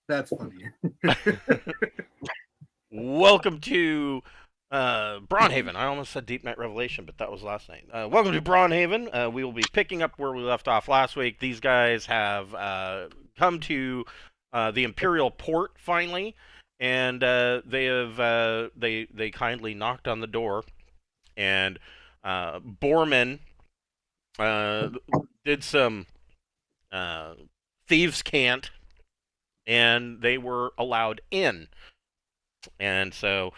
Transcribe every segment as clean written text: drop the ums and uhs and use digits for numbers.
That's funny. Welcome to Braunhaven. I almost said Deep Night Revelation, but that was last night. Welcome to Braunhaven. We will be picking up where we left off last week. These guys have come to the Imperial Port finally, and they have they kindly knocked on the door, and Borman uh, did some uh, thieves can't, and they were allowed in. And so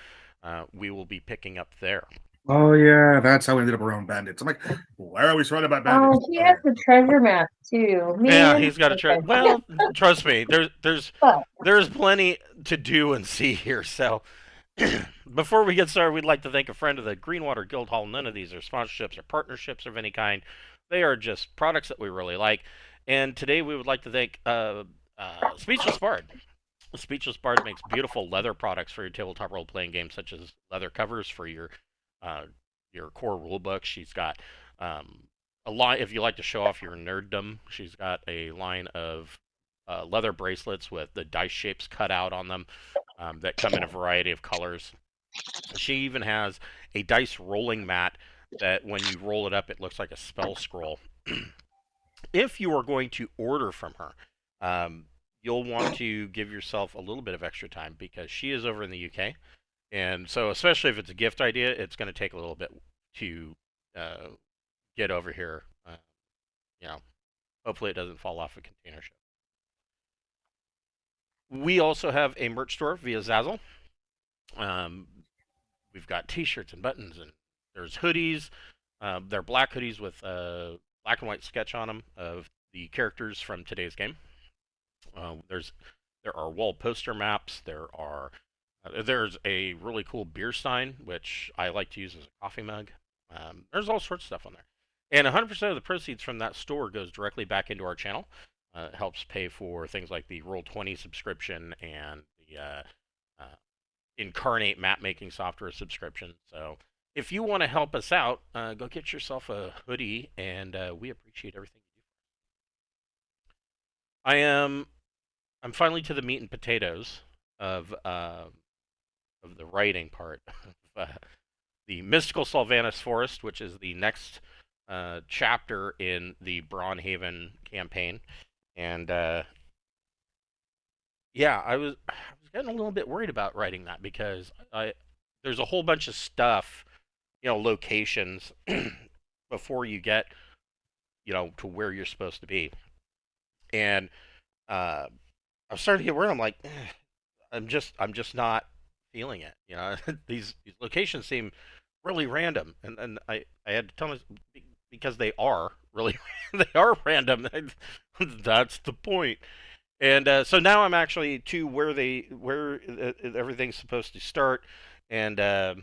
we will be picking up there. Oh yeah, that's how we ended up around bandits. I'm like, why are we surrounded by bandits? Oh, he has Okay. the treasure map too, Yeah, man. he's got to try. Okay. Well, trust me, But there's plenty to do and see here. So before we get started, we'd like to thank a friend of the Greenwater Guildhall. None of these are sponsorships or partnerships of any kind. They are just products that we really like. And today we would like to thank Speechless Bard. Speechless Bard makes beautiful leather products for your tabletop role-playing games, such as leather covers for uh, your core rulebook. She's got a line, if you like to show off your nerddom, she's got a line of leather bracelets with the dice shapes cut out on them that come in a variety of colors. She even has a dice rolling mat that when you roll it up, it looks like a spell scroll. If you are going to order from her, you'll want to give yourself a little bit of extra time because she is over in the UK. And so, especially if it's a gift idea, it's going to take a little bit to uh, get over here. You know, hopefully it doesn't fall off a container ship. We also have a merch store via Zazzle. Um, we've got T-shirts and buttons, and there's hoodies. They're black hoodies with black and white sketch on them of the characters from today's game. There are wall poster maps. There's a really cool beer stein which I like to use as a coffee mug. There's all sorts of stuff on there, and 100% of the proceeds from that store goes directly back into our channel. It helps pay for things like the Roll20 subscription and the Incarnate map making software subscription. So if you want to help us out, go get yourself a hoodie, and we appreciate everything you do. I'm finally to the meat and potatoes of the writing part of the Mystical Sylvanas Forest, which is the next chapter in the Braunhaven campaign. And yeah, I was getting a little bit worried about writing that because there's a whole bunch of stuff, locations before you get, to where you're supposed to be. And I was starting to get worried. I'm like, I'm just not feeling it. These locations seem really random, and I had to tell myself because they are really they are random. That's the point. And so now I'm actually to where everything's supposed to start, and I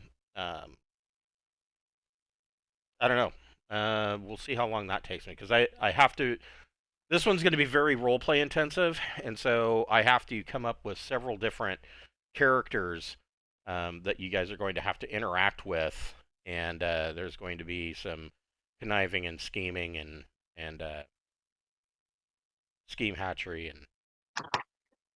don't know. We'll see how long that takes me because I have to. This one's going to be very role play intensive, and so I have to come up with several different characters that you guys are going to have to interact with, and there's going to be some conniving and scheming and scheme hatchery and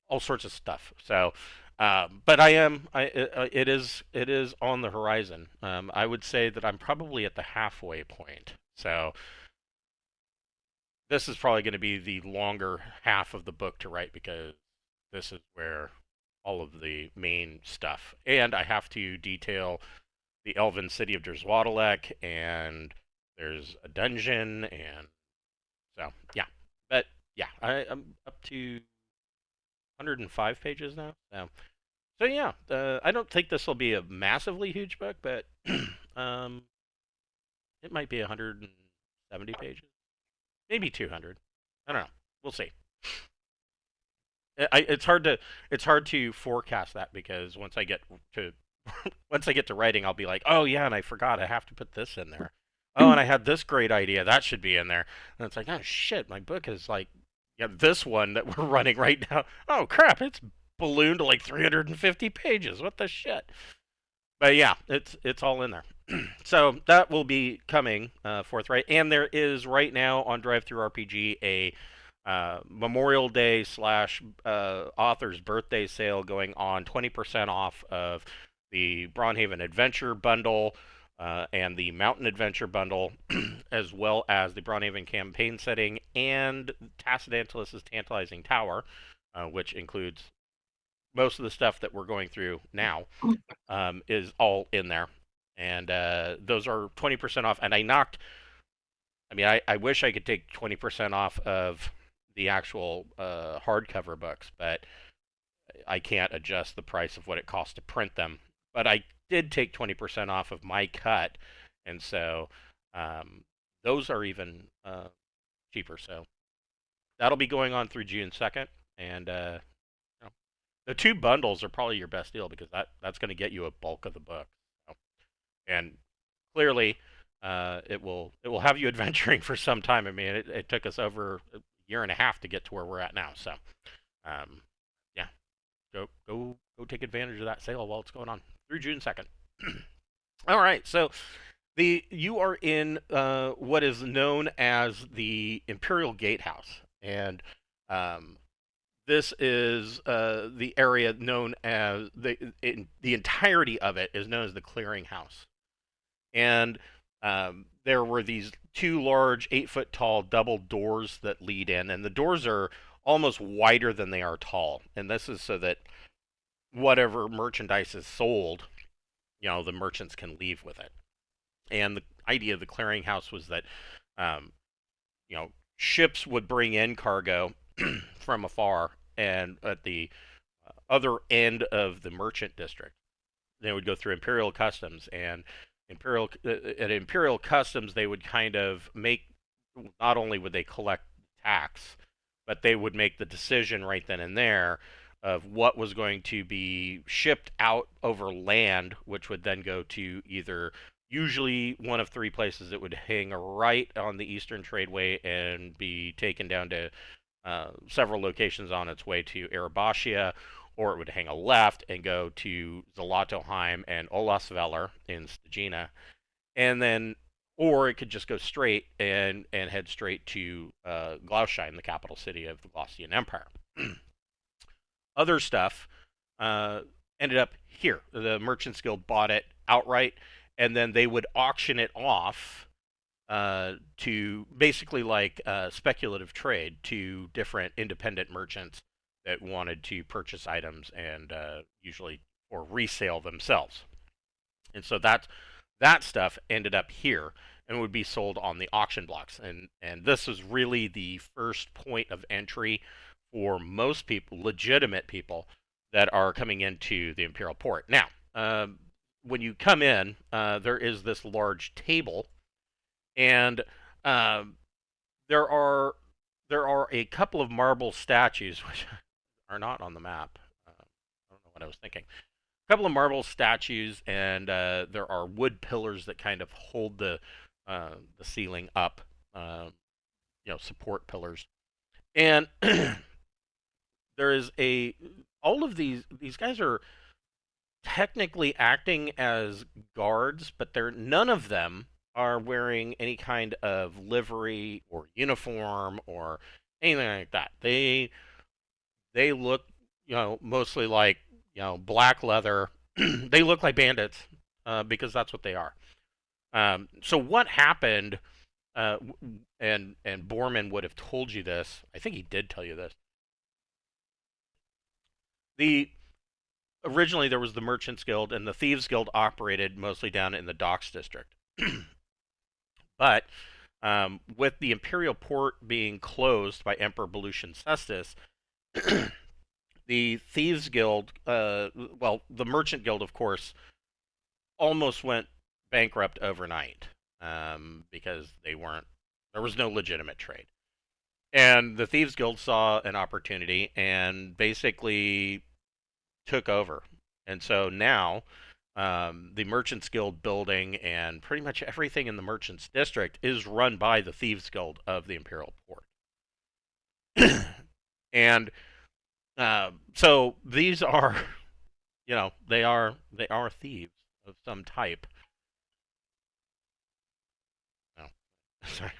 all sorts of stuff. So, but it is on the horizon. I would say that I'm probably at the halfway point. So this is probably going to be the longer half of the book to write because this is where all of the main stuff, and I have to detail the elven city of Derswadalek, and there's a dungeon, and so yeah. But yeah, I'm up to 105 pages now. So yeah, I don't think this will be a massively huge book, but um, it might be 170 pages, maybe 200. I don't know. We'll see. It's hard to forecast that because to once I get to writing, I'll be like, oh yeah, and I forgot I have to put this in there. Oh, and I had this great idea that should be in there. And it's like, oh shit, my book is like, yeah, this one that we're running right now. Oh crap, it's ballooned to like 350 pages. What the shit? But yeah, it's all in there. So that will be coming forthright. And there is right now on Drive Through RPG a Memorial Day slash author's birthday sale going on, 20% off of the Braunhaven Adventure Bundle and the Mountain Adventure Bundle, as well as the Braunhaven campaign setting and Tacidantulus's Tantalizing Tower, which includes most of the stuff that we're going through now, is all in there. And those are 20% off. And I wish I could take 20% off of the actual hardcover books, but I can't adjust the price of what it costs to print them. But I did take 20% off of my cut, and so those are even cheaper. So that'll be going on through June 2nd, and the 2 bundles are probably your best deal because that's going to get you a bulk of the book. So, and clearly, it will have you adventuring for some time. I mean, it took us over a year and a half to get to where we're at now. So, yeah, go take advantage of that sale while it's going on through June 2nd. All right, so you are in what is known as the Imperial Gatehouse, and this is the area known as the entirety of it is known as the Clearinghouse. And there were these 2 large 8-foot tall double doors that lead in, and the doors are almost wider than they are tall. And this is so that whatever merchandise is sold, the merchants can leave with it. And the idea of the clearinghouse was that, ships would bring in cargo from afar, and at the other end of the merchant district, they would go through Imperial Customs, and at Imperial Customs, they would kind of make, not only would they collect tax, but they would make the decision right then and there of what was going to be shipped out over land, which would then go to either usually one of 3 places. It would hang right on the Eastern Tradeway and be taken down to several locations on its way to Erebachia, or it would hang a left and go to Zlatoheim and Olasveller in Stagina, and then, or it could just go straight and head straight to Glausheim, the capital city of the Glaucian Empire. Other stuff ended up here. The Merchants Guild bought it outright, and then they would auction it off to basically like speculative trade to different independent merchants that wanted to purchase items and usually or resale themselves. And so that stuff ended up here and would be sold on the auction blocks. And this is really the first point of entry for most people, legitimate people that are coming into the Imperial Port. Now, when you come in, there is this large table, and there are a couple of marble statues which are not on the map. I don't know what I was thinking. A couple of marble statues, and there are wood pillars that kind of hold the ceiling up. Support pillars, and there is all of these guys are technically acting as guards, but none of them are wearing any kind of livery or uniform or anything like that. They look, mostly like, black leather. They look like bandits because that's what they are. So what happened, and Borman would have told you this. I think he did tell you this. Originally there was the Merchants Guild, and the Thieves Guild operated mostly down in the Docks District. But with the Imperial Port being closed by Emperor Belusian Cestus, the Thieves Guild, the Merchant Guild, of course, almost went bankrupt overnight because there was no legitimate trade. And the Thieves Guild saw an opportunity and basically took over. And so now the Merchants Guild building and pretty much everything in the Merchants District is run by the Thieves Guild of the Imperial Port. And so these are, they are thieves of some type. Oh, sorry.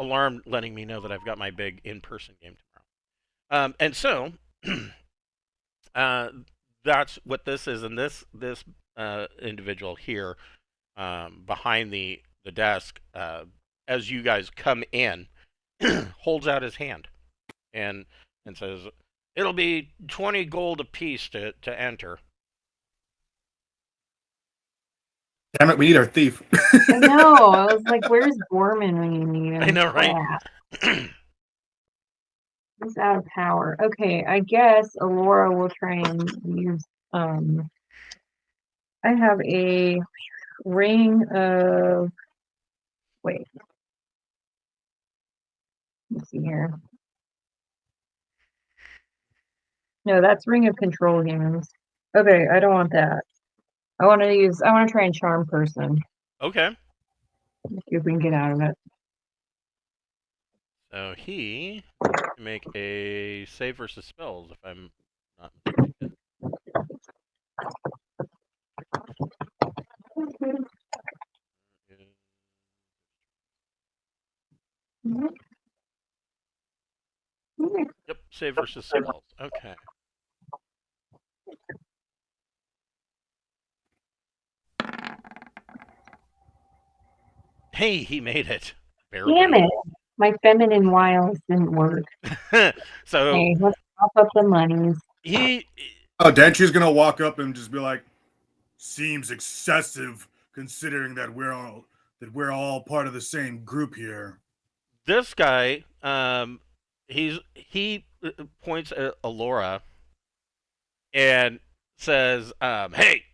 alarm letting me know that I've got my big in-person game tomorrow. And so that's what this is, and this individual here behind the desk, as you guys come in, holds out his hand and says, "It'll be 20 gold apiece to enter." Damn it, we need our thief. I know. I was like, where's Gorman when you need him? I know, right? Crap. He's out of power. Okay, I guess Alora will try and use I have a ring of wait. Let's see here. No, that's ring of control humans. Okay, I don't want that. I want to try and charm person. Okay. See if we can get out of it. So he can make a save versus spells, if I'm not mistaken. Yep, save versus spells. Okay. Hey, he made it. Barely. Damn it. My feminine wiles didn't work. So Okay, let's top up the monies. Oh, Dentry's gonna walk up and just be like, "Seems excessive considering that we're all part of the same group here." This guy, he points at Alora and says, "Hey,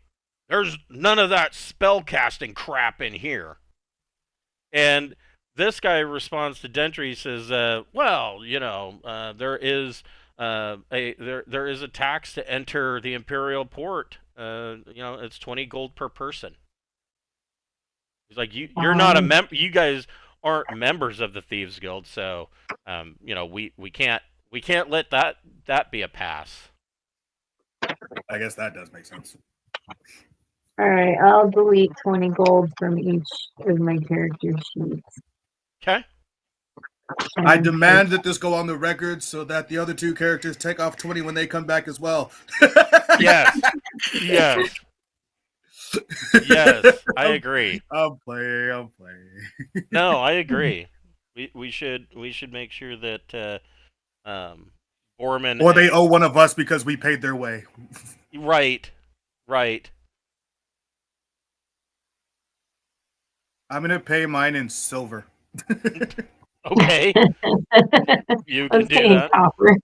there's none of that spell casting crap in here." And this guy responds to Dentry. He says, "Well, there is there is a tax to enter the Imperial Port. It's 20 gold per person." He's like, "You're not a You guys aren't members of the Thieves Guild, so we can't let that be a pass." I guess that does make sense. All right, I'll delete 20 gold from each of my character sheets. Okay. I demand that this go on the record so that the other two characters take off 20 when they come back as well. Yes. Yes. Yes. I agree. I'm playing. No, I agree. We should make sure that Borman Or they owe one of us because we paid their way. Right. I'm gonna pay mine in silver. Okay. You can do that. Copper.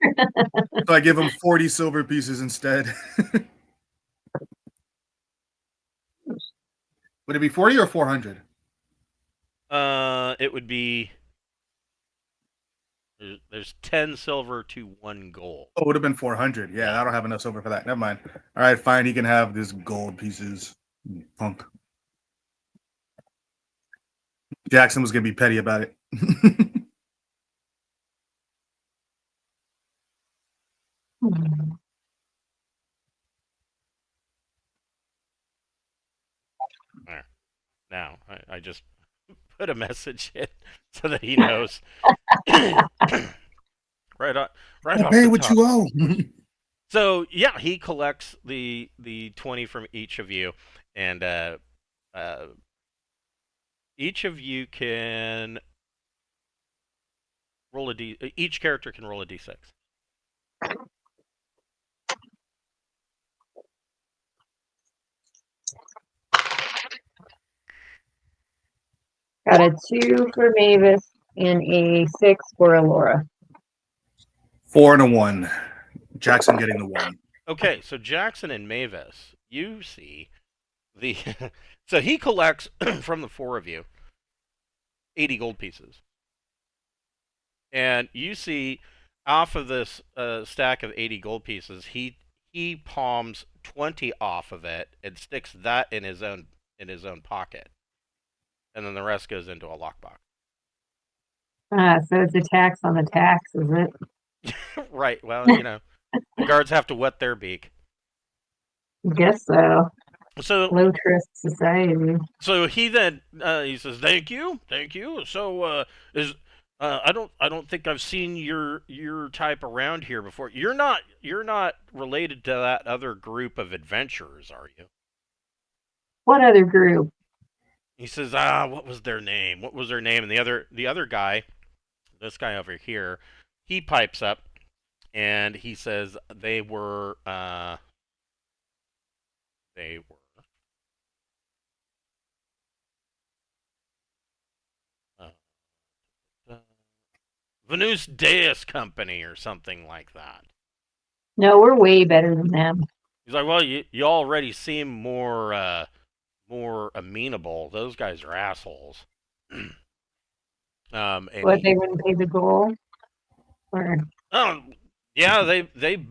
So I give them 40 silver pieces instead. Would it be 40 or 400? It would be. There's 10 silver to 1 gold. Oh, it would have been 400. Yeah, I don't have enough silver for that. Never mind. All right, fine. He can have this gold pieces. Punk. Jackson was gonna be petty about it. There. Now, I just put a message in so that he knows. right off pay the what top. you owe. So yeah, he collects the 20 from each of you, and each of you can roll a d. Each character can roll a d6. Got a 2 for Mavis and a 6 for Alora. 4 and a 1. Jackson getting the 1. Okay, so Jackson and Mavis, you see the so he collects from the 4 of you 80 gold pieces. And you see off of this stack of 80 gold pieces, he palms 20 off of it and sticks that in his own pocket. And then the rest goes into a lockbox. So it's a tax on the tax, is it? Right. Well, the guards have to wet their beak. I guess so. So low trust society. So he then he says, "Thank you. So I don't think I've seen your type around here before. You're not related to that other group of adventurers, are you? What other group? He says, what was their name? What was their name? And the other guy, this guy over here, he pipes up and he says they were uh, uh, Venus Deus Company or something like that. No, we're way better than them. He's like, well, you already seem more amenable. Those guys are assholes. And What, they wouldn't pay the goal? Or oh yeah, they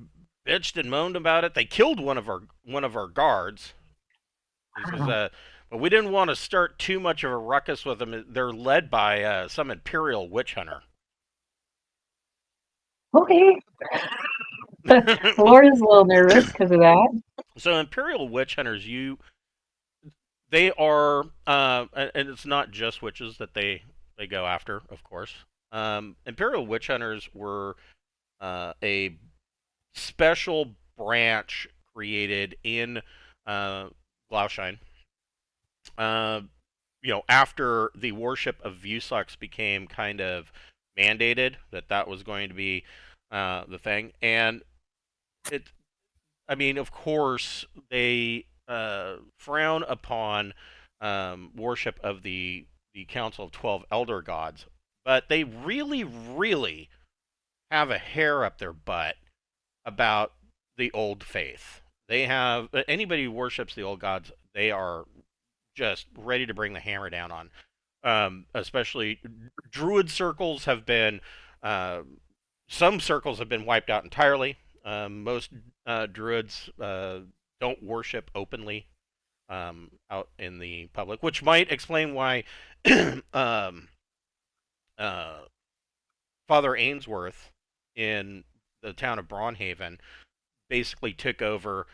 bitched and moaned about it. They killed one of our guards. He says, but we didn't want to start too much of a ruckus with them. They're led by some Imperial witch hunter. okay. Lord is a little nervous because of that. So Imperial witch hunters, they are, and it's not just witches that they go after, of course. Imperial witch hunters were a special branch created in Glaushine. Uh, after the worship of Vusux became kind of mandated, that was going to be the thing, and it. I mean, of course, they frown upon worship of the Council of 12 Elder Gods, but they really, really have a hair up their butt about the old faith. They have anybody who worships the old gods, they are just ready to bring the hammer down on. Especially druid circles have been some circles have been wiped out entirely. Most druids don't worship openly out in the public, which might explain why um, uh, Father Ainsworth in the town of Braunhaven basically took over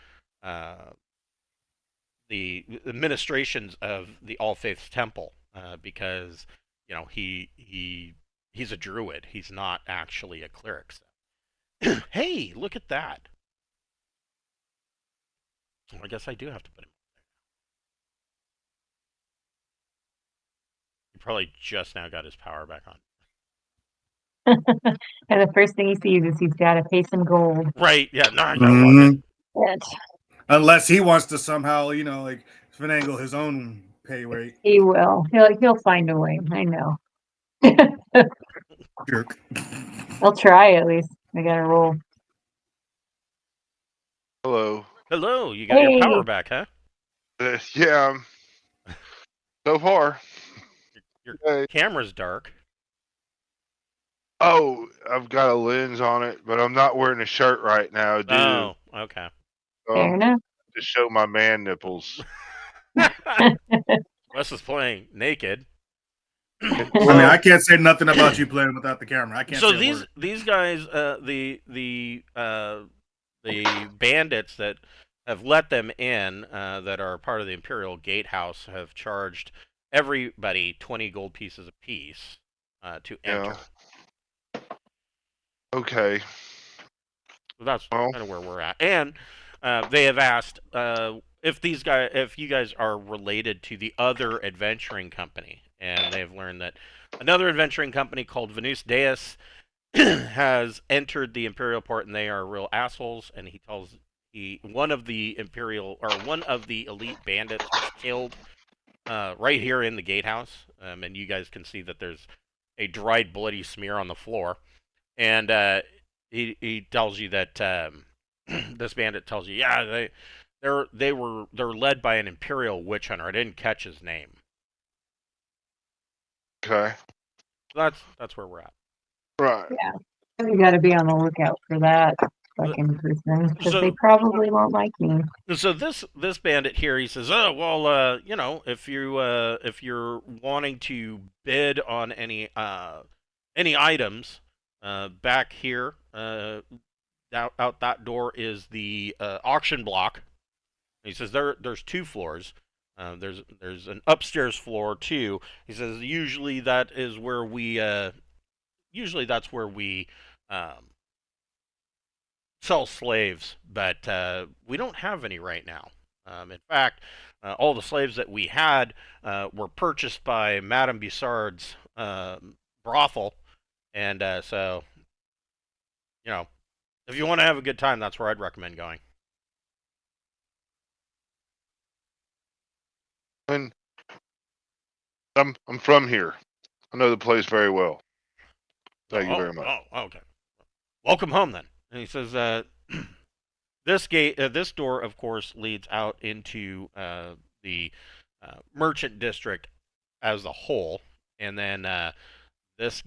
uh, the administrations of the All Faiths Temple because he's a druid. He's not actually a cleric. So. Hey, look at that! Well, I guess I do have to put him. He probably just now got his power back on. And the first thing he sees is he's got to pay some gold. Right? Yeah. No, I gotta log it. Unless he wants to somehow, like finagle his own pay rate. He will. He'll find a way. I know. Jerk. He'll try at least. I gotta roll. Hello. Hello, you got your Hey. power back, huh? Yeah. So far. Your Hey. camera's dark. Oh, I've got a lens on it, but I'm not wearing a shirt right now, dude. Oh, okay. Fair enough. To show my man nipples. Wes is playing naked. I mean, I can't say nothing about you playing without the camera. I can't. So say these guys, the bandits that have let them in, that are part of the Imperial Gatehouse, have charged everybody 20 gold pieces apiece to enter. Yeah. Okay. So that's kind of where we're at, and they have asked if you guys are related to the other adventuring company, and they've learned that another adventuring company called Venus Deus has entered the Imperial Port, and they are real assholes. And he tells one of the elite bandits was killed right here in the gatehouse, and you guys can see that there's a dried, bloody smear on the floor. And he tells you that this bandit tells you, yeah, they're led by an Imperial witch hunter. I didn't catch his name. Okay. That's where we're at. Right. Yeah. We got to be on the lookout for that fucking person because they probably won't like me. So this bandit here, he says, oh well, if you're wanting to bid on any items, back here, out that door is the auction block. He says there's two floors. There's an upstairs floor too. He says usually that is where we usually that's where we sell slaves, but we don't have any right now. In fact, all the slaves that we had were purchased by Madame Bussard's brothel, and so you know, if you want to have a good time, that's where I'd recommend going. And I'm from here. I know the place very well. Thank you very much. Oh, okay. Welcome home then. And he says, this door, of course, leads out into the merchant district as a whole, and then this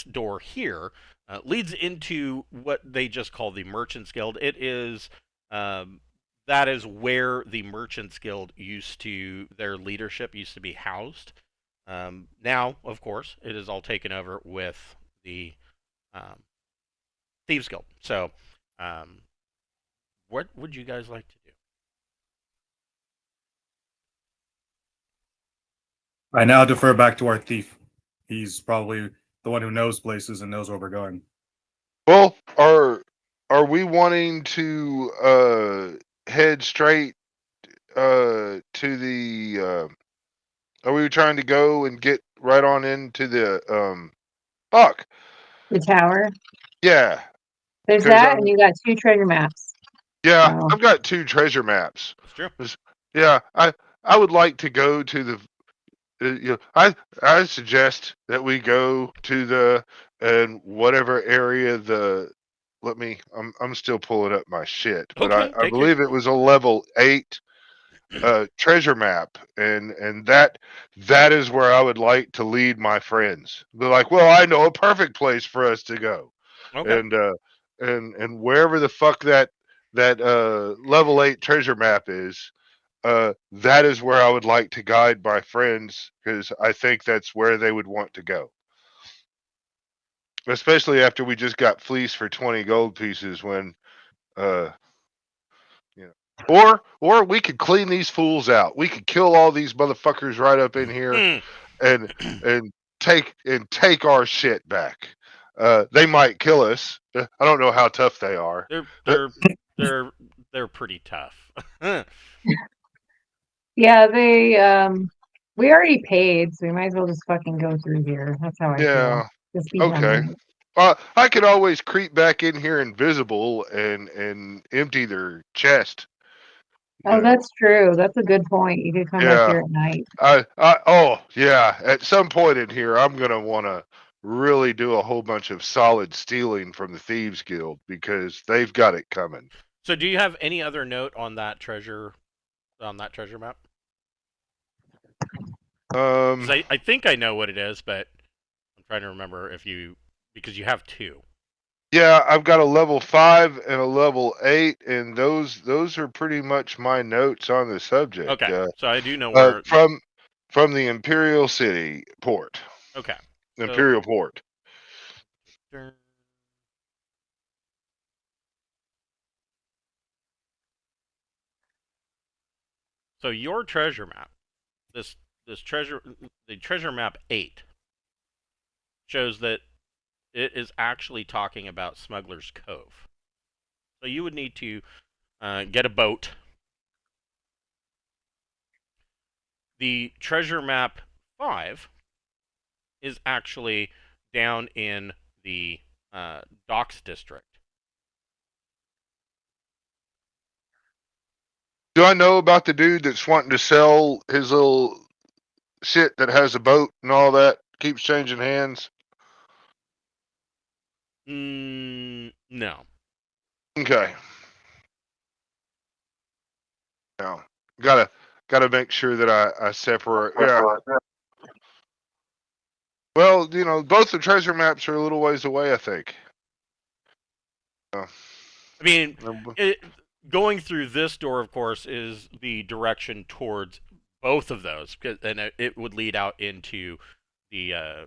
door here leads into what they just call the Merchants Guild. It is that is where the Merchants Guild their leadership used to be housed. Now, of course, it is all taken over with the um, Thieves Guild. So, what would you guys like to do? I now defer back to our thief. He's probably the one who knows places and knows where we're going. Well, are we wanting to head straight to the? Are we trying to go and get right on into the fuck? The tower. Yeah, There's 'cause that, and you got 2 treasure maps. yeah, So I've got 2 treasure maps. That's true. Yeah, I would like to go to the. I suggest that we go to the and whatever area the. I'm still pulling up my shit, but Okay, I take your. believe it was a level 8 treasure map, and that is where I would like to lead my friends. They're like, well, I know a perfect place for us to go, Okay. and wherever the fuck that level 8 treasure map is, that is where I would like to guide my friends because I think that's where they would want to go. Especially after we just got fleeced for 20 gold pieces when uh you know. Or we could clean these fools out. We could kill all these motherfuckers right up in here Hmm. and and take our shit back. They might kill us. I don't know how tough they are. They're Uh, they're they're they're pretty tough. yeah, we already paid, so we might as well just fucking go through here. That's how I feel. yeah. Just be done Okay. with it. I could always creep back in here invisible and empty their chest. You Oh, know. that's true. That's a good point. You could come back Yeah. here at night. Oh yeah. At some point in here, I'm gonna want to really do a whole bunch of solid stealing from the Thieves Guild because they've got it coming. So, do you have any other note on that treasure map? Because I think I know what it is, but I'm trying to remember because you have 2. Yeah, I've got a level 5 and a level 8, and those are pretty much my notes on the subject. Okay, so I do know where. From the Imperial City Port, Okay, so Imperial Port. your treasure map, the treasure map 8 shows that it is actually talking about Smuggler's Cove. So you would need to get a boat. The treasure map 5 is actually down in the docks district. Do I know about the dude that's wanting to sell his little shit that has a boat and all that? Keeps changing hands. No. Okay. No. Gotta make sure that I separate. Yeah. Well, both the treasure maps are a little ways away, I think. I mean, going through this door, of course, is the direction towards both of those, and it would lead out into the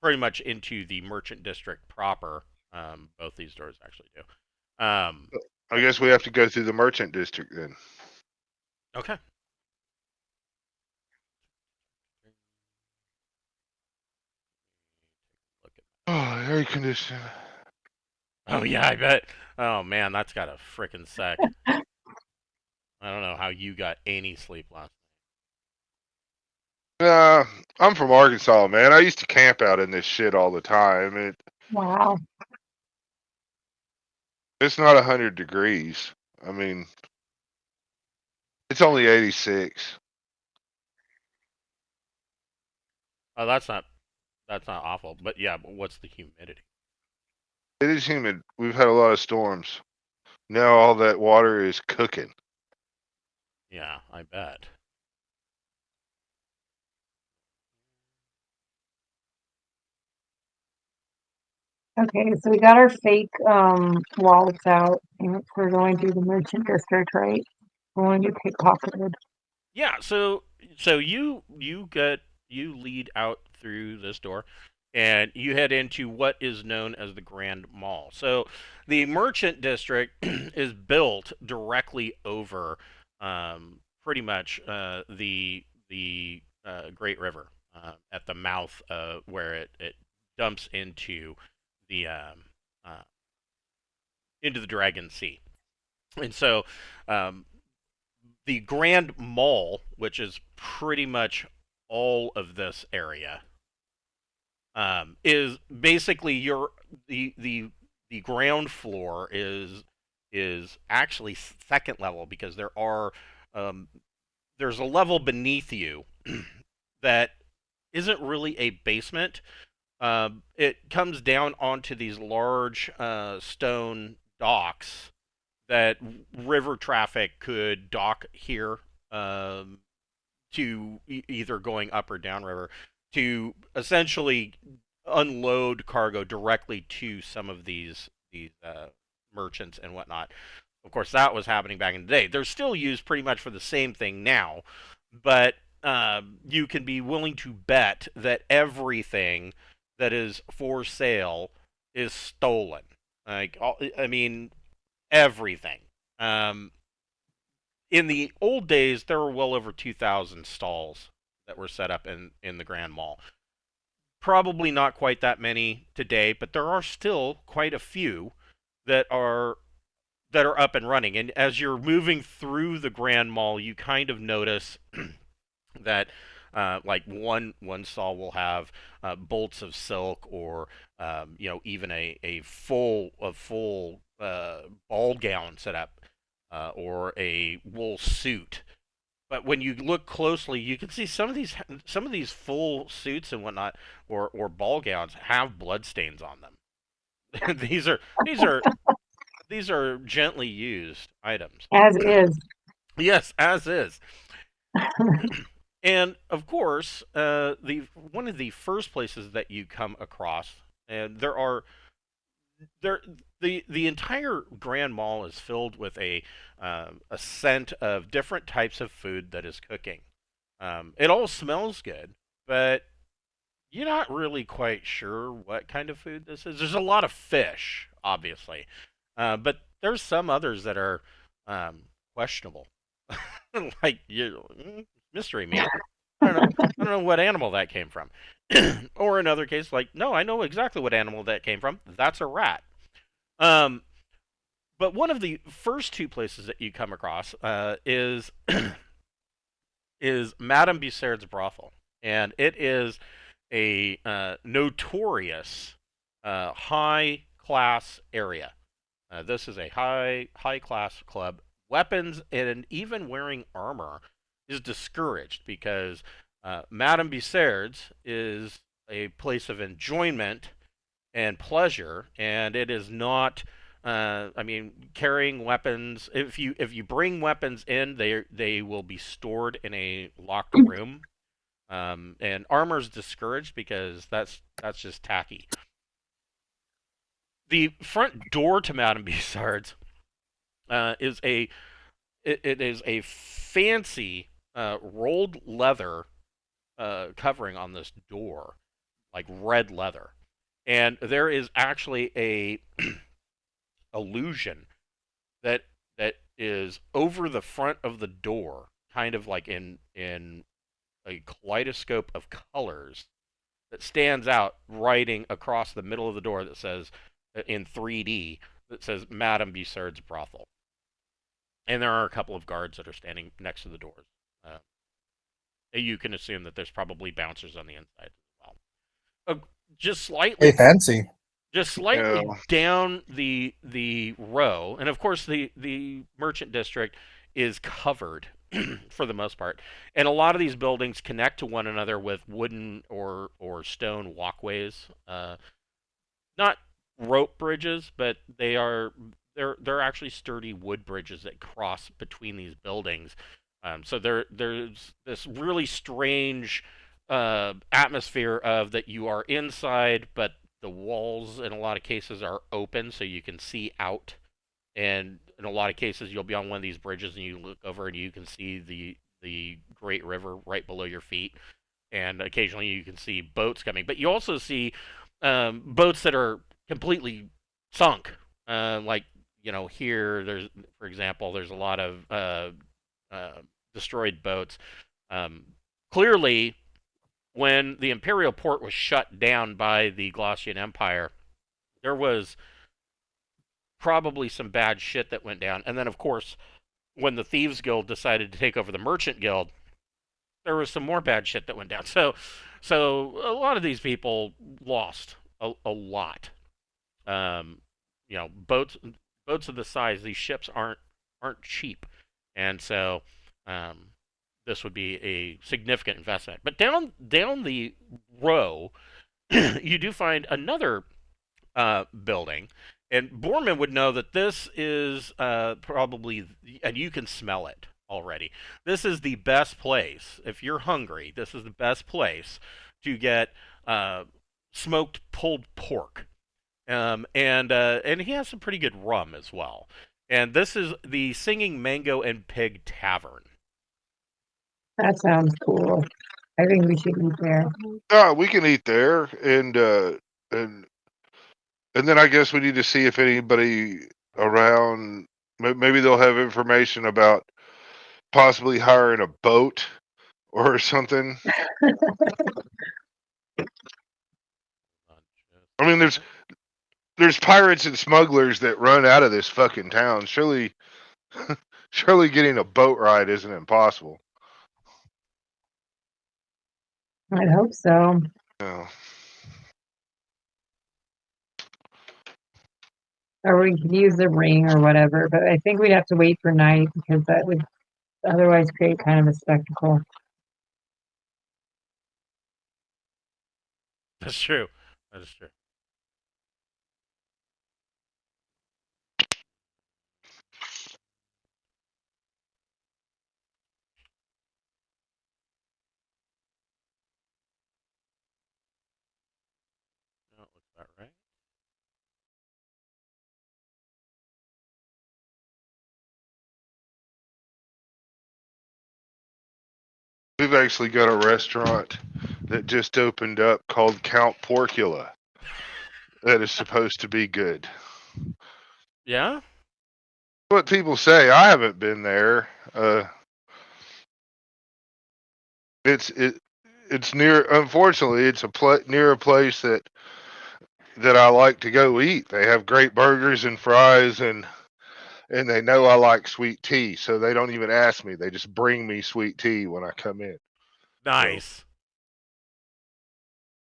pretty much into the merchant district proper. Both these doors actually do. I guess we have to go through the merchant district then. Okay. air conditioning. Oh yeah, I bet. Oh man, that's got a frickin' sec. I don't know how you got any sleep last Nah, I'm from Arkansas, man. I used to camp out in this shit all the time. Wow. It's not 100 degrees. I mean, it's only 86. night. Oh, that's not awful. But yeah, but what's the humidity? It is humid. We've had a lot of storms. Now all that water is cooking. Yeah, I bet. Okay, so we got our fake wallets out, and we're going through the merchant district, right? We're going to get pickpocketed. Yeah, so you lead out through this door and you head into what is known as the Grand Mall. So the merchant district is built directly over pretty much the Great River at the mouth where it dumps the um, uh, into the Dragon Sea. And so um, the Grand Mall, which is pretty much all of this area, is basically the ground floor is actually second level because um, there's a level beneath you that isn't really a basement. It comes down onto these large stone docks that river traffic could dock here to either going up or down river to essentially unload cargo directly to some of these merchants and whatnot. Of course, that was happening back in the day. They're still used pretty much for the same thing now, but you can be willing to bet that everything that is for sale is stolen. I mean, everything. Um, in the old days, there were well over 2,000 stalls that were set up in the Grand Mall. Probably not quite that many today, but there are still quite a few that are up and running. And as you're moving through the Grand Mall, you kind of notice that like one stall will have bolts of silk or even a full ball gown set up or a wool suit. But when you look closely, you can see some of these full suits and whatnot or ball gowns have blood stains on them. These are gently used items. As is. Yes, as is. And of course, the one of the first places that you come across, and there the entire Grand Mall is filled with a scent of different types of food that is cooking. It all smells good, but you're not really quite sure what kind of food this is. There's a lot of fish, obviously, but there's some others that are questionable, like mystery meat. I don't know what animal that came from. Or another case, like, no, I know exactly what animal that came from. That's a rat. Um, but one of the first two places that you come across is Madame Bussard's brothel, and it is a notorious high class area. This is a high class club. Weapons and even wearing armor is discouraged because Madame Bussard's is a place of enjoyment and pleasure, and it is not. I mean, carrying weapons. If you bring weapons in, they will be stored in a locked room. And armor's discouraged because that's just tacky. The front door to Madame Bussard's is it is a fancy rolled leather covering on this door, like red leather, and there is actually a illusion that is over the front of the door, kind of like in a kaleidoscope of colors that stands out writing across the middle of the door that says, in 3D, that says Madame Bussard's brothel. And there are a couple of guards that are standing next to the doors. You can assume that there's probably bouncers on the inside as well. Just slightly, Hey, fancy. just slightly Yeah. down the row, and of course the merchant district is covered for the most part, and a lot of these buildings connect to one another with wooden or stone walkways. Not rope bridges, but they're actually sturdy wood bridges that cross between these buildings. So there's this really strange atmosphere of that you are inside, but the walls in a lot of cases are open, so you can see out. And in a lot of cases, you'll be on one of these bridges and you look over and you can see the Great River right below your feet. And occasionally you can see boats coming, but you also see boats that are completely sunk. Like here, there's, for example, there's a lot of destroyed boats. Clearly, when the Imperial Port was shut down by the Glaucian Empire, there was probably some bad shit that went down. And then, of course, when the Thieves Guild decided to take over the Merchant Guild, there was some more bad shit that went down. So a lot of these people lost a lot. Boats of this size, these ships aren't cheap, and so this would be a significant investment. But down the row, you do find another building, and Borman would know that this is probably, and you can smell it already. This is the best place if you're hungry. This is the best place to get smoked pulled pork, and he has some pretty good rum as well. And this is the Singing Mango and Pig Tavern. That sounds cool. I think we should eat there. We can eat there, and then I guess we need to see if anybody around. Maybe they'll have information about possibly hiring a boat or something. I mean, there's pirates and smugglers that run out of this fucking town. Surely getting a boat ride isn't impossible. I'd hope so. No. Or we could use the ring or whatever, but I think we'd have to wait for night because that would otherwise create kind of a spectacle. That's true. That is true. No, it looks about right. We've actually got a restaurant that just opened up called Count Porcula that is supposed to be good. Yeah. What people say. I haven't been there. It's near. Unfortunately, it's near a place that I like to go eat. They have great burgers and fries, and they know I like sweet tea, so they don't even ask me. They just bring me sweet tea when I come in. Nice.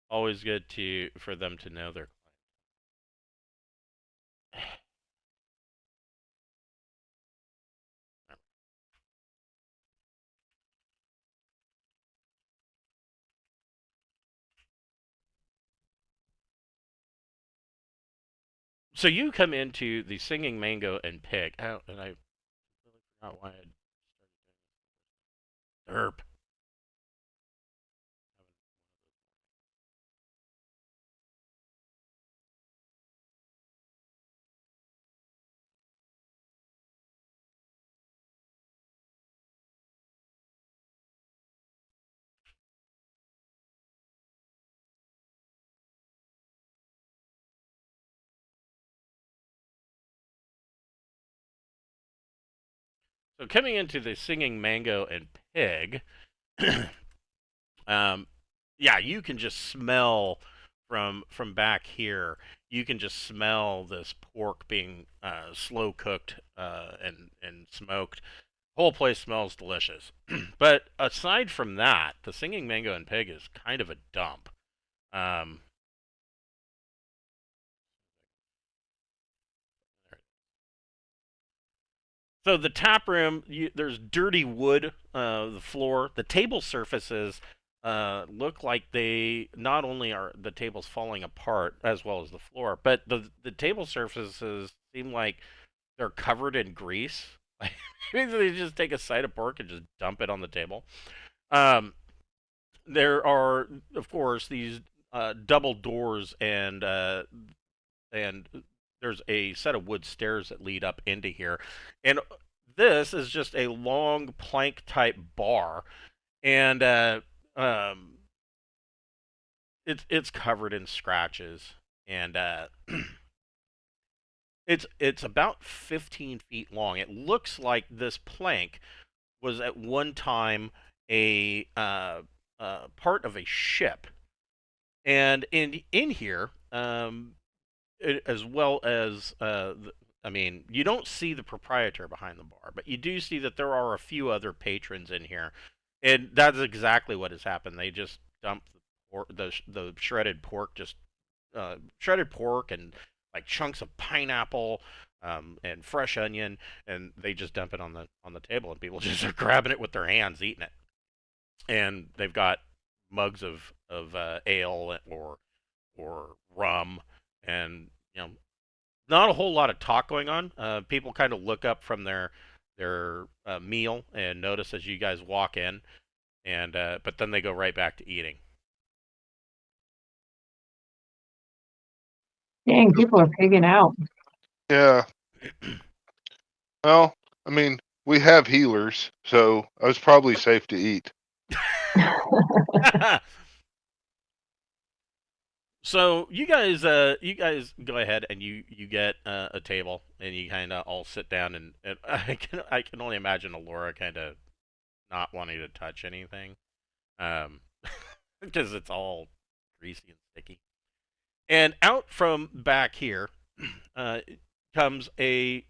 Always good for them to know their client. So you come into the Singing Mango and Pig. Oh, and I really forgot why I started doing this. Derp. So coming into the Singing Mango and Pig, um, Yeah, you can just smell from back here. You can just smell this pork being slow cooked and smoked. Whole place smells delicious. But aside from that, the Singing Mango and Pig is kind of a dump. Um, So the tap room, there's dirty wood, the floor, the table surfaces look like they not only are the tables falling apart as well as the floor, but the table surfaces seem like they're covered in grease. Like maybe they just take a side of pork and just dump it on the table. Um, there are, of course, these double doors and there's a set of wood stairs that lead up into here. And this is just a long plank type bar, and um, it's covered in scratches, and it's about 15 feet long. It looks like this plank was at one time a part of a ship, and in here, as well as I mean, you don't see the proprietor behind the bar, but you do see that there are a few other patrons in here, and that's exactly what has happened. They just dumped the shredded pork, just shredded pork and like chunks of pineapple and fresh onion, and they just dump it on the table, and people just are grabbing it with their hands, eating it, and they've got mugs of ale or rum, and not a whole lot of talk going on. People kind of look up from their meal and notice as you guys walk in, and but then they go right back to eating. Dang, people are pigging out. Yeah. Well, I mean, we have healers, so I was probably safe to eat. So you guys go ahead and you get a table and you kind of all sit down, and I can only imagine Alora kind of not wanting to touch anything, um, because it's all greasy and sticky. And out from back here uh, comes a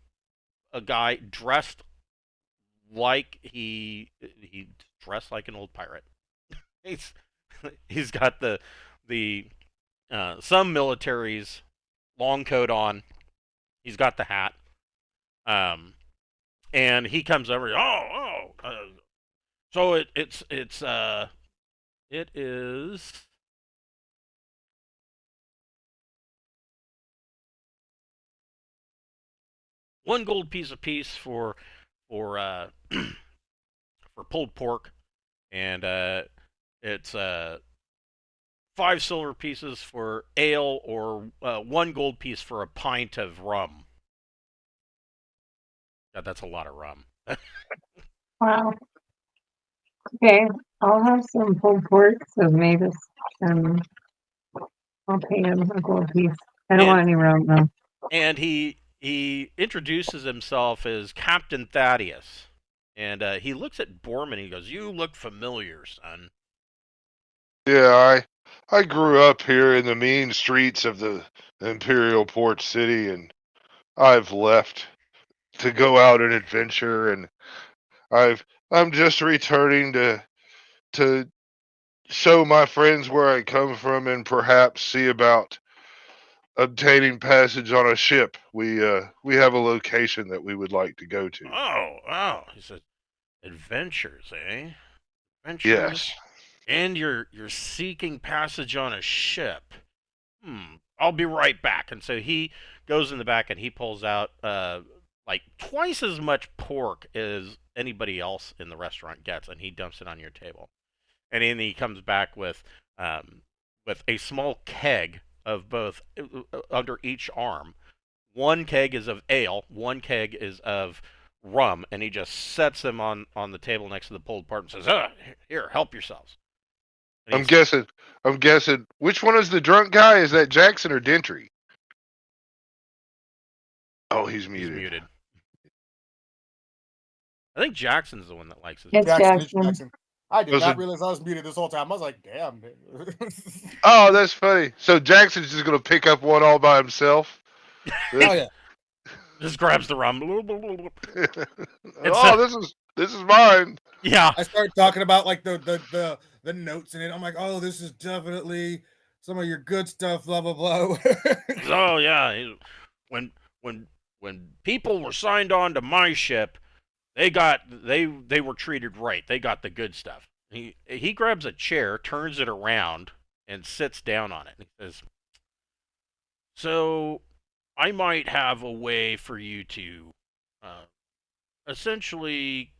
guy dressed like he dressed like an old pirate. He's he's got the some military's long coat on. He's got the hat. Um, and he comes over. So it is one gold piece apiece for for pulled pork, and it's 5 silver pieces for ale, or 1 gold piece for a pint of rum. God, that's a lot of rum. Wow. Okay, I'll have some pulled pork, so Mavis, and I'll pay him a gold piece. I don't want any rum though. And he introduces himself as Captain Thaddeus, and he looks at Borman and he goes, "You look familiar, son." Yeah, I grew up here in the mean streets of the Imperial Port City, and I've left to go out and adventure, and I'm just returning to show my friends where I come from and perhaps see about obtaining passage on a ship. We have a location that we would like to go to. Oh, he said, "Adventures, eh? Yes. Adventures, and you're seeking passage on a ship. I'll be right back." And so he goes in the back and he pulls out like twice as much pork as anybody else in the restaurant gets, and he dumps it on your table. And then he comes back with a small keg of both under each arm. One keg is of ale, one keg is of rum, and he just sets them on the table next to the pulled pork and says, "Here, help yourselves." And I'm guessing. I'm guessing. Which one is the drunk guy? Is that Jackson or Dentry? Oh, he's muted. He's muted. I think Jackson's the one that likes his. It's Jackson, Jackson. Jackson. I did Was not it- realize I was muted this whole time. I was like, damn. Oh, that's funny. So Jackson's just gonna pick up one all by himself. Oh yeah. Just grabs the rum. Oh, this is mine. Yeah. I start talking about like the notes in it. I'm like, oh, this is definitely some of your good stuff. Blah blah blah. Oh yeah. When when when people were signed on to my ship, they were treated right. They got the good stuff. He grabs a chair, turns it around, and sits down on it. And he says, "So I might have a way for you to essentially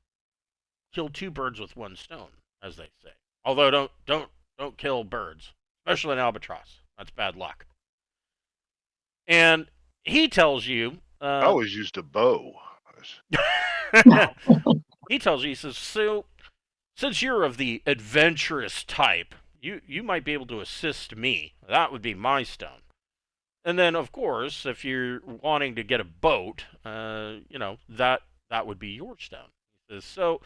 kill two birds with one stone, as they say. Although don't kill birds, especially an albatross. That's bad luck." And he tells you, I always used a bow. he tells you, he says, "So since you're of the adventurous type, you might be able to assist me. That would be my stone. And then, of course, if you're wanting to get a boat, that would be your stone." He says, "So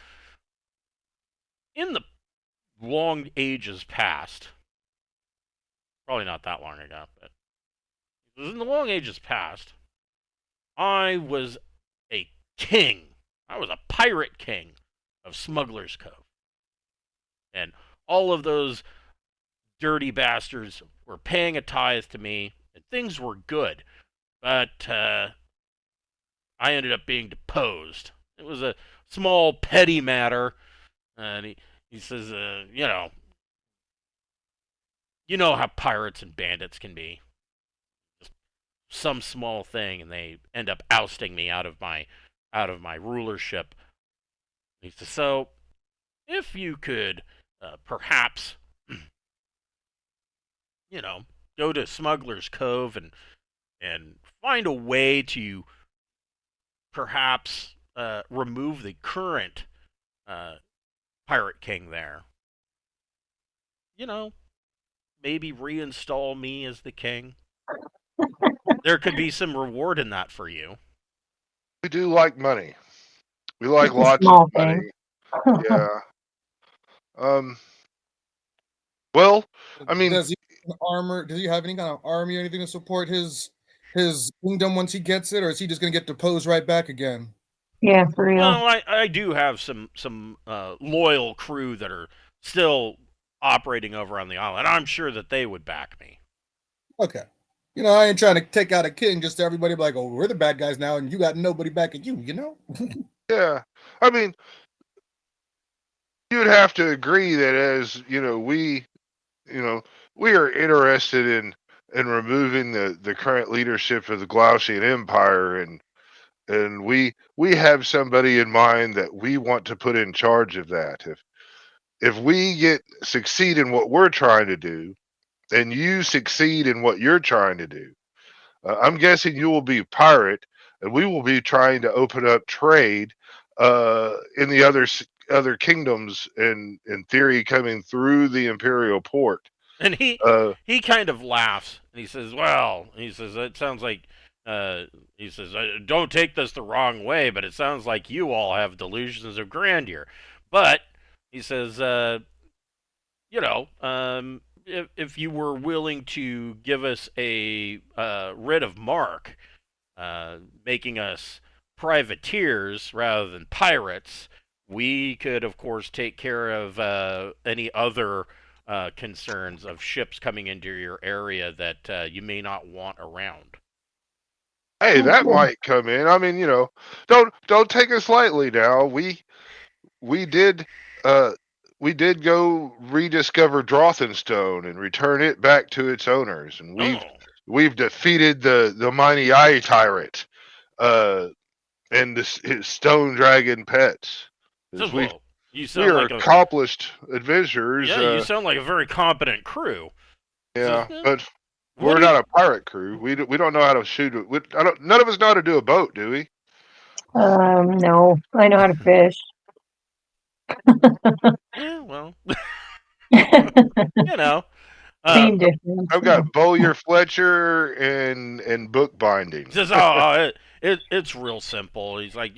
in the long ages past, probably not that long ago, but in the long ages past, I was a king. I was a pirate king of Smuggler's Cove. And all of those dirty bastards were paying a tithe to me, and things were good. But I ended up being deposed. It was a small, petty matter. And he says, you know how pirates and bandits can be. Just some small thing, and they end up ousting me out of my rulership." He says, "So if you could perhaps, go to Smuggler's Cove and find a way to perhaps remove the current pirate king there. Maybe reinstall me as the king. There could be some reward in that for you." We do like money. We like It's a lots small of money. thing. Yeah. Well, I mean, does he have armor? Does he have any kind of army or anything to support his kingdom once he gets it, or is he just gonna get deposed right back again? Yeah, for real. Well, I do have some loyal crew that are still operating over on the island. I'm sure that they would back me. Okay. I ain't trying to take out a king just to everybody be like, oh, we're the bad guys now, and you got nobody backing you, yeah. I mean, you'd have to agree that as we are interested in removing the current leadership of the Glaucian Empire, and we have somebody in mind that we want to put in charge of that. If we succeed in what we're trying to do, and you succeed in what you're trying to do, I'm guessing you will be pirate, and we will be trying to open up trade in the other kingdoms, in theory, coming through the Imperial Port. And Uh, he kind of laughs and he says, "Well," he says, "it sounds like he says, don't take this the wrong way, but it sounds like you all have delusions of grandeur." But he says, if you were willing to give us a writ of marque, making us privateers rather than pirates, we could, of course, take care of any other concerns of ships coming into your area that you may not want around. hey, Oh, that cool. might come in. I mean, don't take us lightly now. We did uh we did go rediscover Drothenstone and return it back to its owners, and Oh, we've defeated the mighty eye tyrant uh and his stone dragon pets. says, As "Well, you we sound are like a accomplished adventurers. you sound like a very competent crew." He says, Yeah, but "What we're do you?" not a pirate crew. We don't know how to shoot. None of us know how to do a boat, do we? No, I know how to fish. Yeah, well, Same you know. Uh, difference. I've got Bowyer Fletcher and he bookbinding. says, "Oh, it's real simple." He's like,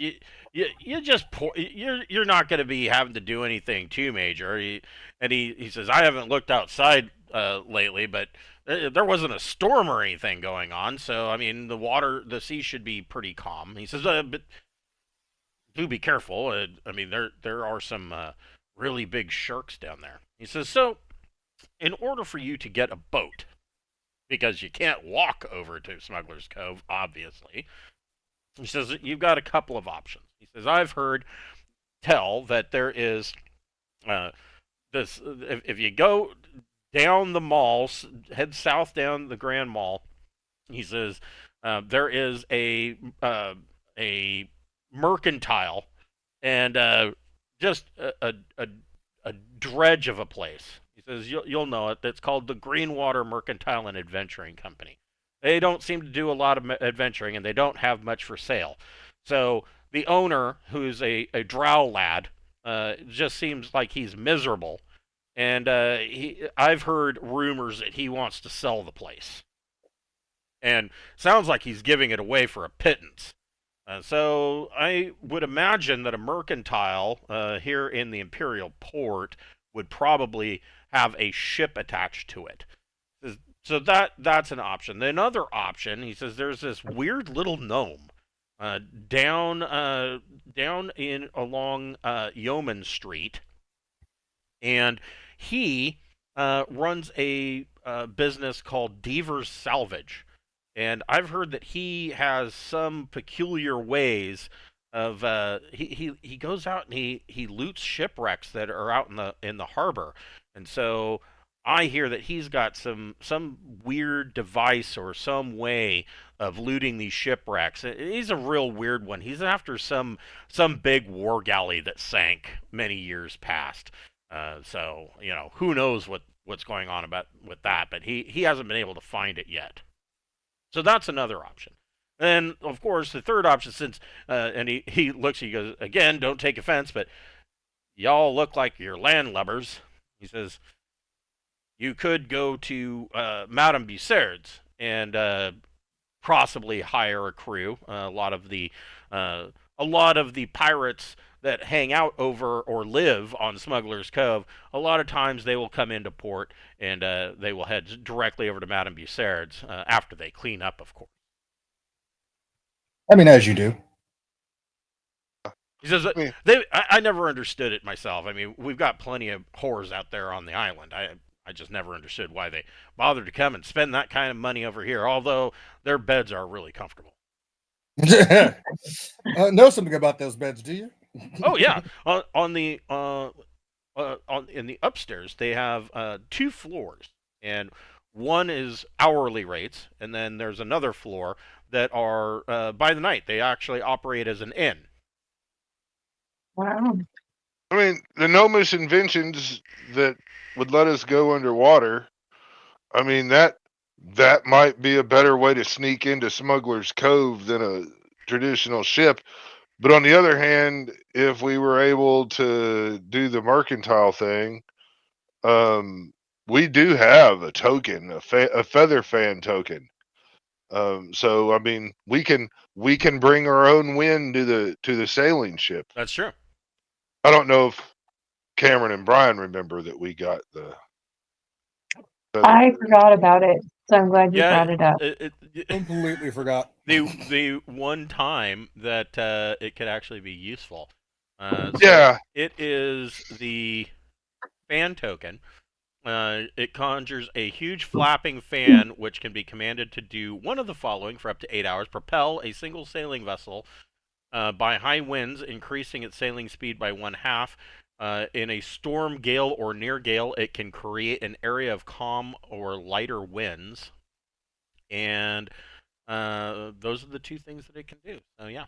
you just you're not going to be having to do anything too major. He says, I haven't looked outside lately, but there wasn't a storm or anything going on. So I mean, the sea should be pretty calm. He says, but do be careful. I mean, there are some really big sharks down there. He says, so in order for you to get a boat, because you can't walk over to Smuggler's Cove, obviously. He says you've got a couple of options. He says I've heard tell that there is this if you go down the mall, head south down the Grand Mall. He says there is a mercantile and just a dredge of a place. He says you'll know it. It's called the Greenwater Mercantile and Adventuring Company. They don't seem to do a lot of adventuring, and they don't have much for sale. So the owner, who's a drow lad, just seems like he's miserable, and I've heard rumors that he wants to sell the place, and sounds like he's giving it away for a pittance. So I would imagine that a mercantile here in the Imperial Port would probably have a ship attached to it. So that's an option. The another option, he says, there's this weird little gnome down in along Yeoman Street, and he runs a business called Deaver's Salvage. And I've heard that he has some peculiar ways of he goes out and he loots shipwrecks that are out in the harbor, and so I hear that he's got some weird device or some way of looting these shipwrecks. He's a real weird one. He's after some big war galley that sank many years past. So who knows what's going on with that, but he hasn't been able to find it yet. So that's another option. And of course, the third option, since and he looks, he goes, again, don't take offense, but y'all look like you're landlubbers. He says you could go to Madame Bussard's and possibly hire a crew. A lot of the pirates that hang out over or live on Smuggler's Cove, a lot of times they will come into port and they will head directly over to Madame Bussard's after they clean up, of course. I mean, as you do. He says, I never understood it myself. I mean, we've got plenty of whores out there on the island. I just never understood why they bothered to come and spend that kind of money over here, although their beds are really comfortable. Know something about those beds, do you? Oh yeah, in the upstairs they have 2 floors, and one is hourly rates, and then there's another floor that are by the night. They actually operate as an inn. Wow. I mean, the gnomish inventions that would let us go underwater. I mean, that might be a better way to sneak into Smuggler's Cove than a traditional ship. But on the other hand, if we were able to do the mercantile thing, we do have a token, a feather fan token. So I mean, we can bring our own wind to the sailing ship. That's true. I don't know if Cameron and Brian remember that we got the. I forgot about it, so I'm glad you brought it up. Completely forgot. The one time that it could actually be useful. Yeah. It is the fan token. It conjures a huge flapping fan, which can be commanded to do one of the following for up to 8 hours: propel a single sailing vessel by high winds, increasing its sailing speed by 1/2. In a storm, gale, or near gale, it can create an area of calm or lighter winds. And those are the 2 things that it can do. So, yeah.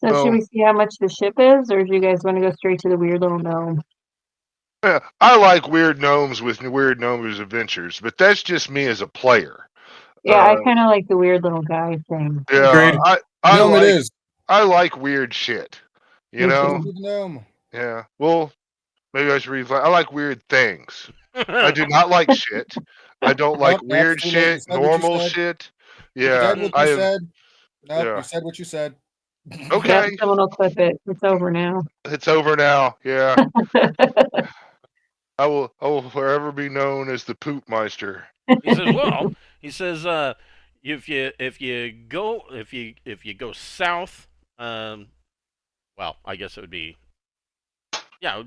So should we see how much the ship is, or do you guys want to go straight to the weird little gnome? Yeah, I like weird gnomes with weird gnomes adventures, but that's just me as a player. Yeah, I kind of like the weird little guy thing. Yeah, Agreed. I like weird shit. You know? Gnome. Yeah. Well, maybe I should I like weird things. I do not like shit. I don't like weird shit, normal shit. Yeah, I said. Nope, Yeah. you said what you said. Okay. Yep, someone will clip it. It's over now. It's over now. Yeah. I will forever be known as the Poop Meister. He says, well, he says, if you go south, well, I guess it would be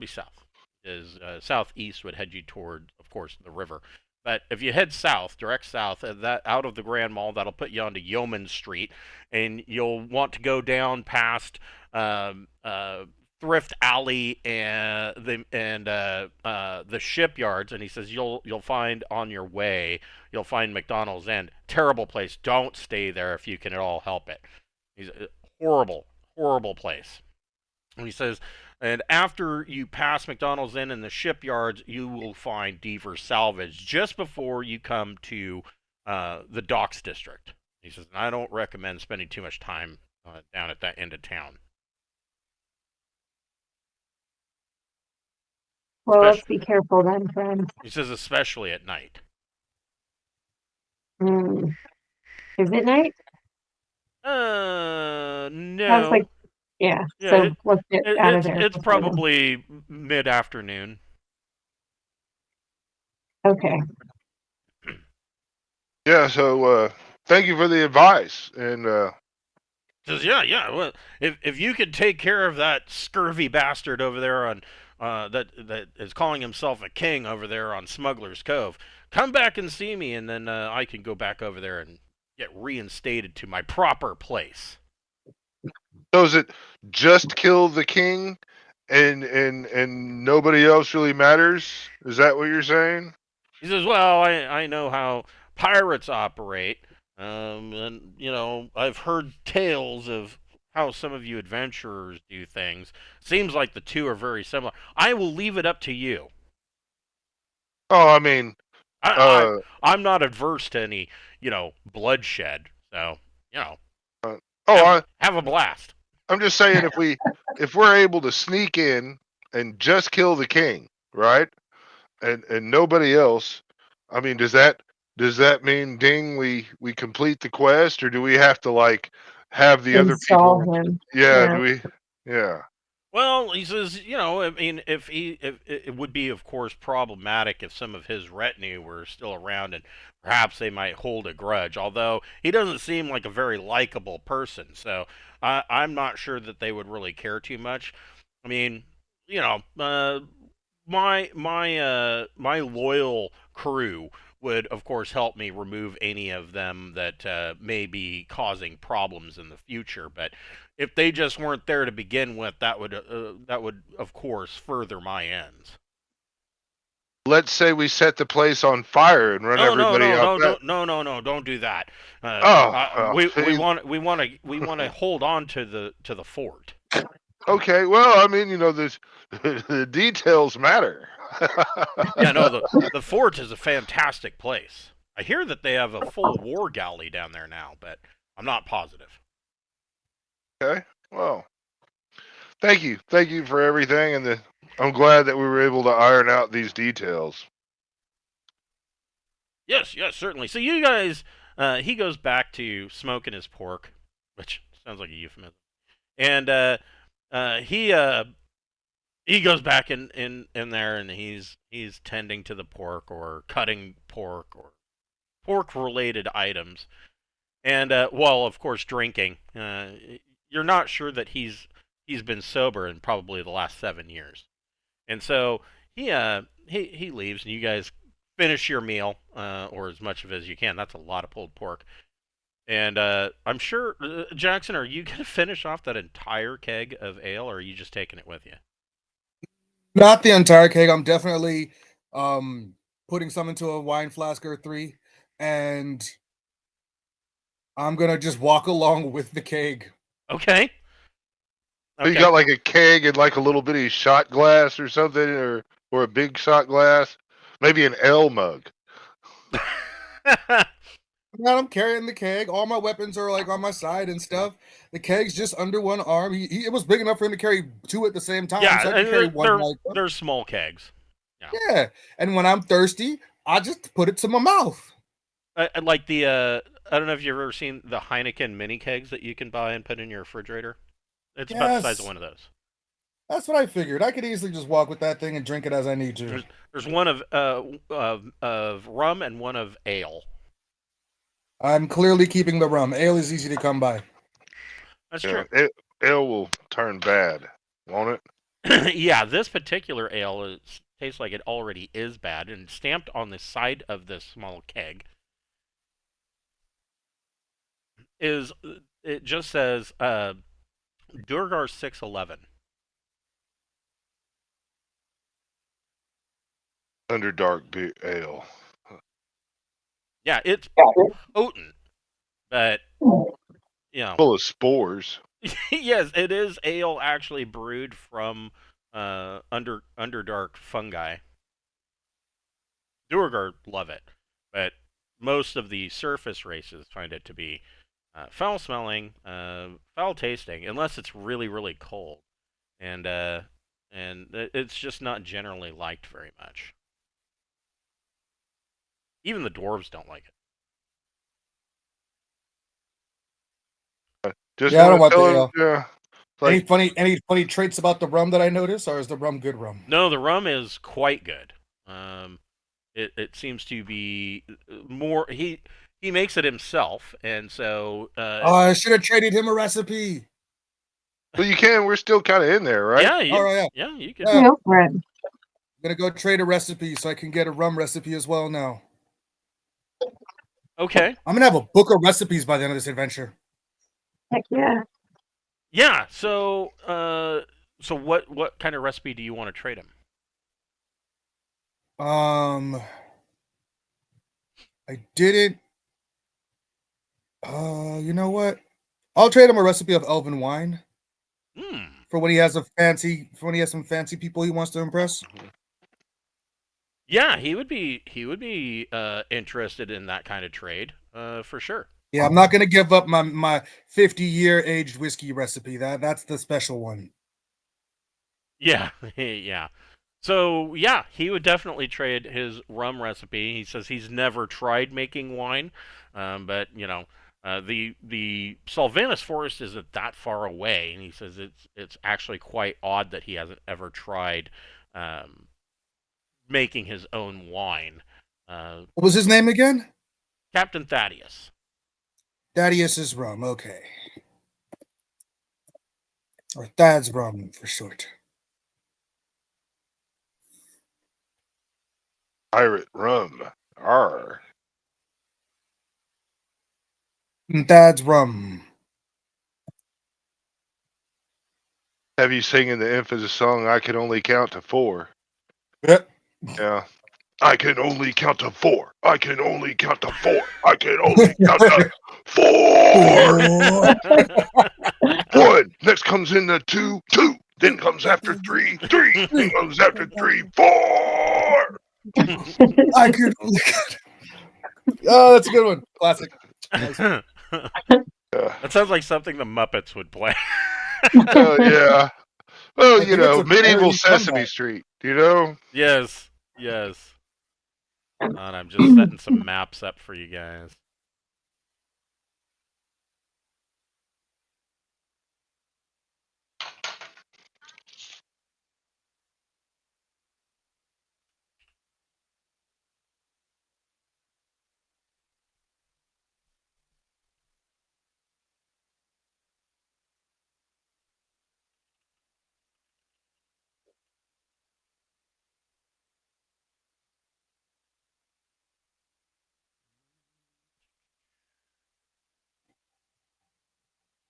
south. Is southeast would head you toward, of course, the river. But if you head south, direct south, that out of the Grand Mall, that'll put you onto Yeoman Street, and you'll want to go down past Thrift Alley and the shipyards. And he says you'll find on your way, you'll find McDonald's End. Terrible place. Don't stay there if you can at all help it. He's a horrible place. And he says, and after you pass McDonald's Inn and the shipyards, you will find Deaver Salvage just before you come to the docks district. He says, and I don't recommend spending too much time down at that end of town. Well, let's be careful then, friends. He says, especially at night. Is it night? No. Sounds like, yeah. So let's get out of there. It's probably mid-afternoon. Okay. Yeah. So thank you for the advice. And says, yeah. Well, if you could take care of that scurvy bastard over there on that is calling himself a king over there on Smuggler's Cove, come back and see me, and then I can go back over there and get reinstated to my proper place. so is it just kill the king, and nobody else really matters? Is that what you're saying? He says, well, I know how pirates operate, and I've heard tales of how some of you adventurers do things. Seems like the two are very similar. I will leave it up to you. Oh, I mean, I'm not adverse to any, bloodshed. So, have a blast. I'm just saying if we're able to sneak in and just kill the king, right? And nobody else, I mean, does that mean we complete the quest, or do we have to have the other people? Him. Yeah, do we? Yeah. Well, he says, I mean, if it would be, of course, problematic if some of his retinue were still around, and perhaps they might hold a grudge. Although he doesn't seem like a very likable person, so I'm not sure that they would really care too much. I mean, my loyal crew would, of course, help me remove any of them that may be causing problems in the future. But if they just weren't there to begin with, that would, of course, further my ends. Let's say we set the place on fire and run everybody out. No, don't do that. We want to hold on to the fort. Okay, well, I mean, the details matter. Yeah, no, the fort is a fantastic place. I hear that they have a full war galley down there now, but I'm not positive. Okay, well, thank you for everything, and I'm glad that we were able to iron out these details. Yes, certainly. So you guys, he goes back to smoking his pork, which sounds like a euphemism, and he goes back in there, and he's tending to the pork or cutting pork or pork related items, and well, of course, drinking. You're not sure that he's been sober in probably the last 7 years, and so he leaves, and you guys finish your meal, or as much of it as you can. That's a lot of pulled pork. And I'm sure, Jackson, are you going to finish off that entire keg of ale, or are you just taking it with you? Not the entire keg. I'm definitely putting some into a wine flask or 3, and I'm going to just walk along with the keg. Okay. So you got a keg and a little bitty shot glass or something, or a big shot glass? Maybe an ale mug. I'm carrying the keg. All my weapons are on my side and stuff. The keg's just under one arm. It was big enough for him to carry 2 at the same time. Yeah, so I can carry one. They're small kegs. Yeah, and when I'm thirsty, I just put it to my mouth. Like the I don't know if you've ever seen the Heineken mini kegs that you can buy and put in your refrigerator. It's about the size of Yes. one of those. That's what I figured. I could easily just walk with that thing and drink it as I need to. There's one of rum and one of ale. I'm clearly keeping the rum. Ale is easy to come by. That's Yeah, true. ale will turn bad, won't it? Yeah, this particular ale tastes like it already is bad, and stamped on the side of this small keg is it just says Durgar 611. Underdark beer ale. Yeah, it's potent, but you know, Full of spores. yes, it is ale actually brewed from Underdark fungi. Durgar love it, but most of the surface races find it to be foul smelling, foul tasting, unless it's really really cold, and it's just not generally liked very much. Even the dwarves don't like it. Just Yeah, I don't want to want the tell him, ale. yeah. Like, Any funny traits about the rum that I notice, or is the rum good rum? No, the rum is quite good. It seems to be more he makes it himself, and so Oh, I should have traded him a recipe. well, you can. We're still kind of in there, right? yeah, All right, yeah, you can. Yeah. Go for it. I'm gonna go trade a recipe so I can get a rum recipe as well now. Okay. I'm gonna have a book of recipes by the end of this adventure. Heck yeah. Yeah. So what kind of recipe do you want to trade him? I didn't. You know what? I'll trade him a recipe of elven wine Hmm. for when he has some fancy people he wants to impress. Yeah, he would be interested in that kind of trade, for sure. Yeah, I'm not gonna give up my 50-year aged whiskey recipe. That's the special one. Yeah, yeah. So yeah, he would definitely trade his rum recipe. He says he's never tried making wine, but you know, the Salvanus forest isn't that far away, and he says it's actually quite odd that he hasn't ever tried um, making his own wine. What was his name again? Captain Thaddeus. Thaddeus's rum. Okay, or Thad's rum for short. Pirate rum. Arr. Thad's rum. Have you singing the emphasis song? I can only count to 4. Yep. Yeah. I can only count to 4. I can only count to 4. I can only count to 4. 1. Next comes in the 2. 2. Then comes after 3. 3. Then comes after 3. 4. I could. Oh, that's a good one. Classic. Nice. That sounds like something the Muppets would play. Oh yeah. Well, I you think it's know, a medieval very Sesame comeback. Street. You know. Yes, yes. And I'm just setting some maps up for you guys.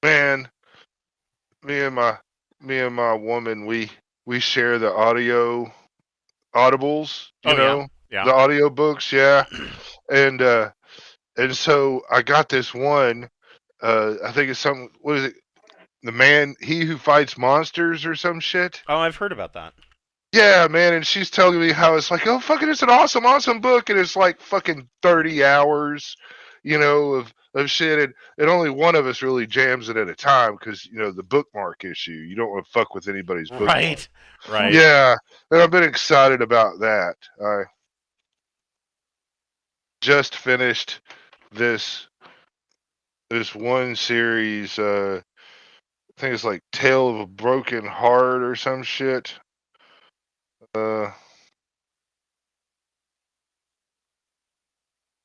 Man, me and my woman, we share the audibles, you Oh yeah, know, yeah. the audio books, yeah. And so I got this one, I think it's something, what is it? He who fights monsters or some shit. Oh, I've heard about that. Yeah, man, and she's telling me how it's like, oh fucking it's an awesome book, and it's like fucking 30 hours, you know, of shit, and only one of us really jams it at a time because you know the bookmark issue. You don't want to fuck with anybody's bookmark. Right, right. Yeah, and I've been excited about that. I just finished this this one series. I think it's like Tale of a Broken Heart or some shit. The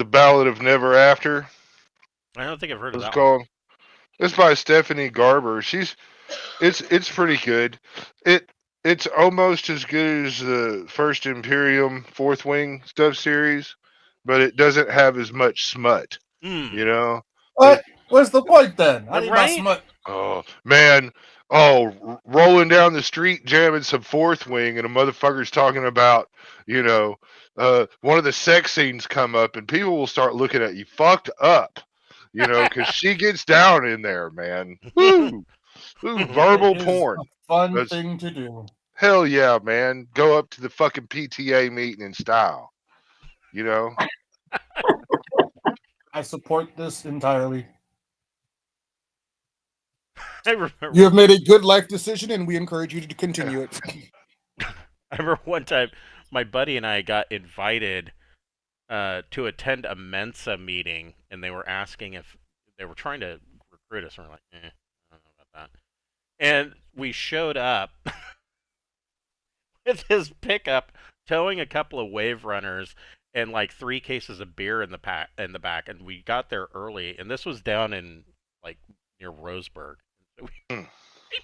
Ballad of Never After. I don't think I've heard of It's that one. called. It's by Stephanie Garber. It's pretty good. It's almost as good as the first Imperium Fourth Wing stuff series, but it doesn't have as much smut. You know. What? What's the point then? I need my Right? smut. Oh man. Oh, rolling down the street jamming some Fourth Wing, and a motherfucker's talking about, one of the sex scenes come up, and people will start looking at you fucked up, because she gets down in there, man. Woo, woo, verbal It is porn. a fun That's, thing to do. hell yeah, man. Go up to the fucking PTA meeting in style. I support this entirely. I remember. You have made a good life decision, and we encourage you to continue it. I remember one time my buddy and I got invited to attend a Mensa meeting, and they were asking if they were trying to recruit us, and we're like, I don't know about that. And we showed up with his pickup, towing a couple of wave runners and like 3 cases of beer in the back, and we got there early, and this was down in like near Roseburg. So we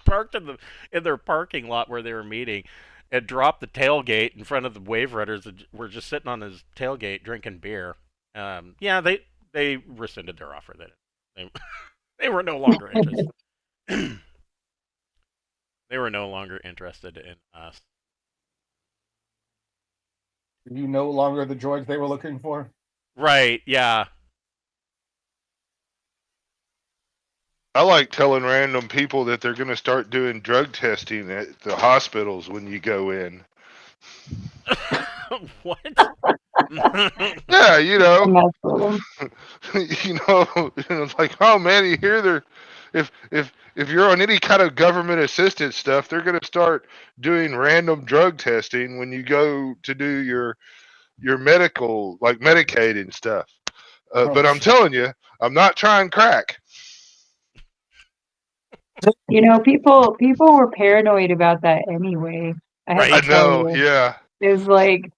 parked in their parking lot where they were meeting, and dropped the tailgate in front of the wave runners. And we're just sitting on his tailgate drinking beer. Yeah, they rescinded their offer. They were no longer interested. They were no longer interested in us. Are you no longer the droids they were looking for? Right? Yeah. I like telling random people that they're going to start doing drug testing at the hospitals when you go in. What? Yeah, it's like, oh man, you hear they're if you're on any kind of government assistance stuff, they're going to start doing random drug testing when you go to do your medical, like Medicaid and stuff. But I'm shit. telling you, I'm not trying crack. People were paranoid about that anyway. I Right. have I to tell know, you. yeah. It was like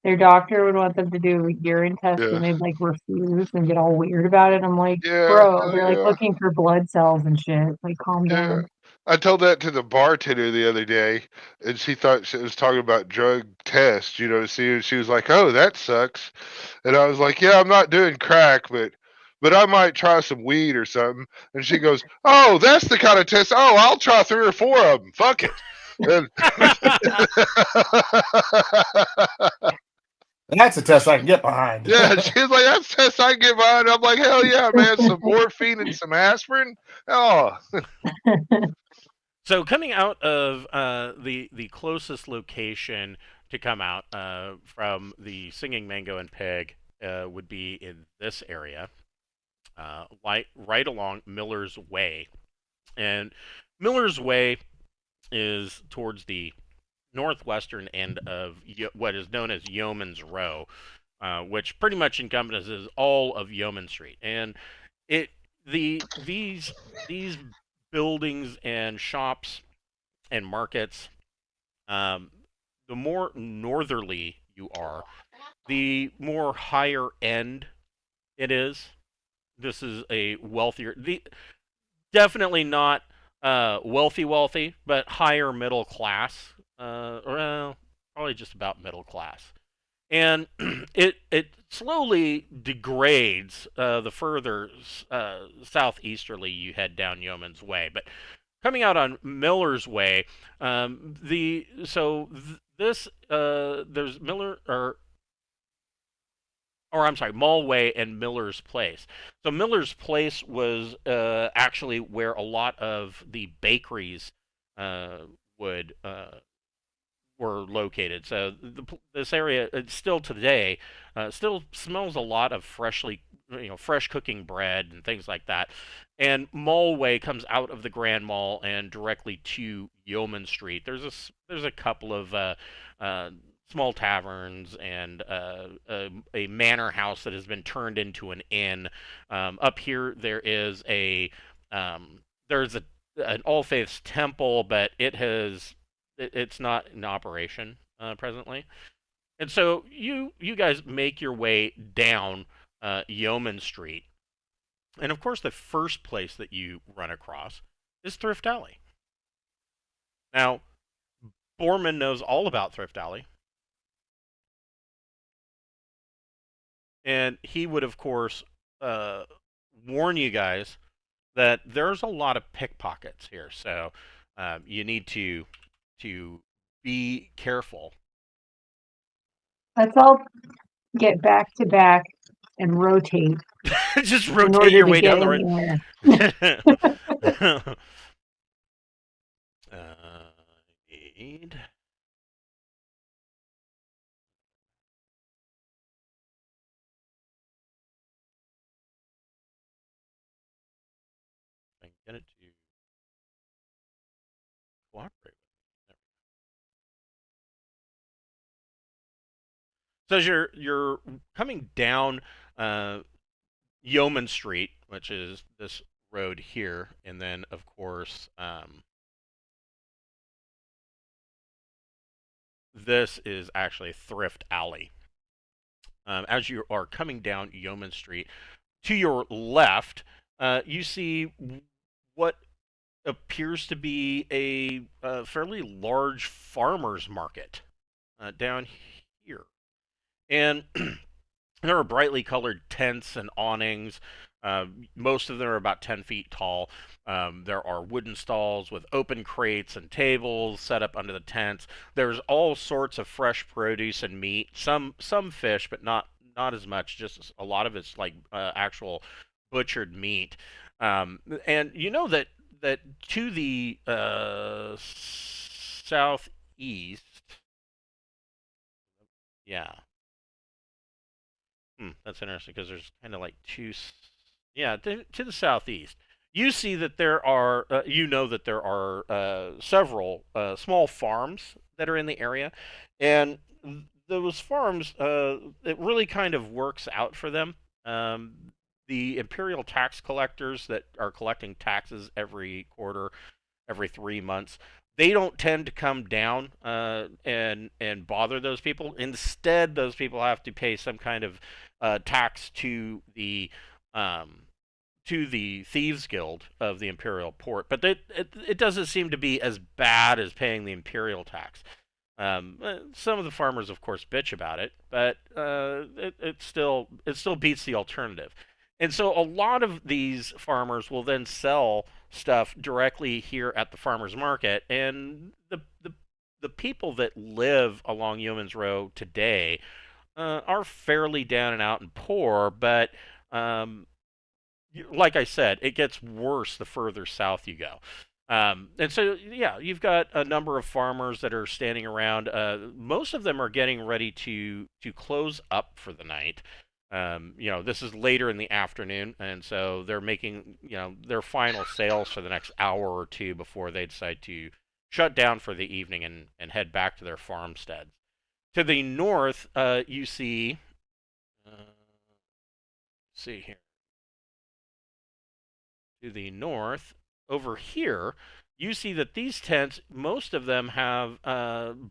their doctor would want them to do a urine test, Yeah. and they'd like refuse and get all weird about it. I'm like, Yeah, bro, hell they're like yeah. looking for blood cells and shit. Like, calm Yeah. down. I told that to the bartender the other day, and she thought she was talking about drug tests. She was like, "Oh, that sucks," and I was like, "Yeah, I'm not doing crack, but I might try some weed or something." And she goes, "Oh, that's the kind of test. Oh, I'll try 3 or 4 of them. Fuck it." And That's a test I can get behind. yeah, she's like, "That's a test I can get behind." I'm like, "Hell yeah, man! Some morphine and some aspirin. Oh, So coming out of the closest location to come out from the Singing Mango and Pig would be in this area, right along Miller's Way, and Miller's Way is towards the northwestern end of what is known as Yeoman's Row, which pretty much encompasses all of Yeoman Street, and it these buildings and shops and markets, um, the more northerly you are, the more higher end it is. This is a definitely not wealthy, but higher middle class, probably just about middle class. And it slowly degrades the further southeasterly you head down Yeoman's Way. But coming out on Miller's Way, there's Miller or I'm sorry, Mall Way and Miller's Place. So Miller's Place was actually where a lot of the bakeries would were located. So this area, still today, still smells a lot of fresh cooking bread and things like that. And Mall Way comes out of the Grand Mall and directly to Yeoman Street. There's a couple of small taverns and a manor house that has been turned into an inn. Up here, there's an All Faiths temple, but it's not in operation presently. And so you guys make your way down Yeoman Street, and of course, the first place that you run across is Thrift Alley. Now, Borman knows all about Thrift Alley, and he would, of course, warn you guys that there's a lot of pickpockets here, so you need to be careful. Let's all get back to back and rotate Just in rotate order your to way get down the road. anywhere. Need. I can get it to cooperate with me. So as you're coming down Yeoman Street, which is this road here, and then of course this is actually Thrift Alley. As you are coming down Yeoman Street, to your left, you see what appears to be a fairly large farmer's market down here. And there are brightly colored tents and awnings. Most of them are about 10 feet tall. There are wooden stalls with open crates and tables set up under the tents. There's all sorts of fresh produce and meat. Some fish, but not as much. Just a lot of it's like actual butchered meat. And you know that to the southeast, yeah. That's interesting because there's kind of like yeah, to the southeast. You see that there are, that there are several small farms that are in the area, and those farms, it really kind of works out for them. The imperial tax collectors that are collecting taxes every quarter, every 3 months, they don't tend to come down and bother those people. Instead, those people have to pay some kind of tax to the Thieves Guild of the Imperial Port, but it doesn't seem to be as bad as paying the imperial tax. Some of the farmers, of course, bitch about it, but it still beats the alternative. And so a lot of these farmers will then sell stuff directly here at the farmers market, and the people that live along Yeoman's Row today are fairly down and out and poor, but like I said, it gets worse the further south you go. And so, yeah, you've got a number of farmers that are standing around. Most of them are getting ready to close up for the night. This is later in the afternoon, and so they're making, their final sales for the next hour or two before they decide to shut down for the evening and head back to their farmsteads. To the north, you see, see here. To the north, over here, you see that these tents, most of them have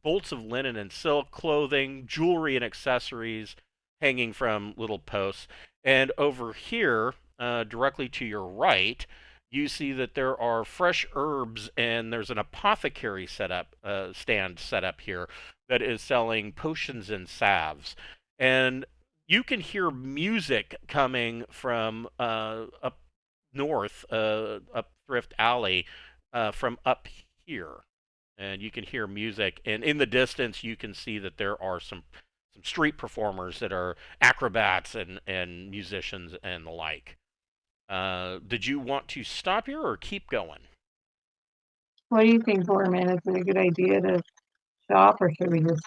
bolts of linen and silk, clothing, jewelry, and accessories hanging from little posts. And over here, directly to your right, you see that there are fresh herbs, and there's an apothecary stand set up here that is selling potions and salves. And you can hear music coming from up north, up Thrift Alley, from up here, and you can hear music. And in the distance, you can see that there are some street performers that are acrobats and musicians and the like. Did you want to stop here or keep going? What do you think, Borman? Is it a good idea to shop, or should we just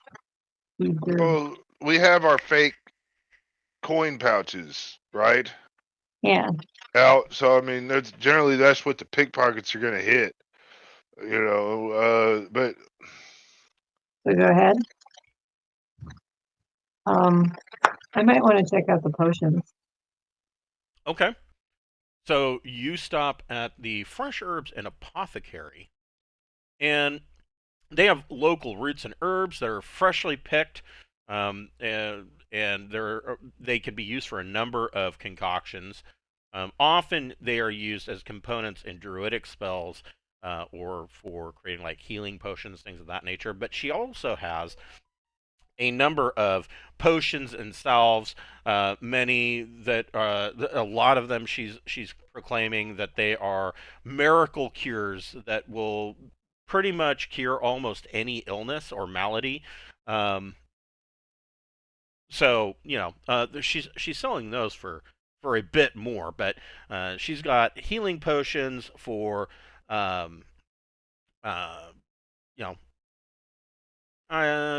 keep the? Well, we have our fake coin pouches, right? Yeah. Out. So I mean, that's what the pickpockets are gonna hit. But So go ahead. I might want to check out the potions. Okay. So you stop at the Fresh Herbs and Apothecary, and they have local roots and herbs that are freshly picked, and they can be used for a number of concoctions. Often they are used as components in druidic spells or for creating like healing potions, things of that nature. But she also has a number of potions and salves, many that a lot of them she's proclaiming that they are miracle cures that will pretty much cure almost any illness or malady. Um, so she's selling those for a bit more, but she's got healing potions for um, uh, you know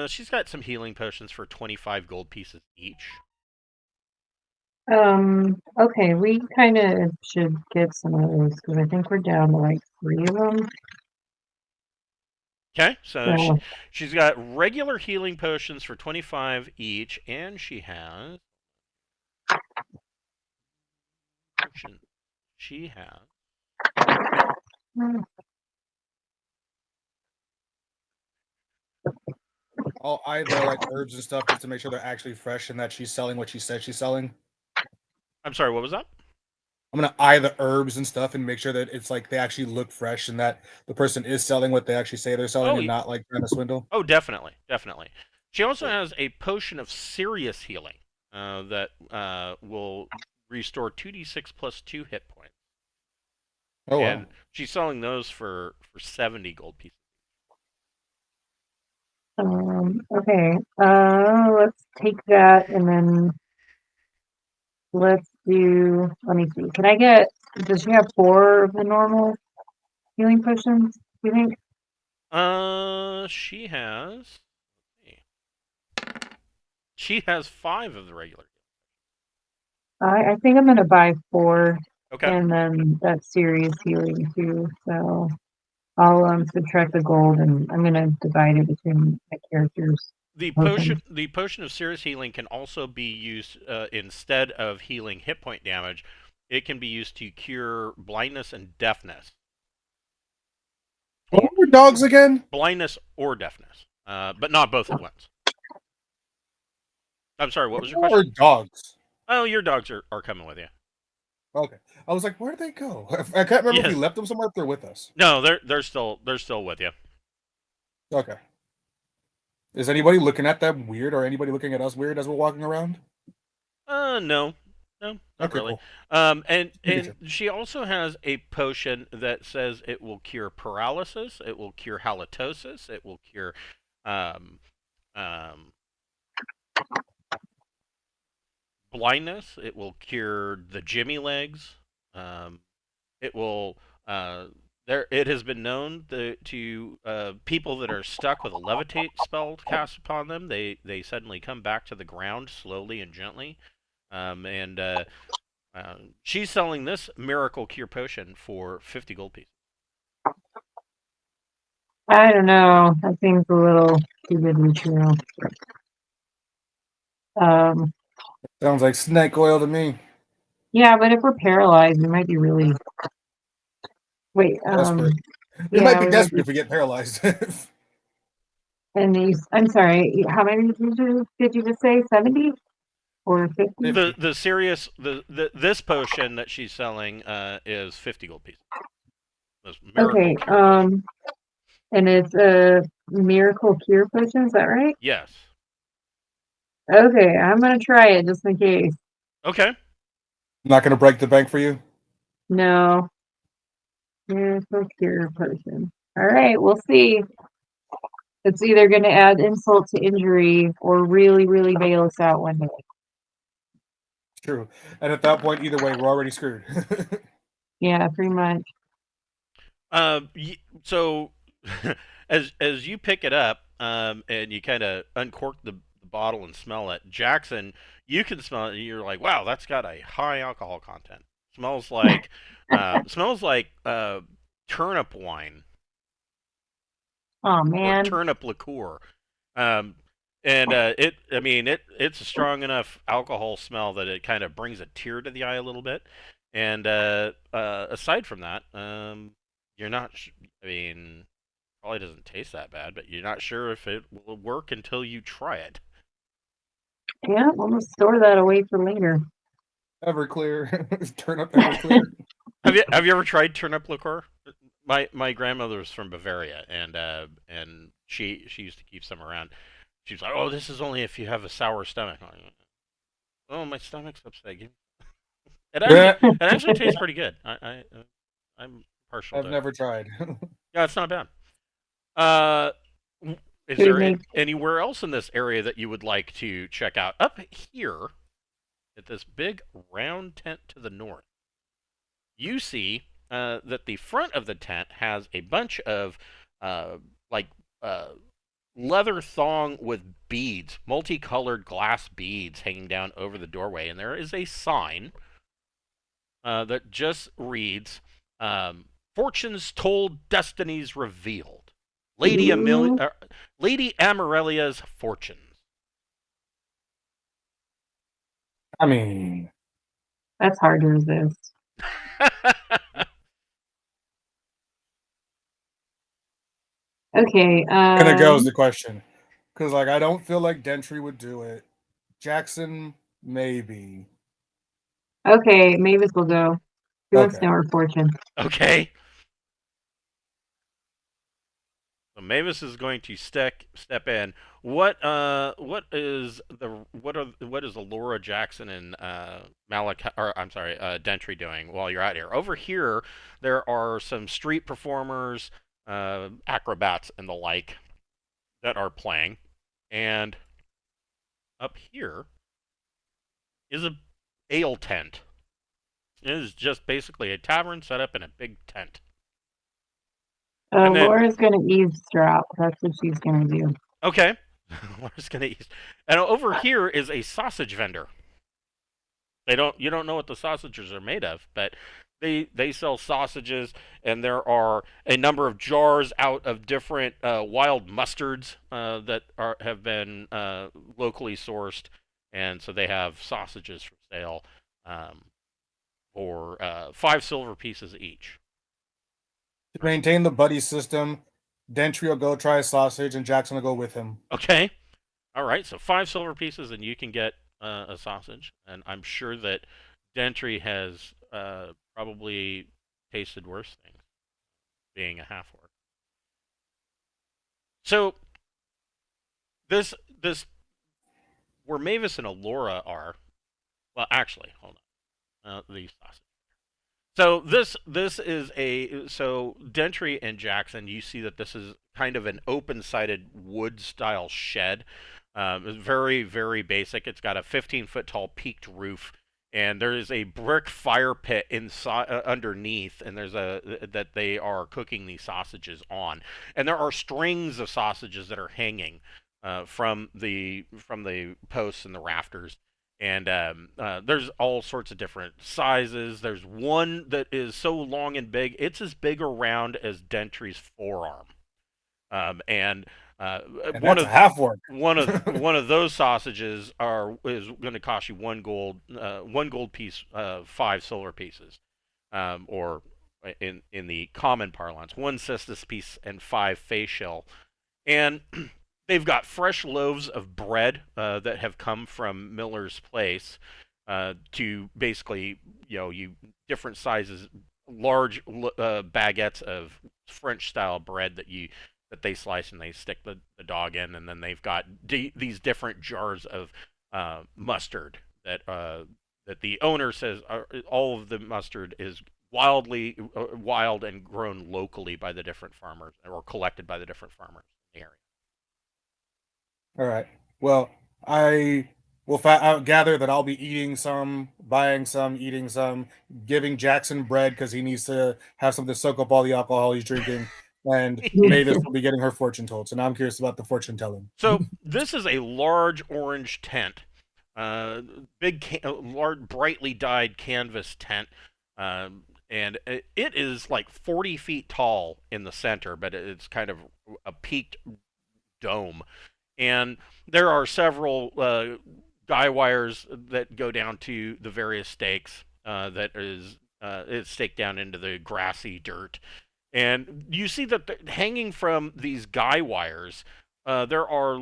she's got some healing potions for 25 gold pieces each. Okay, we kind of should get some of those because I think we're down to like 3 of them. Okay, so So, she's got regular healing potions for 25 each, and she has she has hmm, I'll eye the like herbs and stuff just to make sure they're actually fresh and that she's selling what she said she's selling. I'm sorry, what was that? I'm gonna eye the herbs and stuff and make sure that it's like they actually look fresh and that the person is selling what they actually say they're selling Oh, and not like trying to swindle. oh, definitely, definitely. She also has a potion of serious healing that will restore 2d6 plus 2 hit points. Oh wow. And she's selling those for 70 gold pieces. okay. Let's take that and then let's do, let me see. Does she have 4 of the normal healing potions, do you think? She has. She has 5 of the regular. I think I'm gonna buy 4 Okay. and then that's serious healing too. So I'll subtract the gold and I'm gonna divide it between my characters. Potions. The potion of serious healing can also be used instead of healing hit point damage. It can be used to cure blindness and deafness, or What were dogs again? blindness or deafness, but not both at once. I'm sorry. What was your Or question? dogs? Oh, your dogs are coming with you. Okay. I was like, where did they go? I can't remember if we Yes. left them somewhere if they're with us. No, they're still with you. Okay. Is anybody looking at them weird or anybody looking at us weird as we're walking around? No, not Okay, really. cool. And she also has a potion that says it will cure paralysis, it will cure halitosis, it will cure um, um, blindness, it will cure the jimmy legs. It will. It has been known to people that are stuck with a levitate spell cast upon them. They suddenly come back to the ground slowly and gently. And she's selling this miracle cure potion for 50 gold pieces. I don't know. That seems a little too good to be true. Um, Sounds like snake oil to me. yeah, but if we're paralyzed, we might be really wait. Desperate. We Yeah, might be we might desperate be. if we get paralyzed. And these, I'm sorry. How many did you just say? 70 or 50? This potion that she's selling is 50 gold pieces. This Okay. miracle cure potion. And it's a miracle cure potion. Is that right? Yes. Okay, I'm gonna try it just in case. Okay. Not gonna break the bank for you. No. Miracle cure potion. All right, we'll see. It's either going to add insult to injury or really, really bail us out one day. True. And at that point, either way, we're already screwed. Yeah, pretty much. So as you pick it up and you kind of uncork the bottle and smell it, Jackson, you can smell it and you're like, wow, that's got a high alcohol content. Smells like turnip wine Oh or man. turnip liqueur. Um, And it's a strong enough alcohol smell that it kind of brings a tear to the eye a little bit. And aside from that, you're not. I mean, probably doesn't taste that bad, but you're not sure if it will work until you try it. Yeah, we'll just store that away for later. Everclear. Turn up Everclear. Have you ever tried turnip liqueur? My grandmother's from Bavaria, and she used to keep some around. She was like, "Oh, this is only if you have a sour stomach." Oh, my stomach's upset. It actually tastes pretty good. I'm partial I've to. never tried. Yeah, it's not bad. Uh, is Should we there make anywhere else in this area that you would like to check out? Up here, at this big round tent to the north, you see that the front of the tent has a bunch of like leather thong with beads, multicolored glass beads hanging down over the doorway, and there is a sign that just reads, "Fortunes told, destinies revealed. Ooh. Lady Amarelia's fortunes." I mean, That's hard to resist. Okay, gonna go is the question. Because like I don't feel like Dentry would do it. Jackson, maybe. okay, Mavis will go. She wants to Okay. know her fortune. Okay. So Mavis is going to step in. What is Laura Jackson and Malachi, or I'm sorry, Dentry doing while you're out here? Over here, there are some street performers, acrobats and the like that are playing, and up here is a ale tent. It is just basically a tavern set up in a big tent. And then Laura's gonna eavesdrop. That's what she's gonna do. okay, Laura's gonna eat. And over here is a sausage vendor. You don't know what the sausages are made of, but they sell sausages, and there are a number of jars out of different wild mustards that have been locally sourced, and so they have sausages for sale for 5 silver pieces each. To maintain the buddy system, Dentry will go try a sausage and Jackson will go with him. Okay, all right, so 5 silver pieces, and you can get a sausage, and I'm sure that Dentry has probably tasted worse things, being a half orc. So this where Mavis and Alora are. Well, actually, hold on. The sausage. So this is Dentry and Jackson. You see that this is kind of an open-sided wood-style shed. It's very basic. It's got a 15-foot tall peaked roof, and there is a brick fire pit inside underneath, and there's that they are cooking these sausages on, and there are strings of sausages that are hanging from the posts and the rafters. And there's all sorts of different sizes. There's one that is so long and big, it's as big around as Dentry's forearm. And And one that's a of half orc. one of those sausages is going to cost you one gold piece, 5 silver pieces, or in the common parlance, one cestus piece and 5 facial. And they've got fresh loaves of bread that have come from Miller's Place to basically, you different sizes, large baguettes of French style bread that they slice and they stick the dog in, and then they've got these different jars of mustard that the owner says all of the mustard is wild and grown locally by the different farmers, or collected by the different farmers in the area. All right. Well, I will I'll gather that I'll be eating some, buying some, eating some, giving Jackson bread because he needs to have something to soak up all the alcohol he's drinking. And Mavis will be getting her fortune told. So now I'm curious about the fortune telling. So this is a large orange tent, large, brightly dyed canvas tent, and it is like 40 feet tall in the center, but it's kind of a peaked dome. And there are several guy wires that go down to the various stakes that is staked down into the grassy dirt. And you see that hanging from these guy wires, there are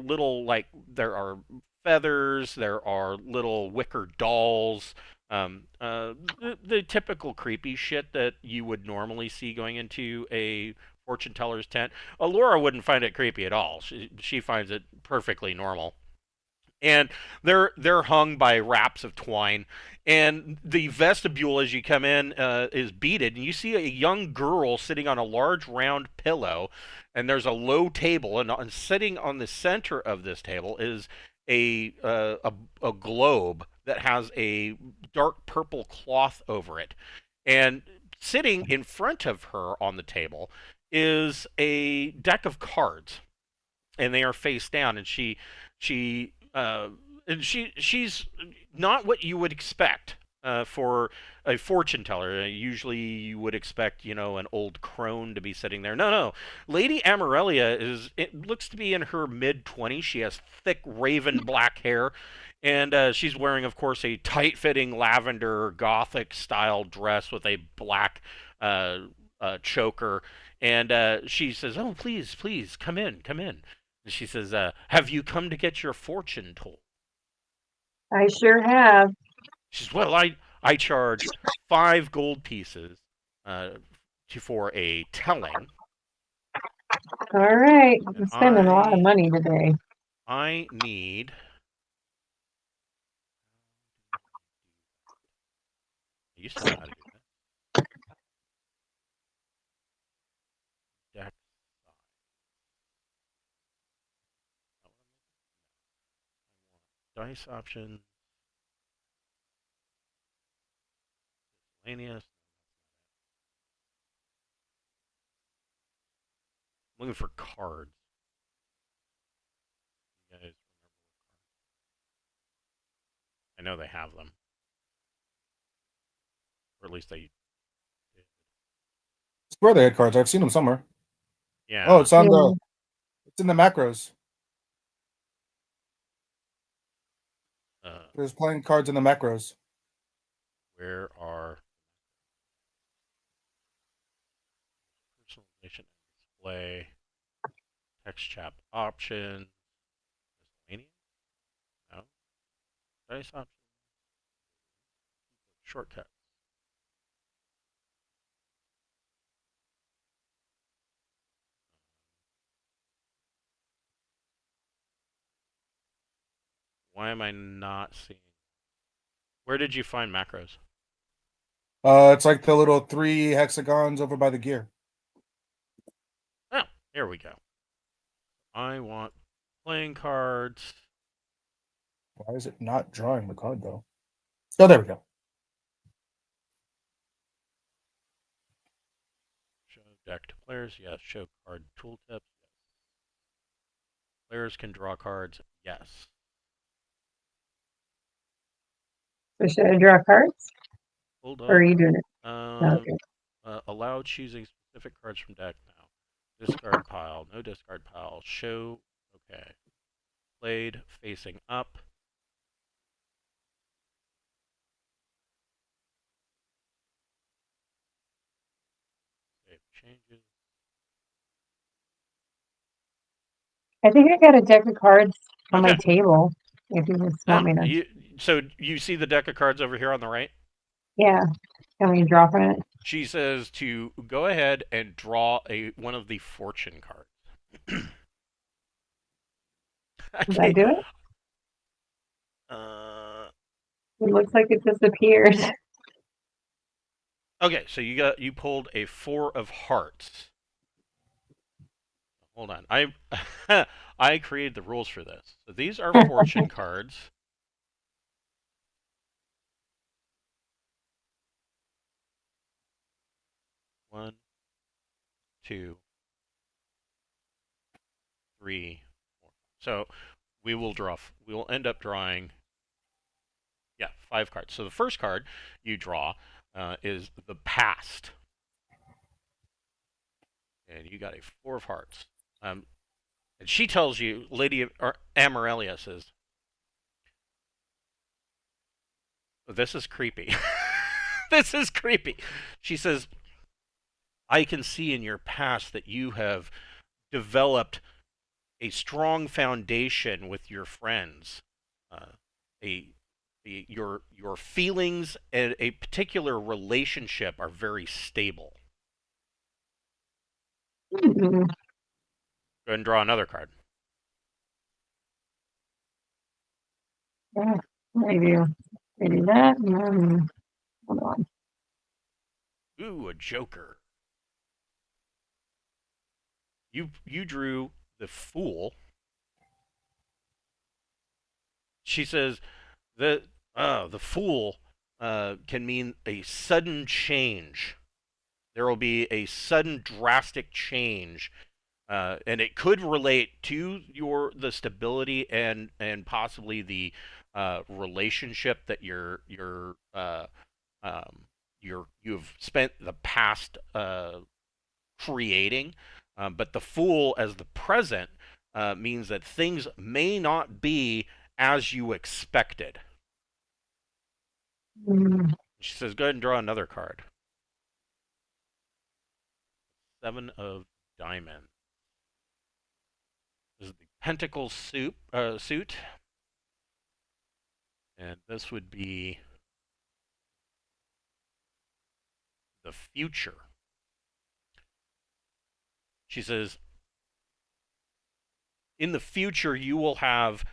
there are feathers, there are little wicker dolls, the typical creepy shit that you would normally see going into a fortune teller's tent. Alora wouldn't find it creepy at all. She finds it perfectly normal. And they're hung by wraps of twine, and the vestibule as you come in is beaded, and you see a young girl sitting on a large round pillow, and there's a low table, and sitting on the center of this table is a globe that has a dark purple cloth over it, and sitting in front of her on the table is a deck of cards, and they are face down, and she's not what you would expect for a fortune teller. Usually, you would expect, an old crone to be sitting there. No, no. Lady Amarelia it looks to be in her mid-20s. She has thick raven black hair, and she's wearing, of course, a tight-fitting lavender gothic style dress with a black choker. And she says, "Oh, please, please, come in, come in." And she says, "Have you come to get your fortune told?" I sure have. She says, "Well, I charge 5 gold pieces for a telling. All right. And I'm spending a lot of money today. I need." I used to know how to do that. Deck dice option, miscellaneous. I'm looking for cards. You guys remember? I know they have them, or at least they did. Where are they had cards? I've seen them somewhere. Yeah. Oh, it's on Yeah. the. It's in the macros. There's playing cards in the macros. Where are personalization and display, text chat options, miscellaneous? No. Dice options, shortcut. Why am I not seeing? Where did you find macros? It's like the little 3 hexagons over by the gear. Oh, here we go. I want playing cards. Why is it not drawing the card though? Oh, there we go. Show deck to players. Yes. Show card tooltips. Yes. Players can draw cards. Yes. So should I draw cards? Hold Or are on. you doing it? Okay. Allow choosing specific cards from deck now. Discard pile. No discard pile. Show. Okay. Played facing up. Save changes. I think I got a deck of cards on my Okay. table. If you just want me to. So you see the deck of cards over here on the right? Yeah. Can we draw from it? She says to go ahead and draw one of the fortune cards. Does that do it? It looks like it disappeared. Okay, so you pulled a 4 of hearts. Hold on, I created the rules for this. So these are fortune cards. One, two, three, four. So we will end up drawing, 5 cards. So the first card you draw is the past, and you got a 4 of hearts. And she tells you, Lady Amarellia says, "This is creepy. This is creepy." She says, "I can see in your past that you have developed a strong foundation with your friends. Uh, a, your feelings and a particular relationship are very stable." Mm, Go ahead and draw another card. yeah, maybe that. And then, hold on. Ooh, a Joker. You drew the Fool. She says the Fool can mean a sudden change. There will be a sudden drastic change, and it could relate to the stability and possibly the relationship that you've spent the past creating. But the Fool as the present means that things may not be as you expected. Mm, She says, "Go ahead and draw another card." Seven of Diamonds. This is the Pentacle suit, and this would be the future. She says, in the future, you will have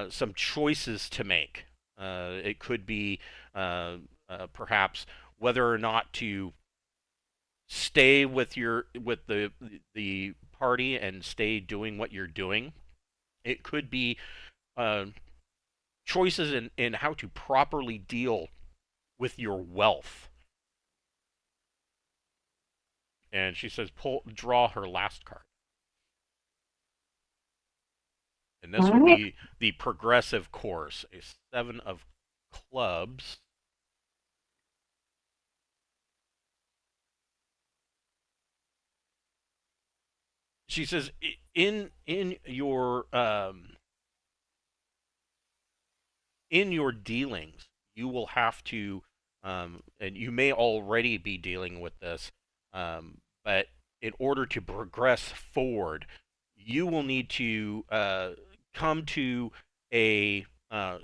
some choices to make. It could be perhaps whether or not to stay with the party and stay doing what you're doing. It could be uh, choices in how to properly deal with your wealth. And she says, draw her last card. And this all would right. be the progressive course, a seven of clubs. She says, in your dealings, you will have to, and you may already be dealing with this, but in order to progress forward, you will need to come to a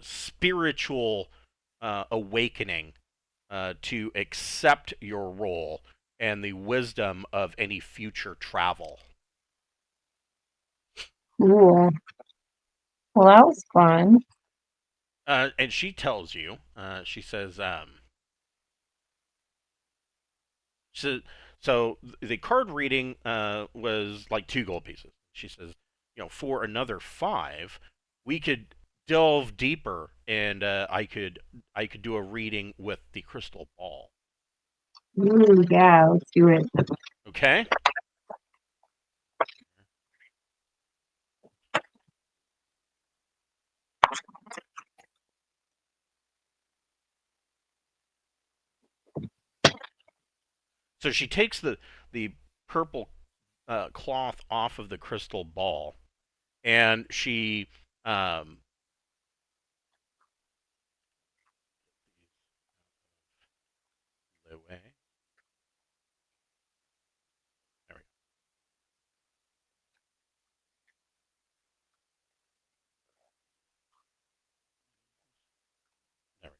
spiritual awakening to accept your role and the wisdom of any future travel. Cool. Well, that was fun. And she tells you, she says, so, so the card reading was like 2 gold pieces. She says, for another 5, we could delve deeper, and I could do a reading with the crystal ball. Ooh, yeah, let's do it. Okay. So she takes the purple cloth off of the crystal ball, and she away. There we go. There we go.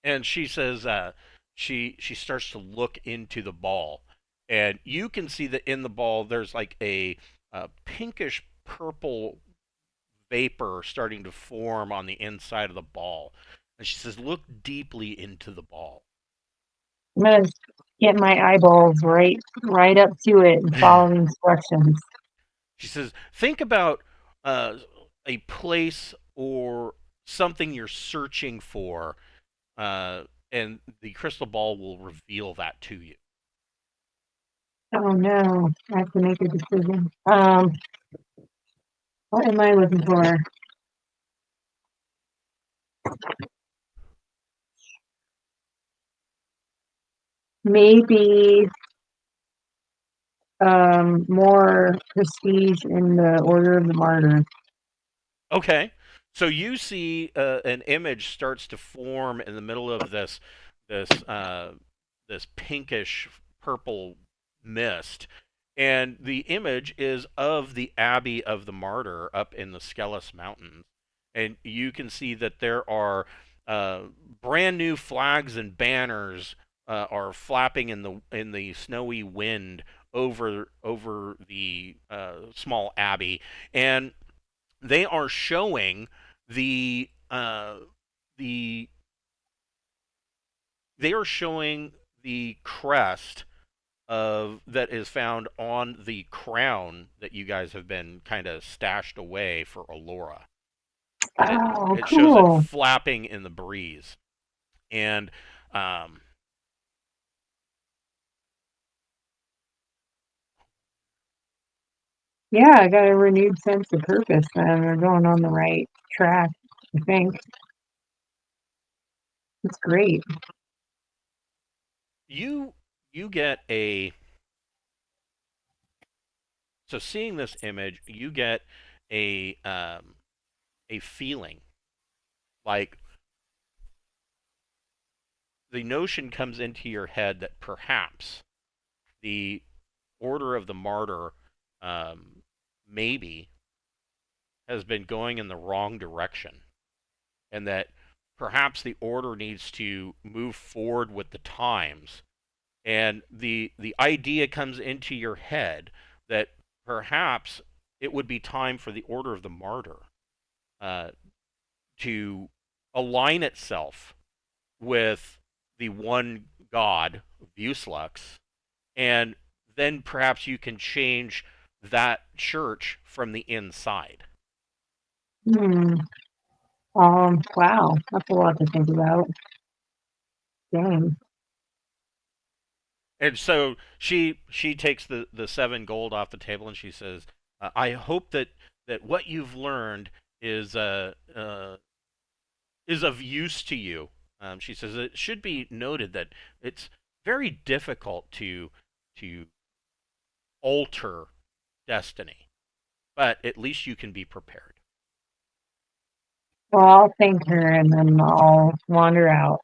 And she says, she starts to look into the ball, and you can see that in the ball there's like a pinkish purple vapor starting to form on the inside of the ball. And she says, look deeply into the ball. I'm gonna get my eyeballs right up to it and follow the instructions. She says, think about a place or something you're searching for, and the crystal ball will reveal that to you. Oh no, I have to make a decision. What am I looking for? Maybe more prestige in the Order of the Martyr. Okay, so you see an image starts to form in the middle of this this pinkish purple mist, and the image is of the Abbey of the Martyr up in the Skelos Mountains, and you can see that there are uh, brand new flags and banners are flapping in the snowy wind over the small abbey, and they are showing the the they are showing the crest of that is found on the crown that you guys have been kind of stashed away for Alora, and Oh, it shows it cool. flapping in the breeze, and um, Yeah, I got a renewed sense of purpose, and we're going on the right track, I think. It's great. you you get a so seeing this image you get a feeling like the notion comes into your head that perhaps the Order of the Martyr um, maybe has been going in the wrong direction, and that perhaps the Order needs to move forward with the times. And the idea comes into your head that perhaps it would be time for the Order of the Martyr uh, to align itself with the one god, Vuslux, and then perhaps you can change that church from the inside. Hmm. Wow, that's a lot to think about. Dang. And so she takes the 7 gold off the table and she says, "I hope that what you've learned is of use to you." She says it should be noted that it's very difficult to alter destiny, but at least you can be prepared. Well, I'll thank her and then I'll wander out.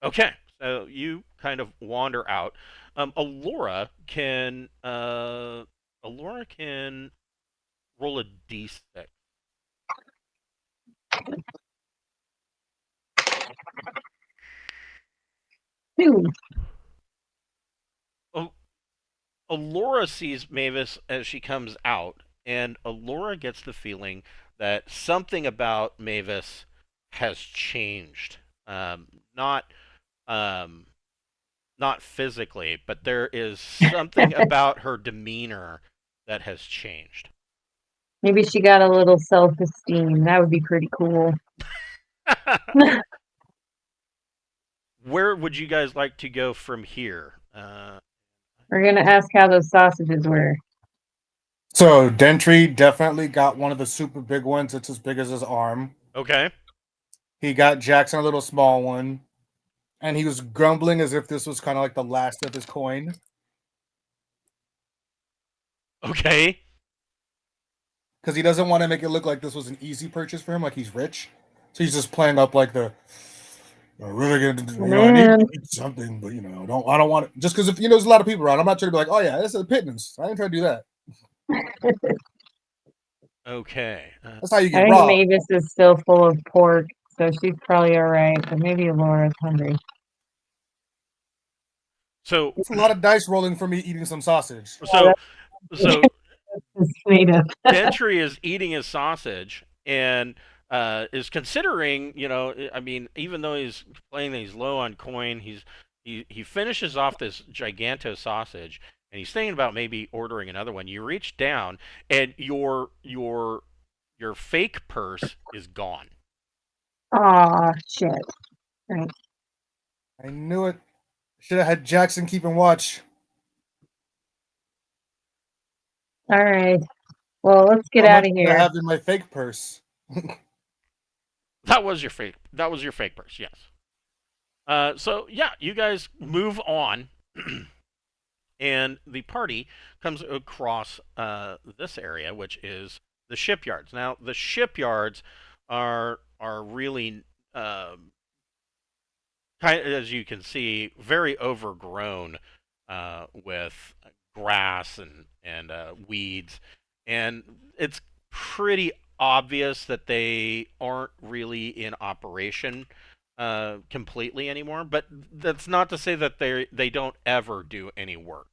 Okay, so you kind of wander out. Alora can roll a d6. 2. Oh, Alora sees Mavis as she comes out, and Alora gets the feeling that something about Mavis has changed. Not um, not physically, but there is something about her demeanor that has changed. Maybe she got a little self-esteem. That would be pretty cool. Where would you guys like to go from here? We're gonna ask how those sausages were. So Dentry definitely got one of the super big ones. It's as big as his arm. Okay. He got Jackson a little small one, and he was grumbling as if this was kind of like the last of his coin. Okay. Because he doesn't want to make it look like this was an easy purchase for him, like he's rich. So he's just playing up like the really good. I need something, but I don't want it just because if there's a lot of people around. I'm not trying to be like, oh yeah, this is a pittance. I ain't trying to do that. Okay. That's how you I get think robbed. Mavis is still full of pork, so she's probably all right. But maybe Laura's hungry. So It's a lot of dice rolling for me eating some sausage. so so It's made of. Dentry is eating his sausage and is considering, I mean, even though he's playing that he's low on coin, he finishes off this giganto sausage and he's thinking about maybe ordering another one. You reach down and your fake purse is gone. Aw, shit. Right. I knew it. Should have had Jackson keeping watch. All right. Well, let's get How out much of did I here. have in my fake purse? That was your fake. That was your fake purse. Yes. So yeah, you guys move on. And the party comes across this area, which is the shipyards. Now, the shipyards are really kind of, as you can see, very overgrown with grass and weeds, and it's pretty obvious that they aren't really in operation completely anymore. But that's not to say that they don't ever do any work.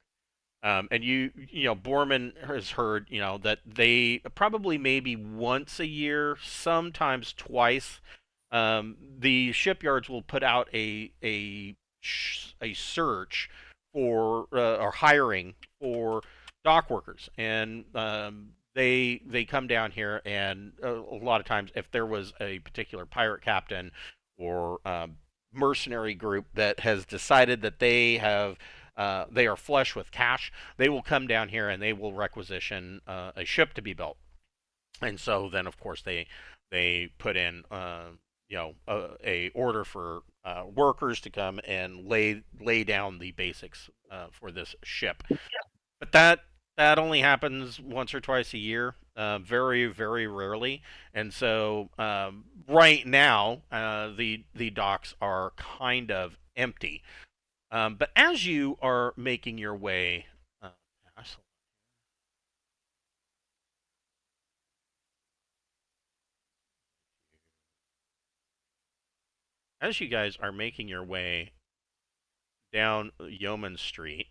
And Borman has heard, that they probably maybe once a year, sometimes twice, the shipyards will put out a search for or hiring for dock workers, and they come down here, and a lot of times, if there was a particular pirate captain or mercenary group that has decided that they are flush with cash, they will come down here and they will requisition a ship to be built. And so then, of course, they put in a order for workers to come and lay down the basics for this ship. But that only happens once or twice a year, very very rarely. And so right now, the docks are kind of empty. But as you are making your way, as you guys are making your way down Yeoman Street,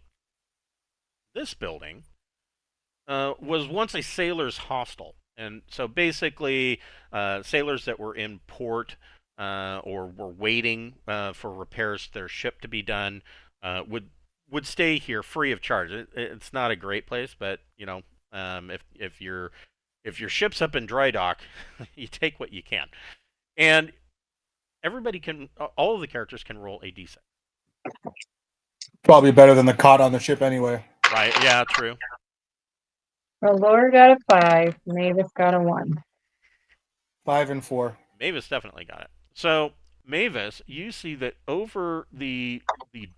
this building was once a sailor's hostel. And so basically, sailors that were in port or were waiting for repairs to their ship to be done would stay here free of charge. It's not a great place, but if your ship's up in dry dock, you take what you can. And all of the characters can roll a d6. Probably better than the cot on the ship anyway. Right? Yeah, true. Well, Laura got a 5. Mavis got a 1. 5 and 4. Mavis definitely got it. So, Mavis, you see that over the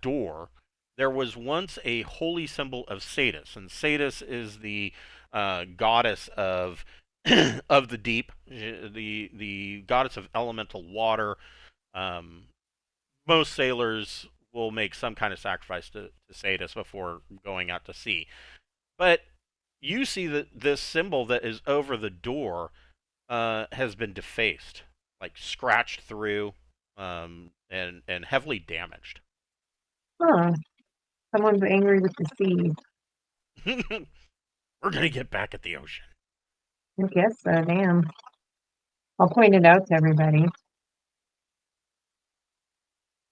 door there was once a holy symbol of Satis, and Satis is the goddess of of the deep, the goddess of elemental water. Most sailors will make some kind of sacrifice to Satis before going out to sea. But you see that this symbol that is over the door has been defaced, like scratched through, and heavily damaged. Huh. Someone's angry with the sea. We're gonna get back at the ocean. I guess so, damn. I'll point it out to everybody.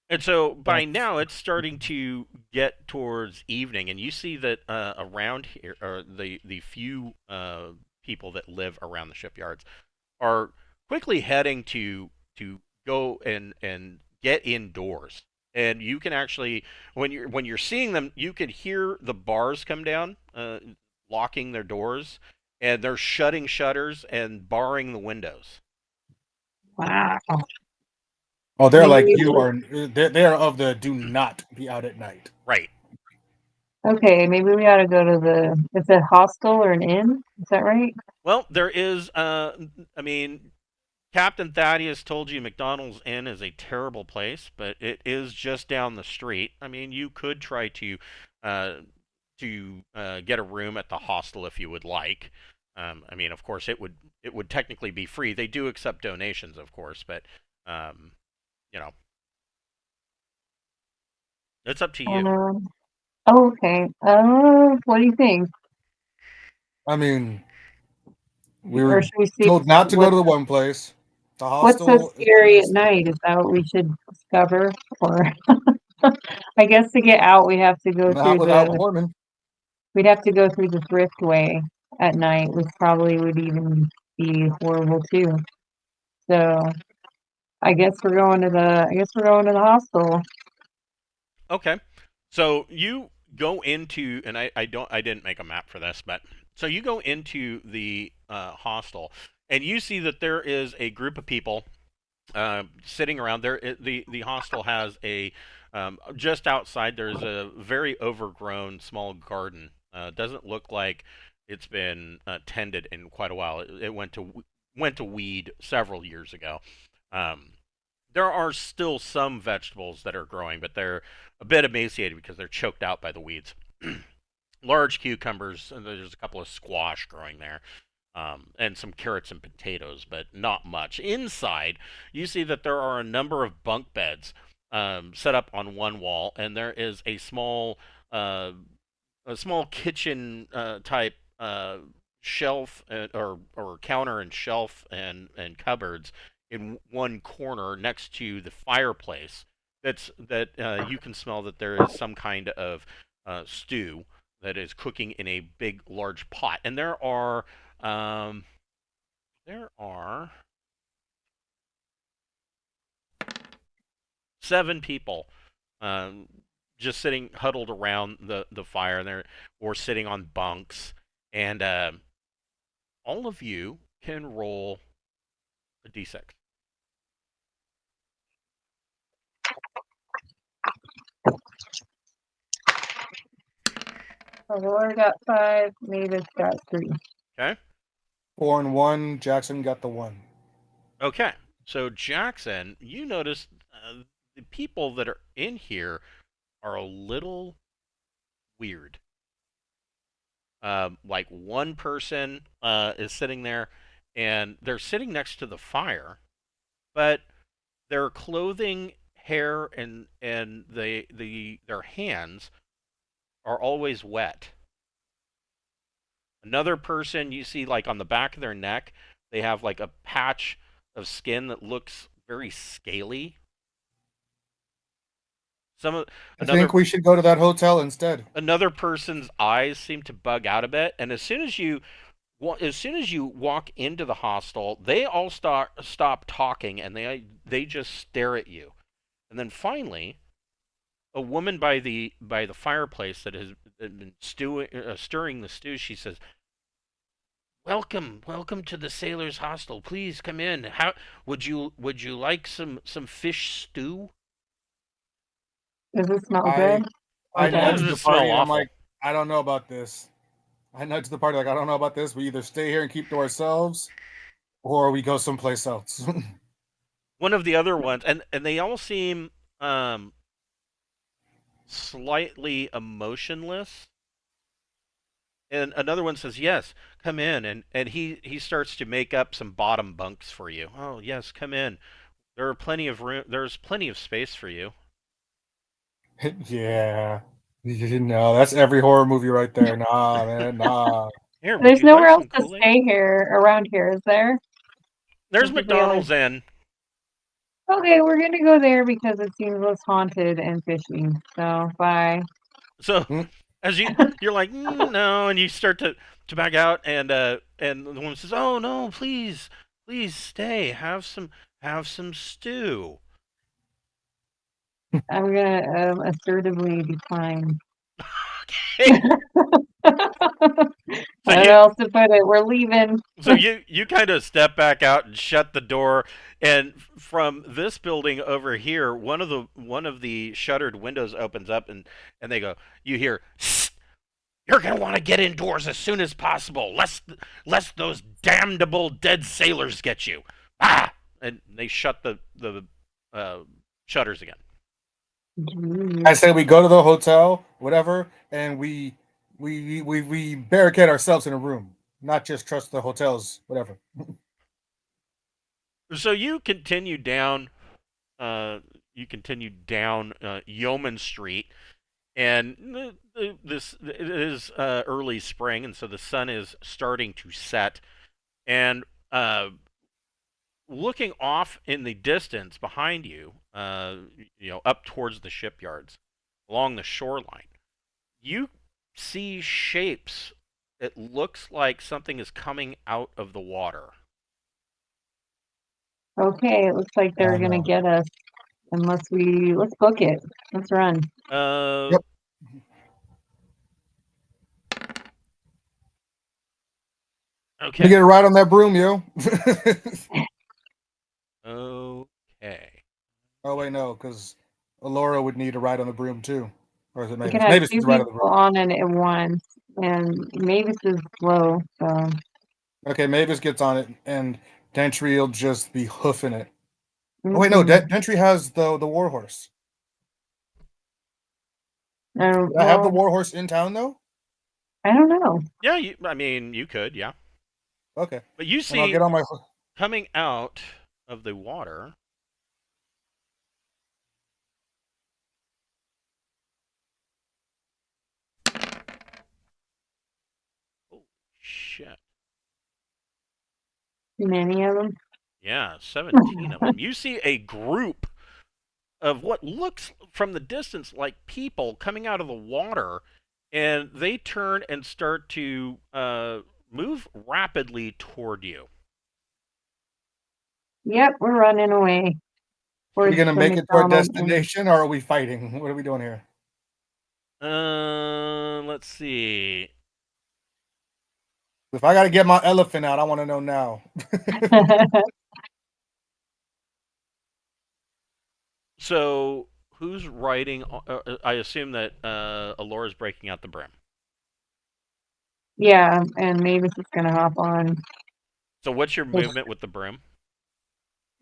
And so by now it's starting to get towards evening, and you see that around here, or the few people that live around the shipyards are quickly heading to go and get indoors. And you can actually, when you're seeing them, you can hear the bars come down, locking their doors, and they're shutting shutters and barring the windows. Wow. Oh, they're like Maybe- you are. They're of the do not be out at night. Right. Okay, maybe we ought to go to is it hostel or an inn? Is that right? Well, there is. Captain Thaddeus told you McDonald's Inn is a terrible place, but it is just down the street. I mean, you could try to get a room at the hostel if you would like. Of course, it would technically be free. They do accept donations, of course, but you know, it's up to you. Okay. What do you think? I mean, we Or were should we see told not to go to the one place. The what's hostel. so scary at night? Is that what we should discover? Or I guess to get out we have to go Not through without Mormon. we'd have to go through the thriftway at night, which probably would even be horrible too. So I guess we're going to the hostel. Okay. So you go into, and I didn't make a map for this, but so you go into the hostel, and you see that there is a group of people sitting around there. The hostel has Just outside, there's a very overgrown small garden. Doesn't look like it's been tended in quite a while. It went to weed several years ago. Um, there are still some vegetables that are growing, but they're a bit emaciated because they're choked out by the weeds. Large cucumbers, and there's a couple of squash growing there, and some carrots and potatoes, but not much. Inside, you see that there are a number of bunk beds set up on one wall, and there is uh, a small kitchen type shelf or counter and shelf and cupboards in one corner next to the fireplace. That you can smell that there is some kind of stew that is cooking in a big large pot, and um, there are 7 people um, just sitting huddled around the fire there, or sitting on bunks, and all of you can roll a d6. Aurora got 5, Mavis got 3. Okay. 4 and 1. Jackson got the 1. Okay. So Jackson, you notice the people that are in here are a little weird. Like one person is sitting there, and they're sitting next to the fire, but their clothing, hair, and their hands are always wet. Another person you see, like on the back of their neck, they have like a patch of skin that looks very scaly. I Another think we should go to that hotel instead. another person's eyes seem to bug out a bit, and as soon as you walk into the hostel, they all stop talking, and they just stare at you. And then finally, a woman by the fireplace that has been stirring the stew, she says, welcome to the sailors' hostel. Please come in. How would you like some fish stew?" Does it smell I good? I Okay. How nudged does the it smell party and I'm awful? like, I don't know about this. I nudged the party like, I don't know about this. We either stay here and keep to ourselves, or we go someplace else. One of the other ones, and they all seem um, slightly emotionless. And another one says, "Yes, come in." And he starts to make up some bottom bunks for you. "Oh yes, come in. There are plenty of room. There's plenty of space for you." Yeah. No, that's every horror movie right there. Nah, man, nah. "Here, would There's you like nowhere else some to Kool-Aid?" stay here around here, is there? There's This is the only. McDonald's in. Okay, we're gonna go there because it seems less haunted and fishy. So bye. So Hmm. as you're like, no, and you start to back out, and the woman says, "Oh no, please stay. Have some stew." I'm gonna assertively decline. Okay. I So don't know how else to put it. We're leaving. you kind of step back out and shut the door, and from this building over here, one of the shuttered windows opens up, and they go, you hear, "Shh, you're gonna want to get indoors as soon as possible, lest those damnable dead sailors get you." Ah, and they shut the uh, shutters again. I say we go to the hotel, whatever, and we barricade ourselves in a room, not just trust the hotels, whatever. So you continue down Yeoman Street, and this it is early spring, and so the sun is starting to set. And looking off in the distance behind you, up towards the shipyards, along the shoreline, you see shapes. It looks like something is coming out of the water. Okay, it looks like they're Oh, gonna no. get us let's book it. Let's run. Uh, Yep. We okay. get a ride on that broom, yo. Okay. Oh wait, no, because Alora would need a ride on the broom too. Or is it We Mavis? can have Mavis 2 needs a ride on the people broom. on it at once, and Mavis is slow, so Okay, Mavis gets on it, and Dentry will just be hoofing it. Oh wait, no, mhm. Dentry has the warhorse. Did I have the Well, warhorse in town though? I don't know. Yeah, I mean, you could, yeah. Okay, But you and I'll see, get on my. coming out of the water. Oh, shit. Too many of them. Yeah, 17 of them. You see a group of what looks from the distance like people coming out of the water, and they turn and start to move rapidly toward you. Yep, we're running away Are we towards gonna the make it to our McDonald's. destination, or are we fighting? What are we doing here? Let's see. If I gotta get my elephant out, I want to know now. So, who's riding? I assume that Alora's breaking out the brim. Yeah, and Mavis is gonna hop on So, what's your movement with the brim?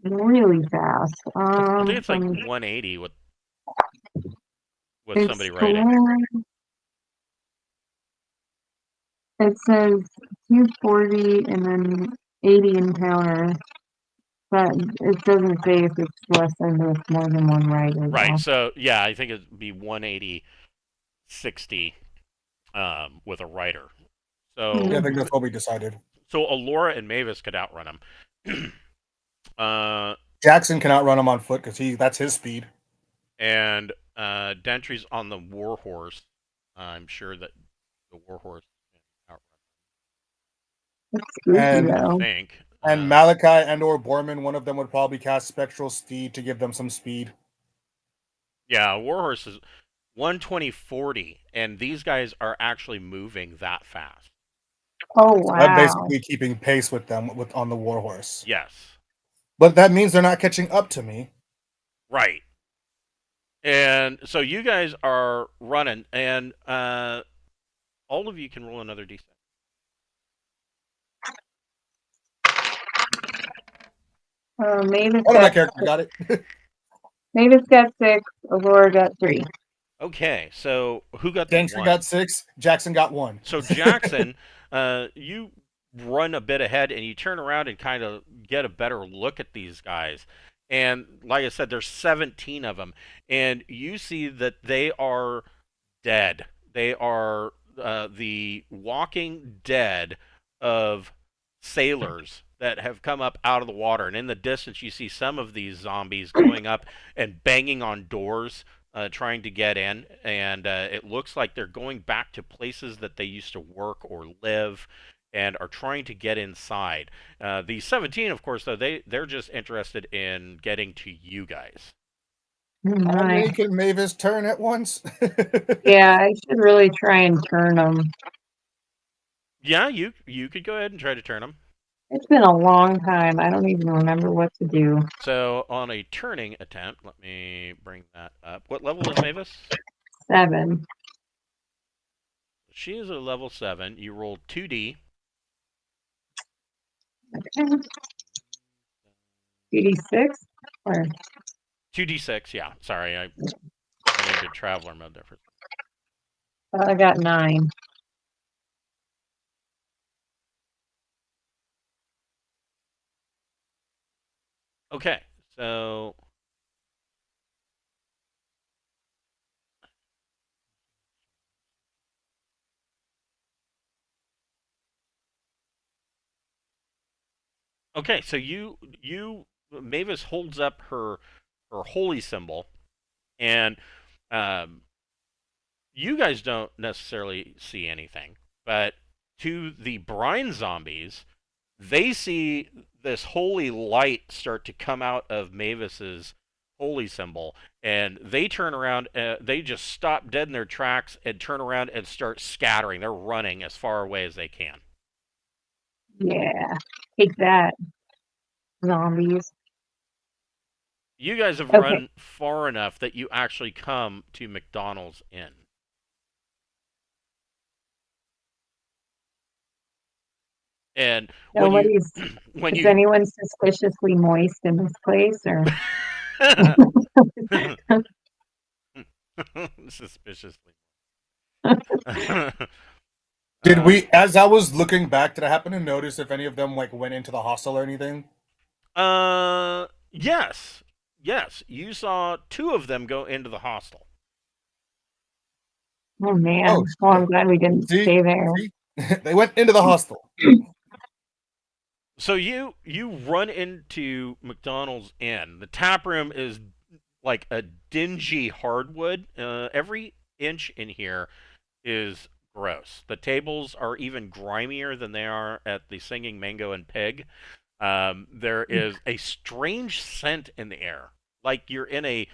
really fast. I think it's like From 180 with it's somebody riding. it says 240 and then 80 encounter, but it doesn't say if it's less than this more than one rider Right. though. So, yeah, I think it'd be 180, 60 with a rider. So, Yeah, I think that's what we decided. so Alora and Mavis could outrun him. Jackson cannot run him on foot because that's his speed. And Dentry's on the warhorse. I'm sure that the warhorse can outrun It's spooky And him, I though. think. and Malachi and or Borman, one of them would probably cast Spectral Steed to give them some speed. Yeah, warhorse is 120, 40, and these guys are actually moving that fast. Oh So I'm wow. basically keeping pace with them on the warhorse. Yes. But that means they're not catching up to me. Right. And so you guys are running, and all of you can roll another d6. Mavis Oh, no, my got character got it. Mavis got 6, Aurora got 3. Okay, so who got the Dentry 1? got 6. Jackson got 1. So Jackson, you run a bit ahead and you turn around and kind of get a better look at these guys. And like I said, there's 17 of them, and you see that they are dead. They are the walking dead of sailors that have come up out of the water. And in the distance, you see some of these zombies going up and banging on doors, trying to get in. And it looks like they're going back to places that they used to work or live, and are trying to get inside. The 17, of course, though, they're just interested in getting to you guys. How Nice. many can Mavis turn at once? Yeah, I should really try and turn them. Yeah, you could go ahead and try to turn them. It's been a long time. I don't even remember what to do. So on a turning attempt, let me bring that up. What level is Mavis? 7. She is a level 7. You roll 2d. Okay. 86 or 2d6, yeah. Sorry, I went into traveler mode there. I got 9. Okay, so okay, so you Mavis holds up her holy symbol, and um, you guys don't necessarily see anything, but to the brine zombies, they see this holy light start to come out of Mavis's holy symbol, and they turn around. They just stop dead in their tracks and turn around and start scattering. They're running as far away as they can. Yeah. Take that, zombies. You guys have Okay. run far enough that you actually come to McDonald's Inn. And when you Nobody's, when is you anyone suspiciously moist in this place or? suspiciously. Did uh, we, as I was looking back, did I happen to notice if any of them like went into the hostel or anything? yes, yes. You saw two of them go into the hostel. Oh Oh man. Well, I'm shit! glad we didn't See, stay there. see, they went into the hostel. So you run into McDonald's Inn. The tap room is like a dingy hardwood. Every inch in here is gross. The tables are even grimier than they are at the Singing Mango and Pig. There is a strange scent in the air, like you're in a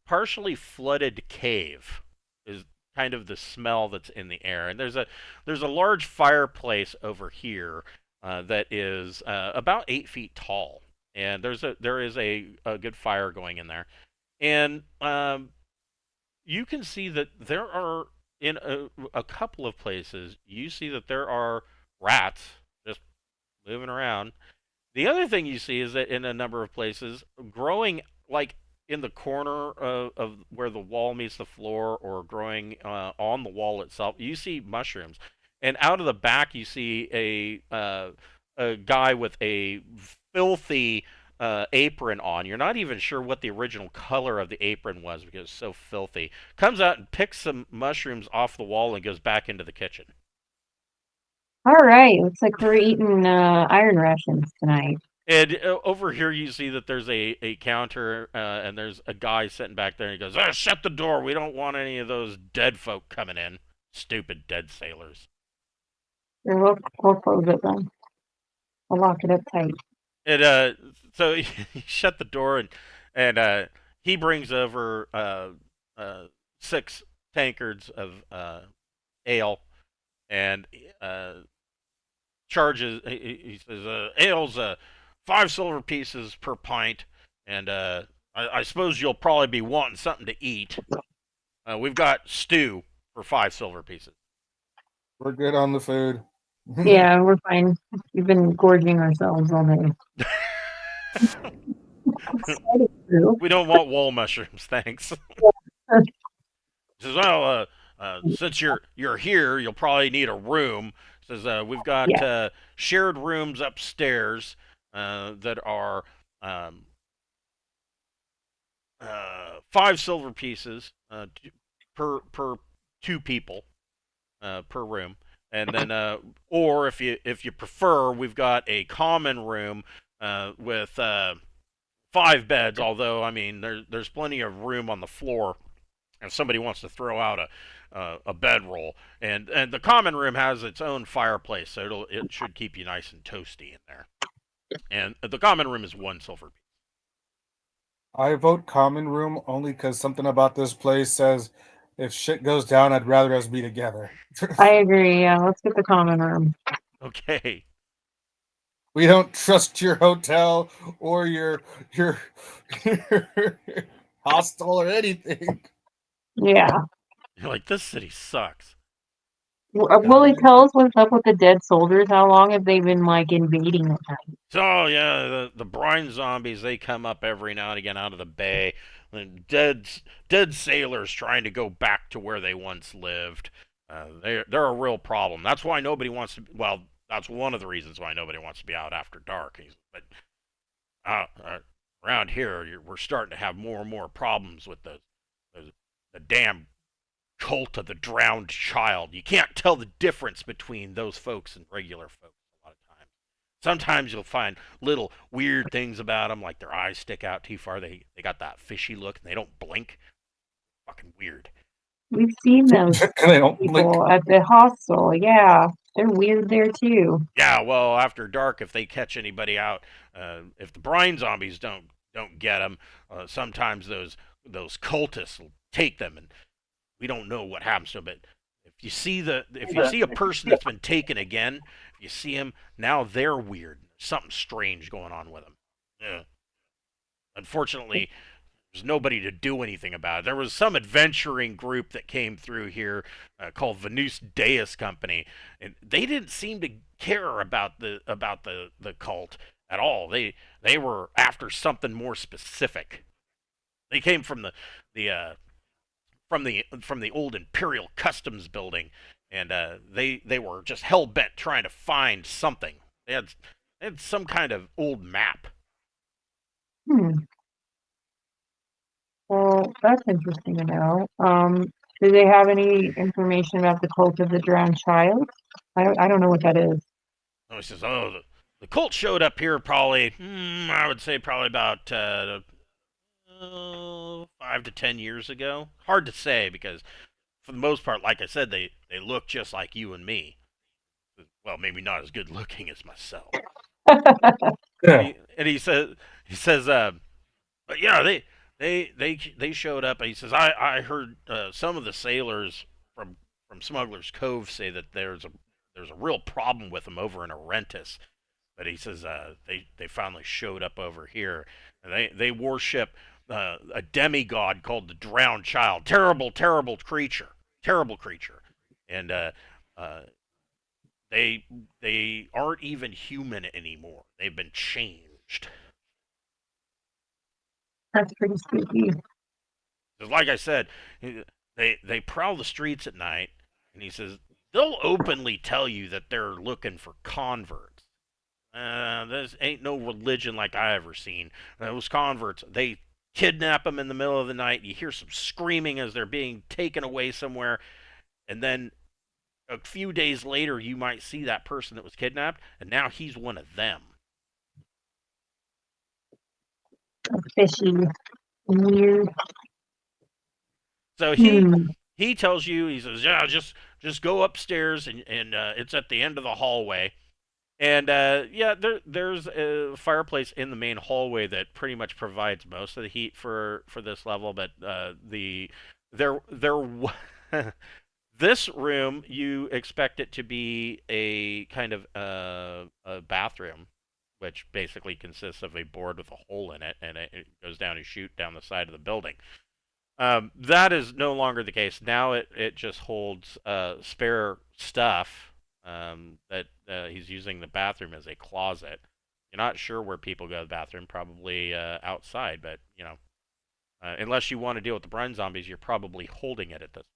partially flooded cave. Is kind of the smell that's in the air, and there's a large fireplace over here that is about 8 feet tall, and there is a good fire going in there, and you can see that there are in a couple of places you see that there are rats just moving around. The other thing you see is that in a number of places, growing like in the corner of where the wall meets the floor or growing on the wall itself, you see mushrooms. And out of the back, you see a guy with a filthy apron on. You're not even sure what the original color of the apron was because it's so filthy. Comes out and picks some mushrooms off the wall and goes back into the kitchen. All right. Looks like we're eating iron rations tonight. And over here, you see that there's a counter, and there's a guy sitting back there, and he goes, shut the door. We don't want any of those dead folk coming in. Stupid dead sailors. Here, we'll close it then. We'll lock it up tight. And so he shut the door, and he brings over 6 tankards of ale, and charges. He says, ale's 5 silver pieces per pint, and I suppose you'll probably be wanting something to eat. We've got stew for 5 silver pieces. We're good on the food. Yeah, we're fine. We've been gorging ourselves all day. We don't want wall mushrooms, thanks. He says, well, since you're here, you'll probably need a room. He says, we've got Yeah. shared rooms upstairs that are 5 silver pieces per 2 people per room, and then or if you prefer, we've got a common room with 5 beds. Although I mean, there's plenty of room on the floor if somebody wants to throw out a bedroll, and the common room has its own fireplace, so it should keep you nice and toasty in there. And the common room is 1 silver piece. I vote common room only because something about this place says if shit goes down, I'd rather us be together. I agree. Yeah, let's get the common room. Okay. We don't trust your hotel or your hostel or anything. Yeah. You're like, this city sucks. Will it tell us what's up with the dead soldiers? How long have they been like invading at night? So yeah, the brine zombies, they come up every now and again out of the bay. And dead sailors trying to go back to where they once lived. They're a real problem. That's why nobody wants to. Well, that's one of the reasons why nobody wants to be out after dark. But around here, we're starting to have more and more problems with the damn cult of the drowned child. You can't tell the difference between those folks and regular folks a lot of times. Sometimes you'll find little weird things about them, like their eyes stick out too far. They got that fishy look and they don't blink. Fucking weird. We've seen those They don't blink. people at the hostel. Yeah, they're weird there too. Yeah, well, after dark, if they catch anybody out, if the brine zombies don't get them, sometimes those cultists will take them, and we don't know what happens to them. But if you see a person that's been taken again, if you see them now, they're weird. Something strange going on with them. Yeah. unfortunately, there's nobody to do anything about it. There was some adventuring group that came through here called Venus Deus Company, and they didn't seem to care about the cult at all. They were after something more specific. They came from the from the old Imperial Customs building, and they were just hell bent trying to find something. They had some kind of old map. Hmm. Well, that's interesting to know. Do they have any information about the cult of the drowned child? I don't know what that is. And he says, "Oh, the cult showed up here probably, I would say probably about 5 to 10 years ago. Hard to say because for the most part, like I said, they look just like you and me. Well, maybe not as good looking as myself." Yeah. And he says, but yeah, they showed up. And he says, I heard some of the sailors from Smuggler's Cove say that there's a real problem with them over in Arentis. But he says they finally showed up over here, and they worship a demigod called the Drowned Child. Terrible creature, terrible creature, and they aren't even human anymore. They've been changed. That's pretty spooky. 'Cause like I said, they prowl the streets at night, and he says they'll openly tell you that they're looking for converts. This ain't no religion like I ever seen. Those converts, they kidnap them in the middle of the night. You hear some screaming as they're being taken away somewhere, and then a few days later, you might see that person that was kidnapped, and now he's one of them. Fishy. Weird. So Hmm. he tells you, he says, yeah, just go upstairs, and it's at the end of the hallway. And yeah, there's a fireplace in the main hallway that pretty much provides most of the heat for this level. But there this room, you expect it to be a kind of a bathroom, which basically consists of a board with a hole in it, and it goes down a chute down the side of the building. That is no longer the case. Now it just holds spare stuff that he's using the bathroom as a closet. You're not sure where people go to the bathroom, probably outside, but unless you want to deal with the brine zombies, you're probably holding it at this point.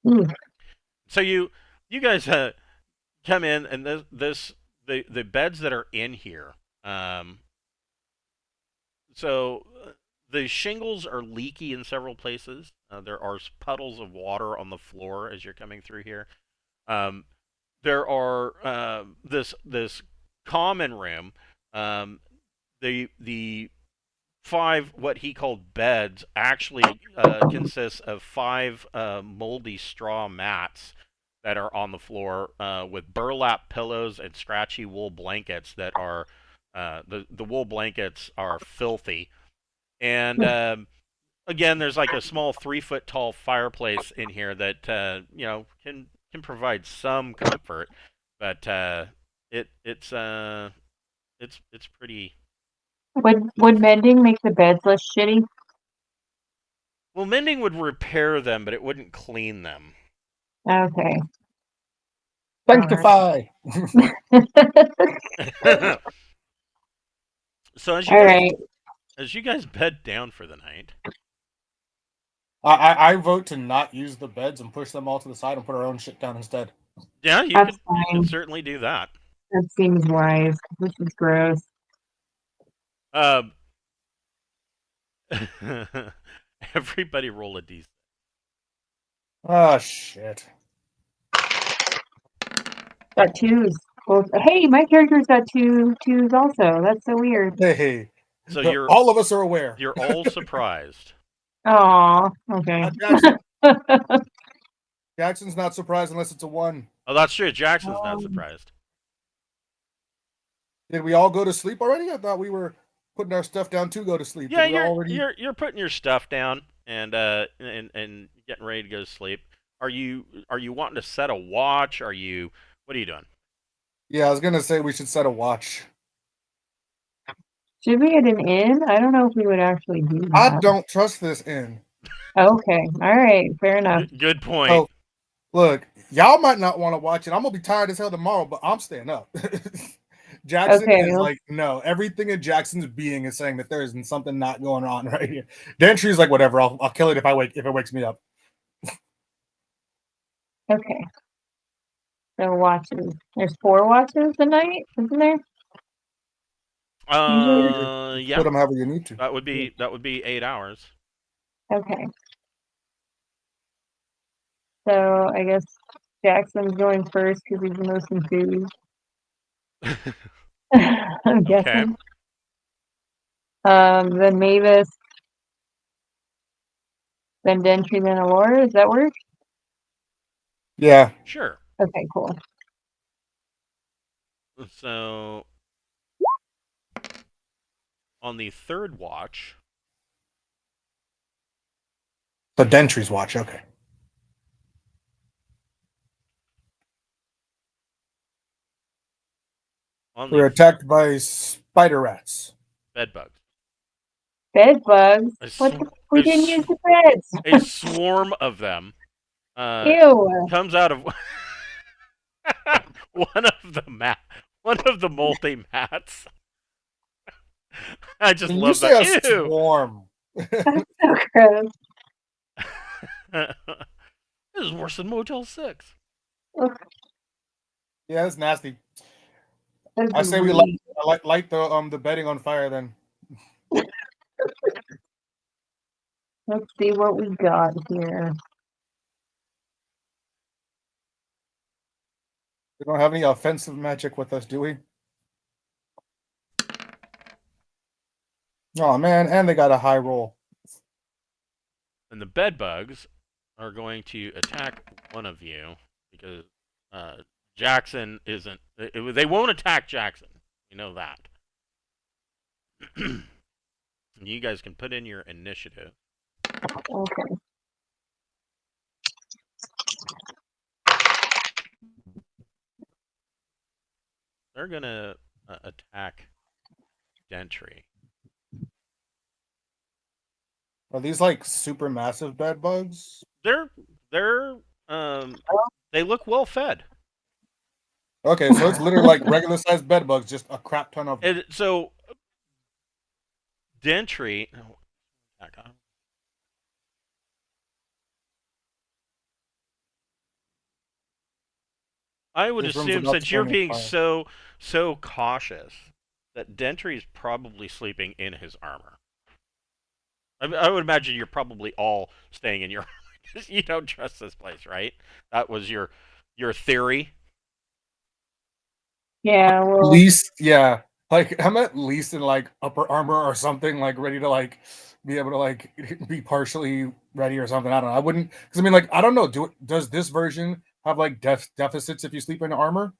Hmm. So you guys come in, and the beds that are in here. So the shingles are leaky in several places. There are puddles of water on the floor as you're coming through here. There are this common room. The five what he called beds actually consists of five moldy straw mats that are on the floor with burlap pillows and scratchy wool blankets that are the wool blankets are filthy. And again, there's like a small 3 foot tall fireplace in here that can provide some comfort, but it's pretty. Would mending make the beds less shitty? Well, mending would repair them, but it wouldn't clean them. Okay. Sanctify. So as All right. you guys bed down for the night. I vote to not use the beds and push them all to the side and put our own shit down instead. Yeah, you That's could fine. certainly do that. That seems wise. This is gross. Everybody roll a d6. Oh shit. Got twos. Well, hey, my character's got twos also. That's so weird. Hey. So all of us are aware. You're all surprised. Aw, okay. Jackson. Jackson's not surprised unless it's a 1. Oh, that's true. Jackson's not surprised. Did we all go to sleep already? I thought we were putting our stuff down to go to sleep. Yeah, Did you're putting your stuff down and getting ready to go to sleep. Are you wanting to set a watch? What are you doing? Yeah, I was gonna say we should set a watch. Should we at an inn? I don't know if we would actually do I that. don't trust this inn. Okay, all right, fair enough. Good point. So, look, y'all might not want to watch it. I'm gonna be tired as hell tomorrow, but I'm staying up. Jackson Okay, is like, no. Everything in Jackson's being is saying that there isn't something not going on right here. Dentry's like, whatever. I'll kill it if it wakes me up. okay. So watches. There's 4 watches a night, isn't there? Yeah, Put them however you need to. that would be 8 hours. Okay. So I guess Jackson's going first because he's the most enthused. I'm Okay. guessing. Then Mavis, then Dentry, then Allura. Does that work? Yeah. Sure. Okay, cool. So on the third watch, So Dentry's watch. Okay. on We're the attacked by spider rats. bed bugs, Bed bugs. A What sw- the? We a didn't sw- use the beds. a swarm of them Ew. comes out of one of the multi mats. I just When you love say a that. Ew. swarm, That's so gross. This is worse than Motel 6. yeah, that's nasty. That's I say we really- light the bedding on fire then. Let's see what we got here. We don't have any offensive magic with us, do we? Oh man, and they got a high roll. And the bed bugs are going to attack one of you because Jackson isn't. They won't attack Jackson. You know that. You guys can put in your initiative. Okay. They're gonna attack Dentry. Are these like super massive bed bugs? They're they look well fed. Okay, so it's literally like regular sized bed bugs, just a crap ton of them. And so Dentry. I would This room's assume, about to since you're burn on being fire. so cautious, that Dentry's probably sleeping in his armor. I would imagine you're probably all staying in your armor because you don't trust this place, right? That was your theory. Yeah, well, Least, yeah. Like I'm at least in like upper armor or something, like ready to like be able to like be partially ready or something. I don't know. I wouldn't, because I mean, like I don't know. Does this version have like deficits if you sleep in armor?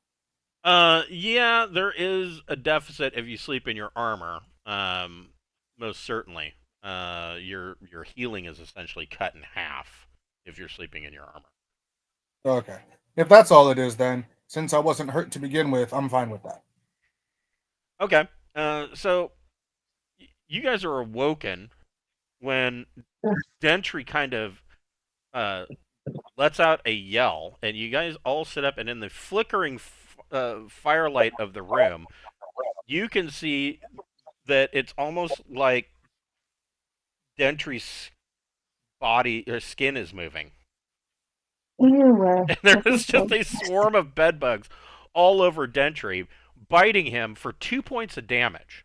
Yeah, there is a deficit if you sleep in your armor. Most certainly. Your healing is essentially cut in half if you're sleeping in your armor. Okay, if that's all it is, then since I wasn't hurt to begin with, I'm fine with that. Okay. So you guys are awoken when Dentry kind of lets out a yell, and you guys all sit up, and in the flickering firelight of the room, you can see that it's almost like Dentry's body or skin is moving. ew. And there is just a swarm of bedbugs all over Dentry, biting him for 2 points of damage.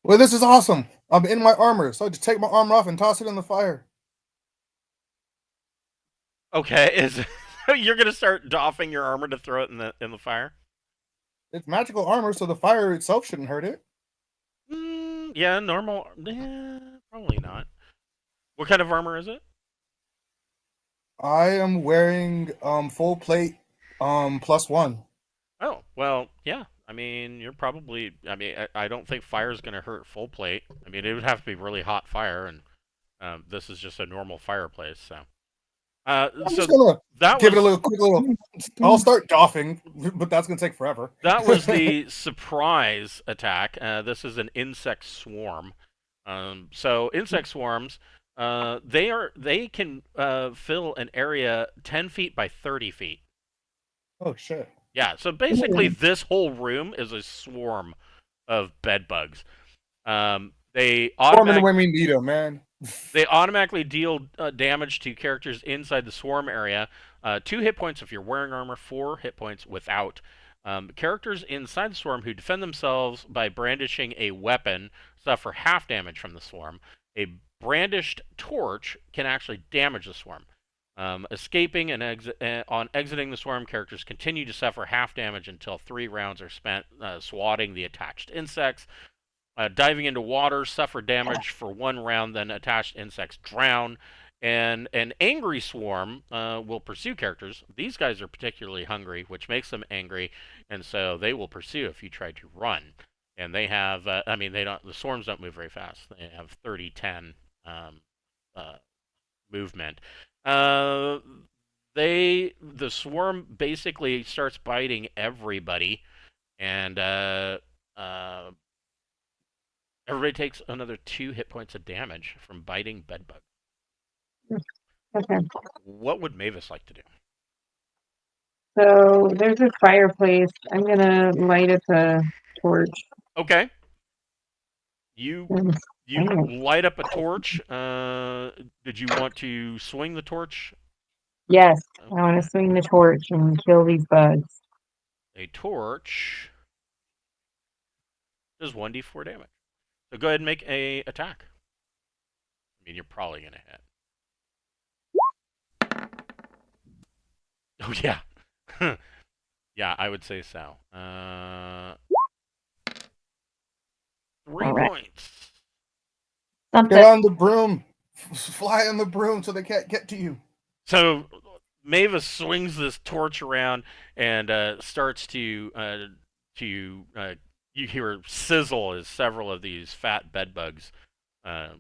Well, this is awesome. I'm in my armor, so I just take my armor off and toss it in the fire. Okay, you're gonna start doffing your armor to throw it in the fire? It's magical armor, so the fire itself shouldn't hurt it. Yeah, normal. Yeah, probably not. What kind of armor is it? I am wearing full plate +1. Oh, well, yeah. I mean, you're probably. I mean, I don't think fire's gonna hurt full plate. I mean, it would have to be really hot fire, and this is just a normal fireplace. So, I'm So just gonna that give it a was little quick little. I'll start doffing, but that's gonna take forever. that was the surprise attack. This is an insect swarm. So insect swarms, they can fill an area 10 feet by 30 feet. Oh shit! Yeah. So basically, this whole room is a swarm of bed bugs. They Forming when we need them, man. automatically deal damage to characters inside the swarm area. 2 hit points if you're wearing armor, 4 hit points without. Characters inside the swarm who defend themselves by brandishing a weapon suffer half damage from the swarm. A brandished torch can actually damage the swarm. Escaping and on exiting the swarm, characters continue to suffer half damage until 3 rounds are spent swatting the attached insects. Diving into water, suffer damage for 1 round, then attached insects drown. And an angry swarm will pursue characters. These guys are particularly hungry, which makes them angry, and so they will pursue if you try to run. And they have, they don't. The swarms don't move very fast. They have 30-10 movement. The swarm basically starts biting everybody, and everybody takes another 2 hit points of damage from biting bedbug. Okay. What would Mavis like to do? So there's a fireplace. I'm gonna light up a torch. Okay. You and light up a torch. Did you want to swing the torch? Yes, I want to swing the torch and kill these bugs. A torch does 1d4 damage. So go ahead and make a attack. I mean, you're probably gonna hit. Oh yeah. Yeah, I would say so. 3 All right. points. Something. Get on the broom, fly on the broom so they can't get to you. So Mavis swings this torch around and starts to you hear sizzle as several of these fat bed bugs, uh,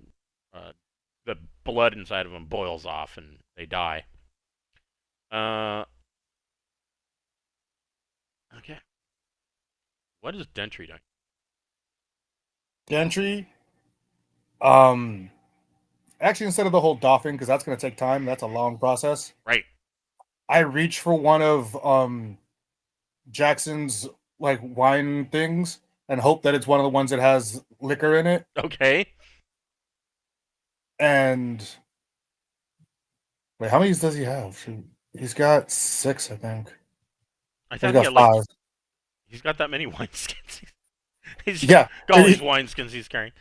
the blood inside of them boils off and they die. Okay. What is Dentry doing? Gentry. Actually, instead of the whole doffing, because that's gonna take time. That's a long process. Right. I reach for one of Jackson's like wine things and hope that it's one of the ones that has liquor in it. Okay. And wait, how many does he have? Shoot. He's got 6, I think. I He's thought he got had like 5. he's got that many wineskins. He's Yeah, got all these wineskins he's carrying.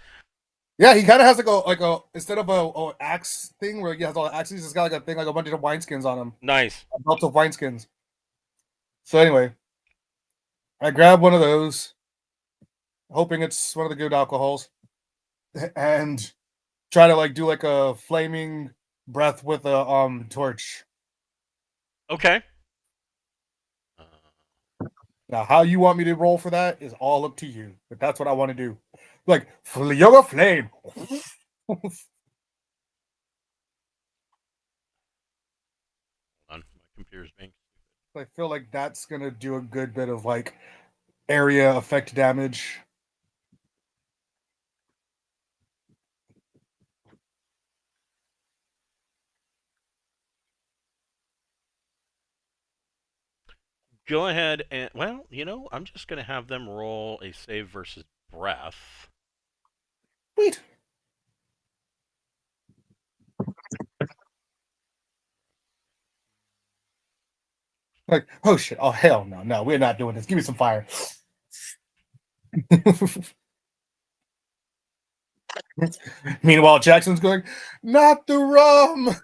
yeah. He kind of has like a instead of a axe thing where he has all the axes, he's got like a thing like a bunch of wineskins on him. Nice. A belt of wineskins. So anyway, I grab one of those, hoping it's one of the good alcohols, and try to like do like a flaming breath with a torch. Okay. Now, how you want me to roll for that is all up to you, but that's what I want to do. Like yoga flame. Hold on, my computer's being. I feel like that's gonna do a good bit of like area effect damage. Go ahead and I'm just gonna have them roll a save versus breath. Sweet. Like, oh shit, oh hell no, no, we're not doing this. Give me some fire. Meanwhile, Jackson's going, not the rum.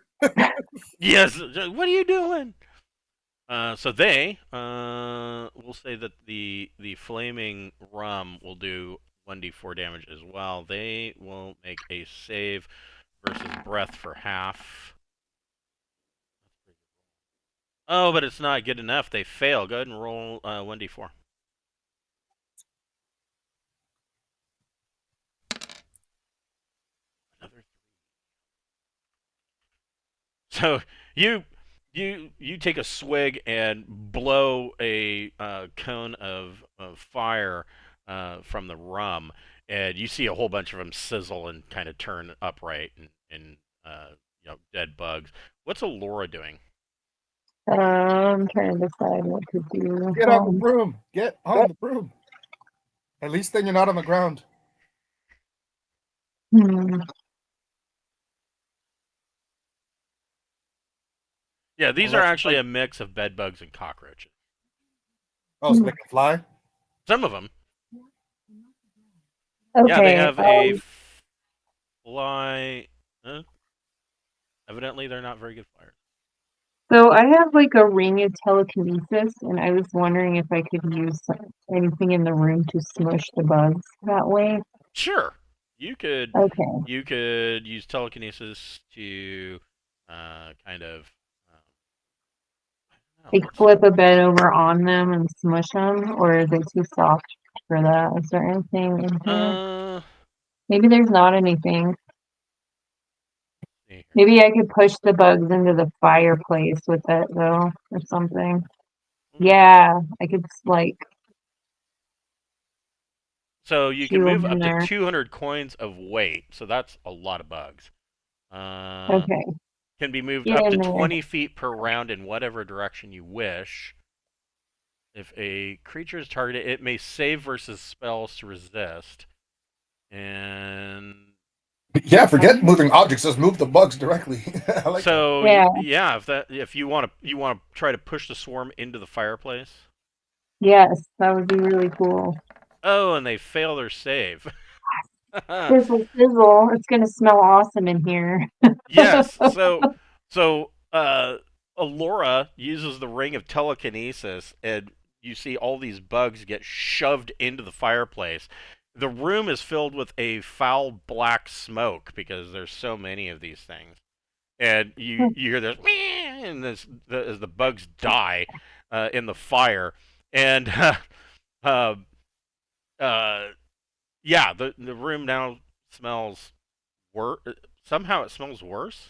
Yes. What are you doing? So they will say that the flaming rum will do 1d4 damage as well. They will make a save versus breath for half. Oh, but it's not good enough. They fail. Go ahead and roll 1d4. Another 3. So you You take a swig and blow a cone of fire from the rum, and you see a whole bunch of them sizzle and kind of turn upright and dead bugs. What's Alora doing? I'm trying to decide what to do. Get on the broom. Get on the broom. At least then you're not on the ground. Hmm. Yeah, these Well, are that's actually like- a mix of bed bugs and cockroaches. Oh, so they can fly? Some of them. Okay. Yeah, they have a fly. Evidently, they're not very good flyers. So I have like a ring of telekinesis, and I was wondering if I could use anything in the room to smush the bugs that way. Sure, you could. Okay. You could use telekinesis to kind of. I don't know, Like flip a bed over on them and smush them, or is it too soft for that? Is there anything in here? Maybe there's not anything. See here. Maybe I could push the bugs into the fireplace with it though, or something. Yeah, I could like So you can shoo move them up in to there. 200 coins of weight. So that's a lot of bugs. Okay, Can be moved get up to in there. 20 feet per round in whatever direction you wish. If a creature is targeted, it may save versus spells to resist. And Yeah, forget moving objects. Just move the bugs directly. I like so Yeah. yeah, if you want to try to push the swarm into the fireplace. Yes, that would be really cool. Oh, and they fail their save. Sizzle, sizzle. It's gonna smell awesome in here. Yes. So Alora uses the ring of telekinesis, and you see all these bugs get shoved into the fireplace. The room is filled with a foul black smoke because there's so many of these things, and you hear this, and as the bugs die in the fire, and uh, uh, yeah, the room now smells worse. Somehow it smells worse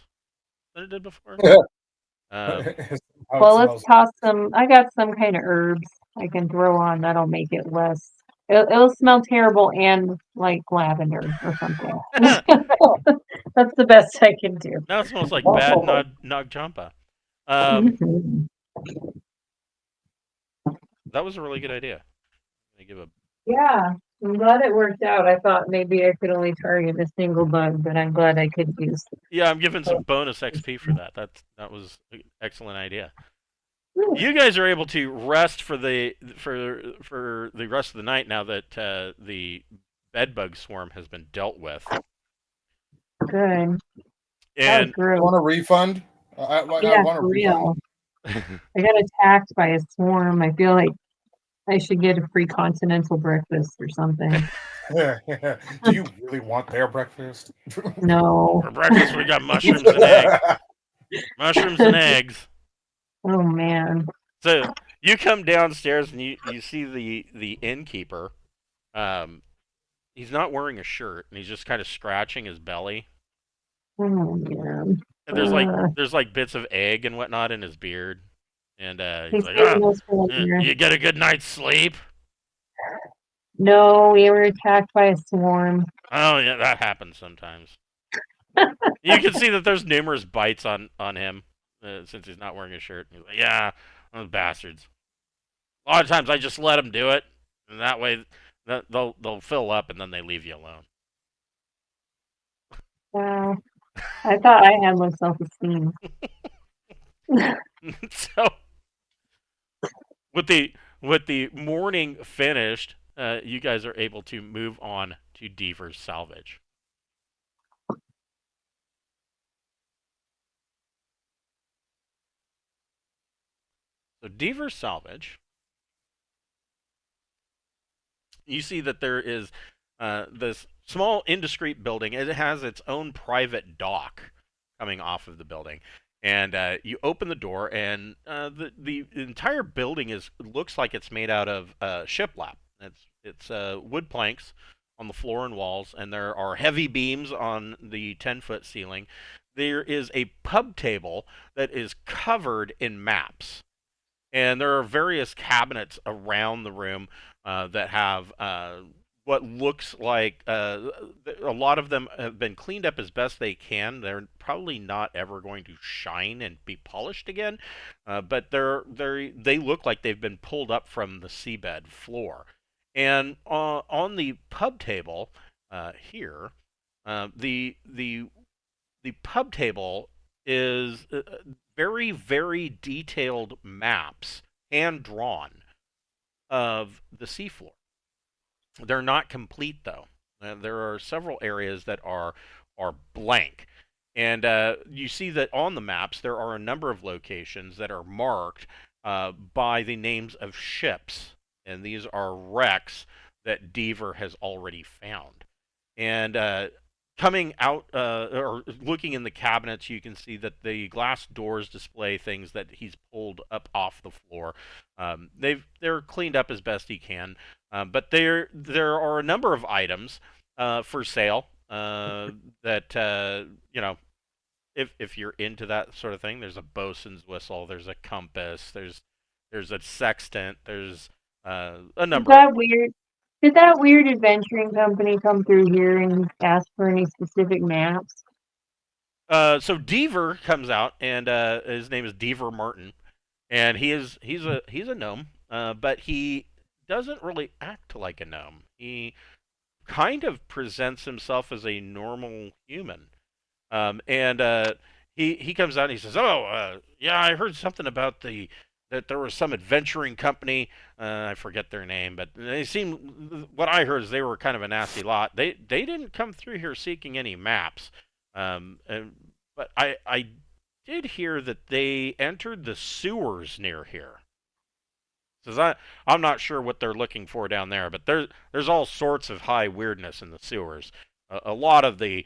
than it did before. that. Well, let's toss some. I got some kind of herbs I can throw on. That'll make it less. It'll smell terrible and like lavender or something. That's the best I can do. Now it smells like bad nog champa. Mhm. That was a really good idea. I give a Yeah, I'm glad it worked out. I thought maybe I could only target a single bug, but I'm glad I could use. yeah. I'm giving some bonus XP for that. That was an excellent idea. You guys are able to rest for the rest of the night now that the bedbug swarm has been dealt with. Good. That was And I great. want a refund. I Yeah, want a for refund. real. I got attacked by a swarm. I feel like I should get a free continental breakfast or something. Do you really want their breakfast? No. for breakfast we got mushrooms and eggs. Mushrooms and eggs. Oh man. So you come downstairs and you see the innkeeper. He's not wearing a shirt and he's just kind of scratching his belly. Oh man. And there's like bits of egg and whatnot in his beard. And he's He's like, saving those for later. you get a good night's sleep? No, we were attacked by a swarm. Oh yeah, that happens sometimes. You can see that there's numerous bites on him since he's not wearing a shirt. He's like, yeah, those bastards. A lot of times I just let them do it, and that way they'll fill up and then they leave you alone. Wow. I thought I had low self-esteem. So with the morning finished, you guys are able to move on to Deaver's Salvage. So Deaver's Salvage, you see that there is this small indiscreet building. It has its own private dock coming off of the building. And you open the door, and the entire building looks like it's made out of shiplap. It's wood planks on the floor and walls, and there are heavy beams on the 10-foot ceiling. there is a pub table that is covered in maps. And there are various cabinets around the room that have what looks like a lot of them have been cleaned up as best they can. They're probably not ever going to shine and be polished again, but they look like they've been pulled up from the seabed floor. And on the pub table here, the pub table is very, very detailed maps, hand drawn, of the seafloor. They're not complete though. There are several areas that are blank, and you see that on the maps there are a number of locations that are marked by the names of ships, and these are wrecks that Deaver has already found. And coming out or looking in the cabinets, you can see that the glass doors display things that he's pulled up off the floor. They're cleaned up as best he can, but there are a number of items for sale that if you're into that sort of thing. There's a bosun's whistle, there's a compass, there's a sextant, there's a Is number. that weird? Did that weird adventuring company come through here and ask for any specific maps? So Deaver comes out, and his name is Deaver Martin, and he's a gnome, but he doesn't really act like a gnome. He kind of presents himself as a normal human, and he comes out and he says, "Oh, yeah, I heard something about that there was some adventuring company. I forget their name, but they seem. What I heard is they were kind of a nasty lot. They didn't come through here seeking any maps, but I did hear that they entered the sewers near here. Says I'm not sure what they're looking for down there, but there's all sorts of high weirdness in the sewers. A lot of the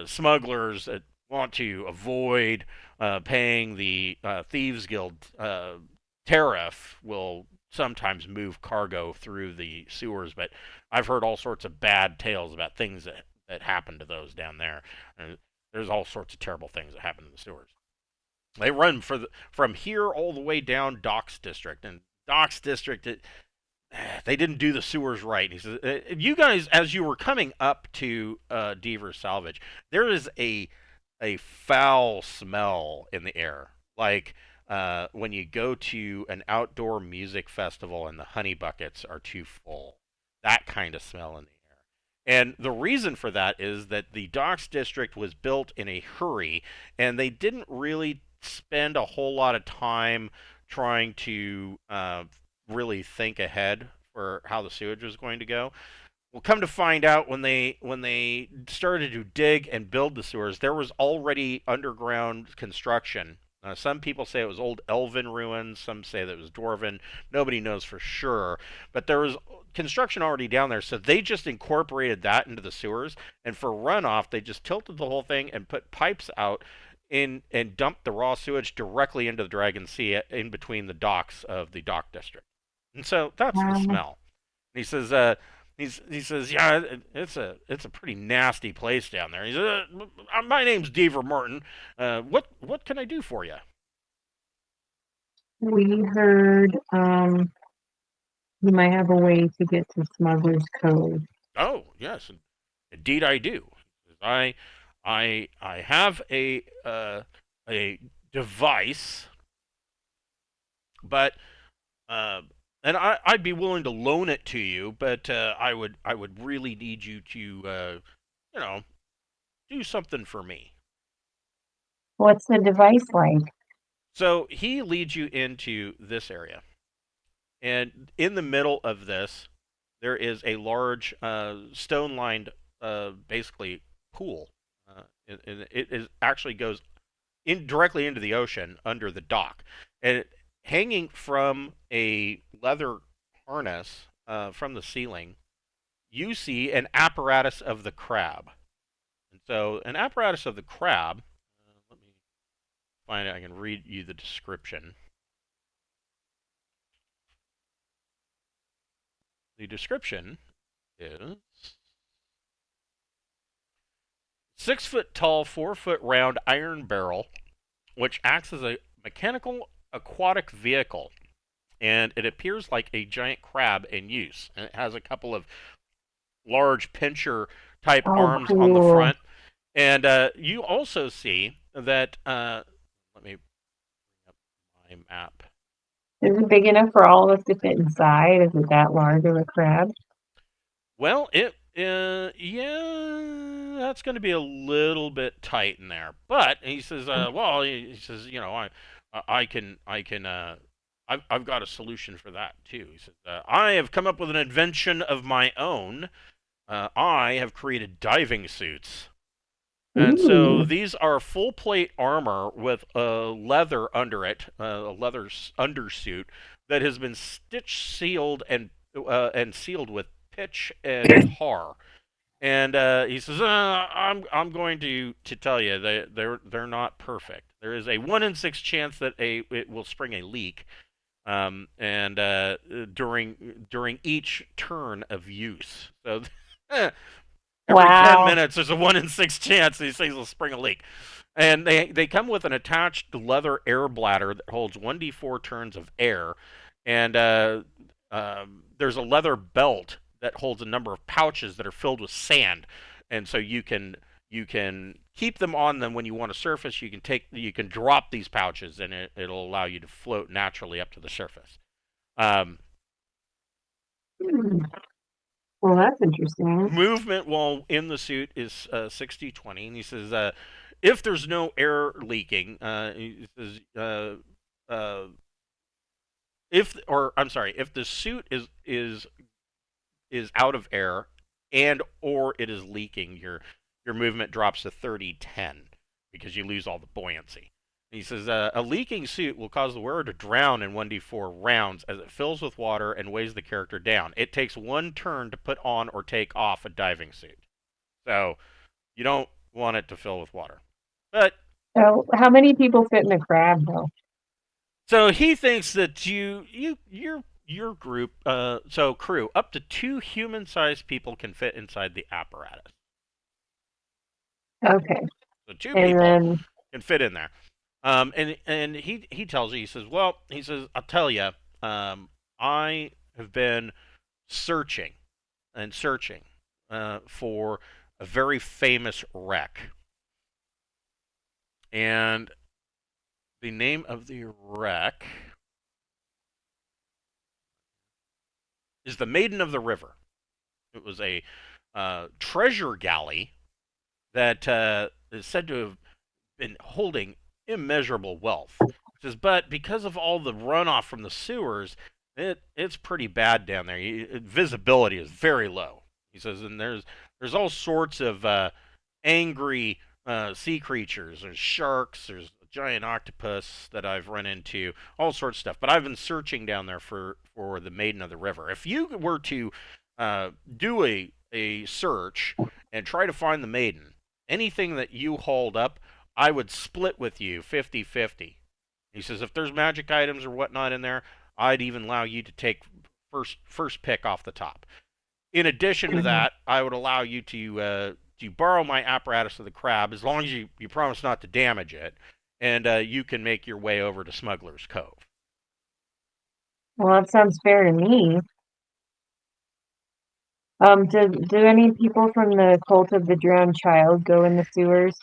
smugglers that want to avoid paying the Thieves Guild tariff will sometimes move cargo through the sewers, but I've heard all sorts of bad tales about things that happen to those down there. There's all sorts of terrible things that happen in the sewers. They run from here all the way down Docks District, and Docks District, they didn't do the sewers right. He says, you guys, as you were coming up to Deaver Salvage, there is a foul smell in the air, like when you go to an outdoor music festival and the honey buckets are too full. That kind of smell in the air. And the reason for that is that the Docks District was built in a hurry, and they didn't really spend a whole lot of time trying to really think ahead for how the sewage was going to go. Well, come to find out, when they started to dig and build the sewers, there was already underground construction. Some people say it was old elven ruins. Some say that it was dwarven. Nobody knows for sure. But there was construction already down there, so they just incorporated that into the sewers. And for runoff, they just tilted the whole thing and put pipes out in and dumped the raw sewage directly into the Dragon Sea in between the docks of the dock district. And so that's the smell. And he says, he says, yeah, it's a pretty nasty place down there. He says, my name's Deaver Martin. What can I do for you? We heard you might have a way to get to Smuggler's Cove. Oh yes, indeed I do. I I have a device, but and I'd be willing to loan it to you, but I would really need you to you know do something for me. What's the device like? So he leads you into this area, and in the middle of this, there is a large stone-lined, basically pool. And it actually goes in directly into the ocean under the dock, and hanging from a leather harness from the ceiling, you see an apparatus of the crab. And so, an apparatus of the crab. Let me find it. I can read you the description. The description is 6-foot tall, 4-foot round iron barrel, which acts as a mechanical aquatic vehicle, and it appears like a giant crab in use. And it has a couple of large pincher type Oh, arms on the cool. front. And you also see that. Let me bring up my map. Is it big enough for all of us to fit inside? Is it that large of a crab? Well, yeah, that's going to be a little bit tight in there. But he says, well, he says, I've got a solution for that too. He says, I have come up with an invention of my own. I have created diving suits. And so Ooh. these are full plate armor with a leather under it, a leather undersuit that has been stitched, sealed, and sealed with pitch and tar. And he says, I'm going to tell you they're not perfect. There is a 1 in 6 chance that it will spring a leak, and during each turn of use. So every 10 Wow. minutes, there's a 1 in 6 chance these things will spring a leak. And they come with an attached leather air bladder that holds 1d4 turns of air, and there's a leather belt that holds a number of pouches that are filled with sand, and so you can keep them on them when you want to surface. You can drop these pouches, and it'll allow you to float naturally up to the surface. Hmm. Well, that's interesting. Movement while in the suit is 60-20, and he says if there's no air leaking, he says if the suit is out of air and or it is leaking, your movement drops to 30-10 because you lose all the buoyancy. He says a leaking suit will cause the wearer to drown in 1d4 rounds as it fills with water and weighs the character down. It takes 1 turn to put on or take off a diving suit. So you don't want it to fill with water. But So, how many people fit in the crab, though? so he thinks that your group, so crew, up to 2 human-sized people can fit inside the apparatus. Okay. So 2 And people then, can fit in there. And he tells you, he says, well, I'll tell you, I have been searching and searching for a very famous wreck. And the name of the wreck is the Maiden of the River. It was a treasure galley that is said to have been holding immeasurable wealth. He says, but because of all the runoff from the sewers, it's pretty bad down there. Visibility is very low. He says, and there's all sorts of angry sea creatures. There's sharks. There's a giant octopus that I've run into. All sorts of stuff. But I've been searching down there for the Maiden of the River. If you were to do a search and try to find the Maiden, anything that you hauled up, I would split with you 50-50. He says, if there's magic items or whatnot in there, I'd even allow you to take first pick off the top. In addition to that, I would allow you to borrow my apparatus of the crab, as long as you promise not to damage it, and you can make your way over to Smuggler's Cove. well, that sounds fair to me. Do any people from the cult of the drowned child go in the sewers?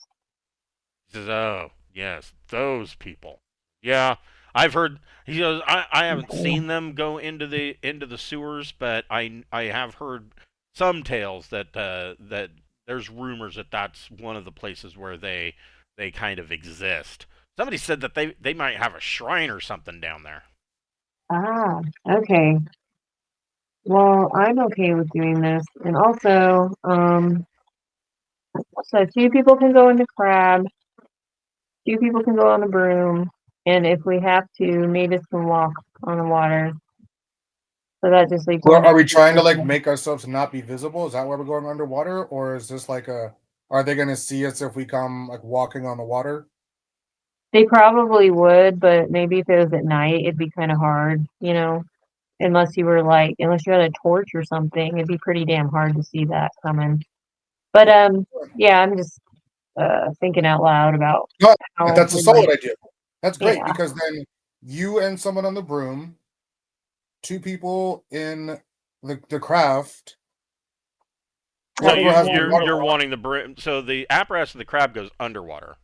He says, oh, yes, those people. Yeah, I've heard. He goes, I haven't seen them go into the sewers, but I have heard some tales that that there's rumors that that's one of the places where they kind of exist. Somebody said that they might have a shrine or something down there. Ah, okay. Well, I'm okay with doing this. And also, so 2 people can go in the crab, 2 people can go on the broom, and if we have to, Mavis can walk on the water. So that just leaves Well, one. are we trying to like make ourselves not be visible? Is that why we're going underwater, or is this like are they gonna see us if we come like walking on the water? They probably would, but maybe if it was at night, it'd be kind of hard, unless you had a torch or something, it'd be pretty damn hard to see that coming. But yeah, thinking out loud about No, how that's a we solid might. idea. That's great Yeah. because then you and someone on the broom, 2 people in the craft. So And Whoever has the then, water you're walk. wanting the brim. So the apparatus of the crab goes underwater.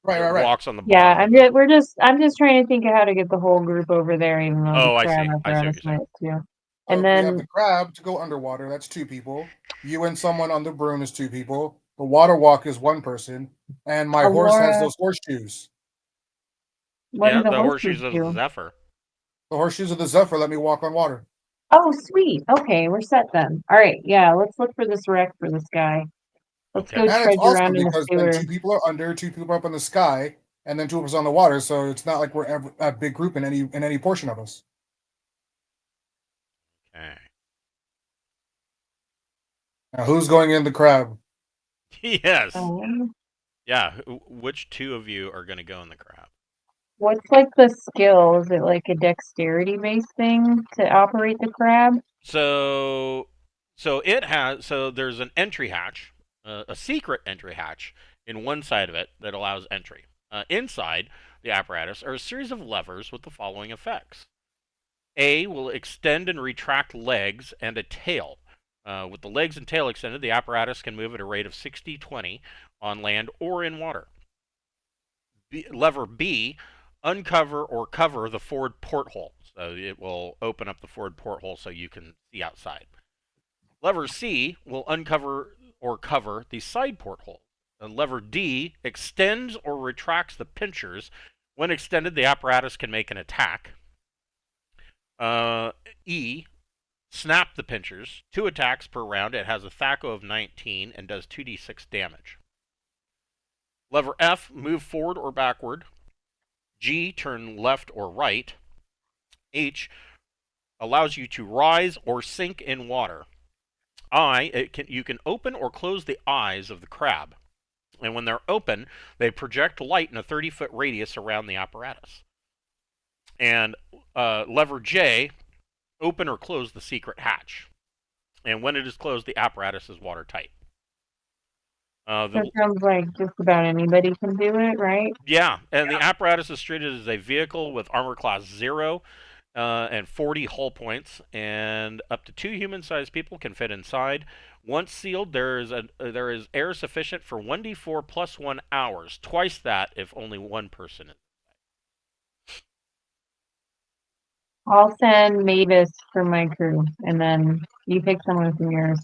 Right, It right, right. walks on the yeah, bottom of the. I'm just trying to think of how to get the whole group over there, even though Oh, the I crab see. I see what apparatus you're saying. might too. So And if we have the then, crab to go underwater, that's 2 people. You and someone on the broom is 2 people. The water walk is 1 person, and my horse has Alora, those horseshoes. what do Yeah, the the horseshoes horseshoes of the do? Zephyr. The horseshoes of the Zephyr let me walk on water. Oh, sweet. Okay, we're set then. All right, yeah, let's look for this wreck for this guy. Let's Okay. go And it's trudge awesome around in the because then sewer. 2 people are under, 2 people are up in the sky, and then 2 of us on the water. So it's not like we're a big group in any portion of us. Okay. Now, who's going in the crab? Yes. Um, Yeah. Which 2 of you are going to go in the crab? what's like the skill? Is it like a dexterity based thing to operate the crab? So there's an entry hatch, a secret entry hatch in one side of it that allows entry. Inside the apparatus are a series of levers with the following effects. A will extend and retract legs and a tail. With the legs and tail extended, the apparatus can move at a rate of 60-20 on land or in water. Lever B, uncover or cover the forward porthole. So it will open up the forward porthole so you can see outside. Lever C will uncover or cover the side porthole. And lever D extends or retracts the pinchers. When extended, the apparatus can make an attack. E, snap the pinchers. 2 attacks per round. It has a THAC0 of 19 and does 2d6 damage. Lever F, move forward or backward. G, turn left or right. H, allows you to rise or sink in water. I, you can open or close the eyes of the crab. And when they're open, they project light in a 30-foot radius around the apparatus. And lever J, open or close the secret hatch. And when it is closed, the apparatus is watertight. That sounds like just about anybody can do it, right? Yeah, and the apparatus is treated as a vehicle with armor class 0 and 40 hull points, and up to 2 human-sized people can fit inside. Once sealed, there is air sufficient for 1d4 plus 1 hours, twice that if only 1 person is. I'll send Mavis for my crew, and then you pick someone from yours.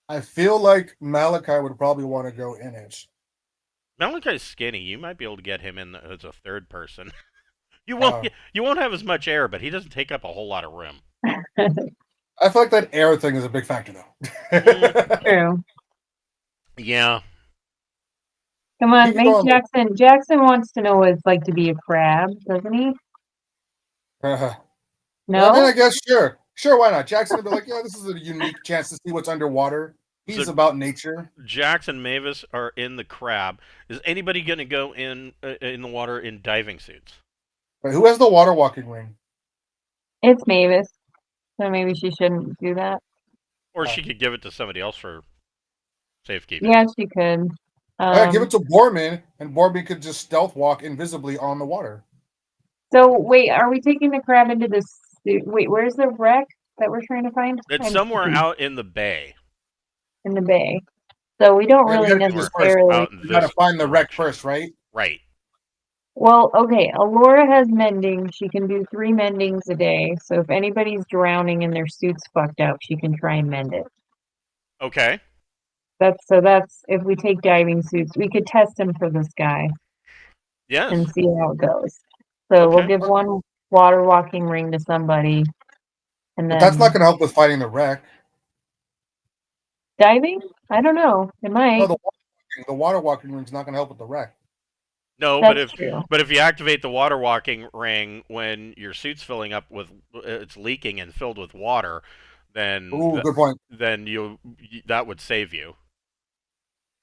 I feel like Malachi would probably want to go in it. Malachi's skinny. You might be able to get him in as a third person. You Uh, won't have as much air, but he doesn't take up a whole lot of room. I feel like that air thing is a big factor, though. True. Yeah. Come He on, can make go on the- Jackson. Jackson wants to know what it's like to be a crab, doesn't he? I No? mean, I guess sure, why not? Jackson would be like, yeah, this is a unique chance to see what's underwater. He's So- about nature. Jax and Mavis are in the crab. Is anybody going to go in the water in diving suits? Wait, who has the water walking ring? It's Mavis. So maybe she shouldn't do that. Or Oh. she could give it to somebody else for safekeeping. Yeah, she could. Oh, yeah, give it to Borman, and Borman could just stealth walk invisibly on the water. So wait, are we taking the crab into this? Wait, where's the wreck that we're trying to find? It's I'm somewhere confused. out in the bay. In the bay. So we don't Yeah, we really gotta do this first. necessarily. Out in We gotta this find the wreck direction. first, right? Right. Well, okay, Alora has mending. She can do 3 mendings a day. So if anybody's drowning and their suit's fucked up, she can try and mend it. Okay. That's if we take diving suits, we could test him for this guy Yes. and see how it goes. So we'll Okay. give one water walking ring to somebody, and But then that's not gonna help with fighting the wreck. diving? I don't know. It might. No, the water walking ring's not gonna help with the wreck. No, That's true. but if you activate the water walking ring when your suit's filling up with it's leaking and filled with water, then Ooh, good point. then that would save you.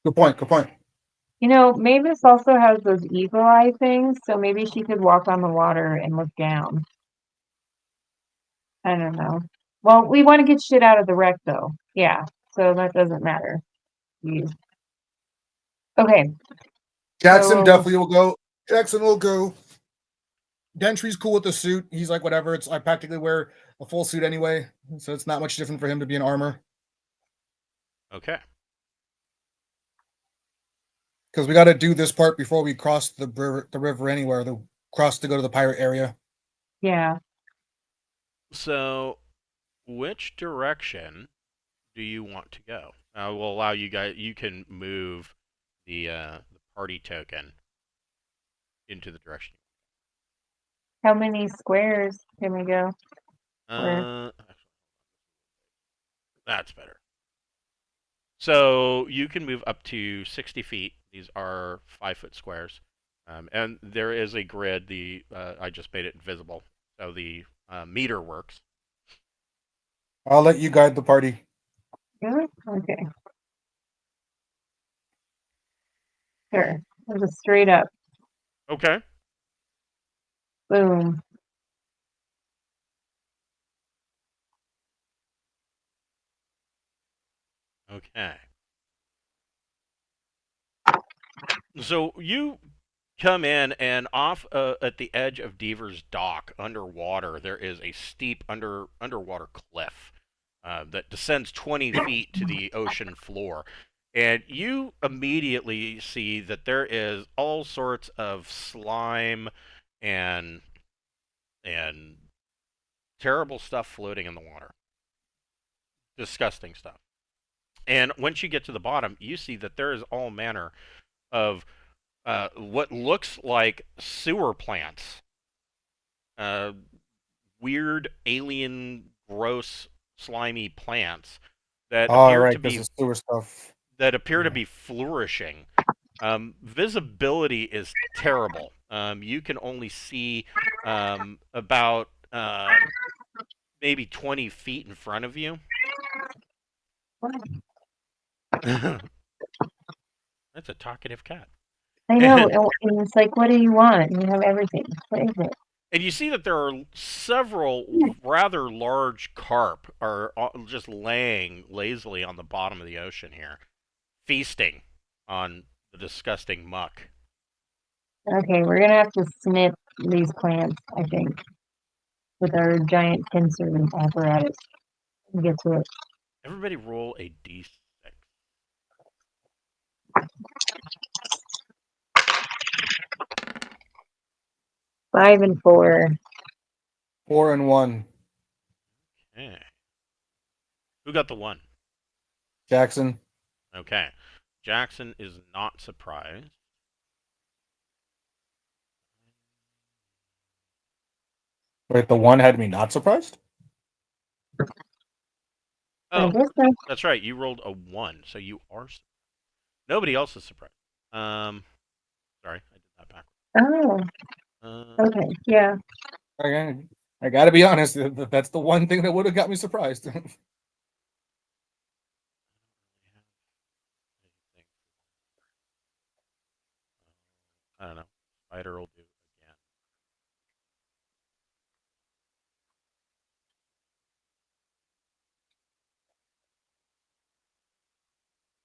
Good point. Good point. You know, Mavis also has those eagle eye things, so maybe she could walk on the water and look down. I don't know. Well, we want to get shit out of the wreck, though. Yeah, so that doesn't matter. Jeez. Okay, Jackson so definitely will go. Jackson will go. Dentry's cool with the suit. He's like, whatever. It's I practically wear a full suit anyway, so it's not much different for him to be in armor. Okay. Because we got to do this part before we cross the river anywhere. The cross to go to the pirate area. yeah, So, which direction do you want to go? We'll allow you guys. You can move the party token into the direction. how many squares can we go? Where? That's better. So you can move up to 60 feet. These are 5-foot squares, and there is a grid. I just made it invisible, so the meter works. I'll let you guide the party. Really? Okay. Sure. I'll just straight up. Okay. Boom. Okay. So you come in, and off at the edge of Deaver's Dock, underwater, there is a steep underwater cliff that descends 20 feet to the ocean floor. And you immediately see that there is all sorts of slime and and terrible stuff floating in the water. Disgusting stuff. And once you get to the bottom, you see that there is all manner of what looks like sewer plants. Weird, alien, gross, slimy plants that All appear right, to because be the sewer stuff. flourishing. Visibility is terrible. You can only see about maybe 20 feet in front of you. That's a talkative cat. I know. And it's like, what do you want? You have everything. What is it? And you see that there are several rather large carp are just laying lazily on the bottom of the ocean here, feasting on the disgusting muck. Okay, we're gonna have to snip these plants, I think, with our giant pincer apparatus and get to it. Everybody roll a d6. 5 and 4. 4 and 1. Okay. Who got the 1? Jackson. Okay. Jackson is not surprised. Wait, the 1 had me not surprised? I Oh, guess so. that's right. You rolled a 1, so you are. Nobody else is surprised. Sorry, I did that backwards. Oh, okay, yeah. I gotta be honest. That's the one thing that would have got me surprised. I don't know. Spider will do it again.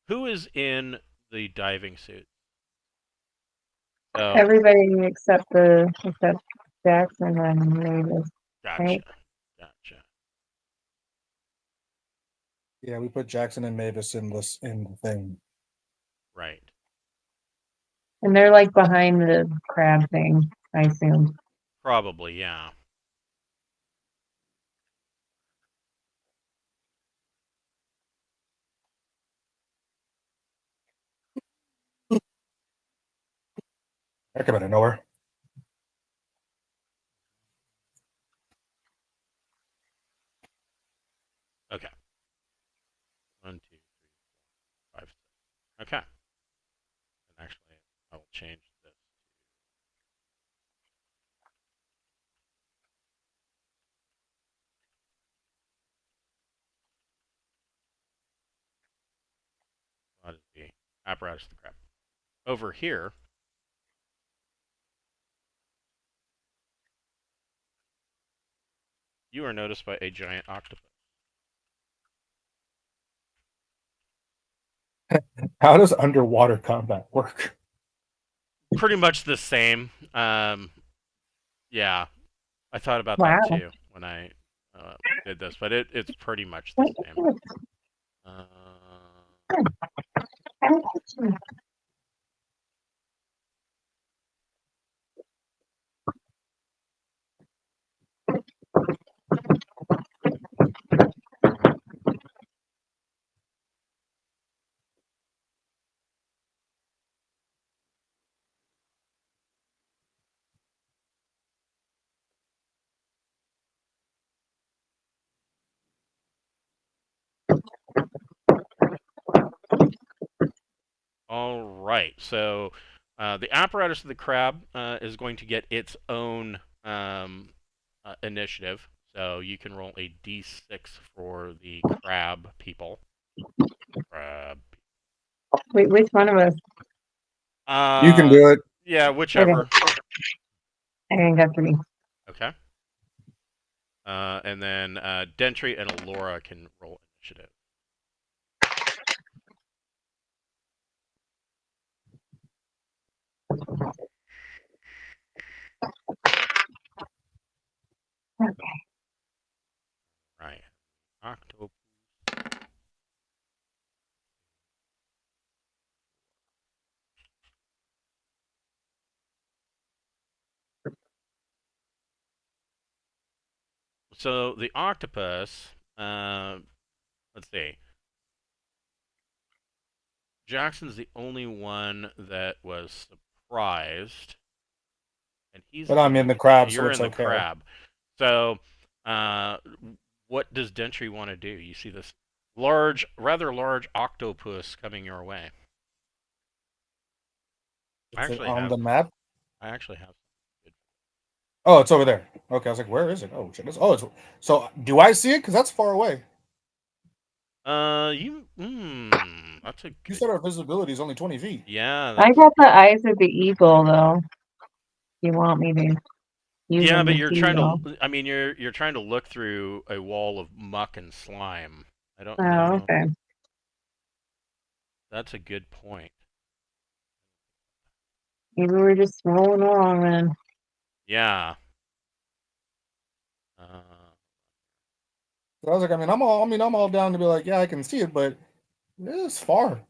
Who is in the diving suit? Oh, Everybody except Jackson and Mavis, gotcha. right? Gotcha. Yeah, we put Jackson and Mavis in the thing. Right. And they're like behind the crab thing, I assume. Probably, yeah. I come out of nowhere. Okay. 1, 2, 3, 4, 5, 6. Okay. And actually, I will change this. That is the apparatus of the crab. Over here, You are noticed by a giant octopus. How does underwater combat work? Pretty much the same. Yeah, I thought about that Wow. too when I did this, but it's pretty much the same. Uh, all right, so the apparatus of the crab is going to get its own initiative. So you can roll a d6 for the crab people. Crab. Wait, which one of us? You can do it. Yeah, whichever. I think got 3. Okay. And then Dentry and Alora can roll initiative. Okay. Right. Octo. So the octopus, let's see. Jackson's the only one that was surprised, and he's But I'm in the crab, so you're it's in the okay. crab. So, what does Dentry want to do? You see this large, rather large octopus coming your way. Is it on the map? I actually have. Oh, it's over there. Okay, I was like, where is it? Oh shit! It's so. Do I see it? Because that's far away. That's a good. You said our visibility is only 20 feet. Yeah. I got the eyes of the eagle though. You want me to use Yeah, them but to you're see trying though. to. I mean, you're trying to look through a wall of muck and slime. I don't Oh, know. okay. That's a good point. Maybe we're just rolling along then. Yeah. So I was like, I'm all down to be like, yeah, I can see it, but it's far.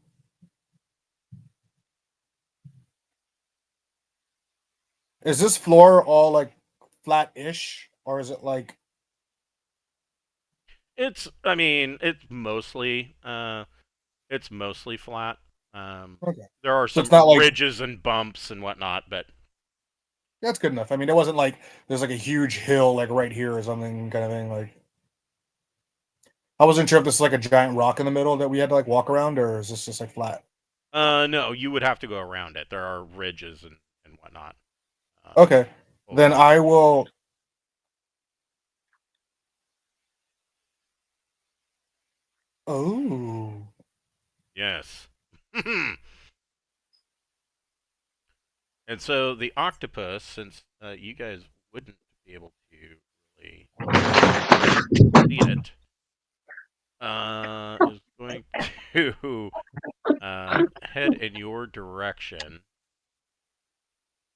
Is this floor all like flat-ish, or is it like? I mean, it's mostly flat. Okay. There are So some it's not like ridges and bumps and whatnot, but that's good enough. I mean, it wasn't like there's like a huge hill like right here or something kind of thing. Like I wasn't sure if this is like a giant rock in the middle that we had to like walk around, or is this just like flat? no, you would have to go around it. There are ridges and whatnot. Okay, then Over. I will. Oh, Yes. And so the octopus, since you guys wouldn't be able to really see it, is going to head in your direction.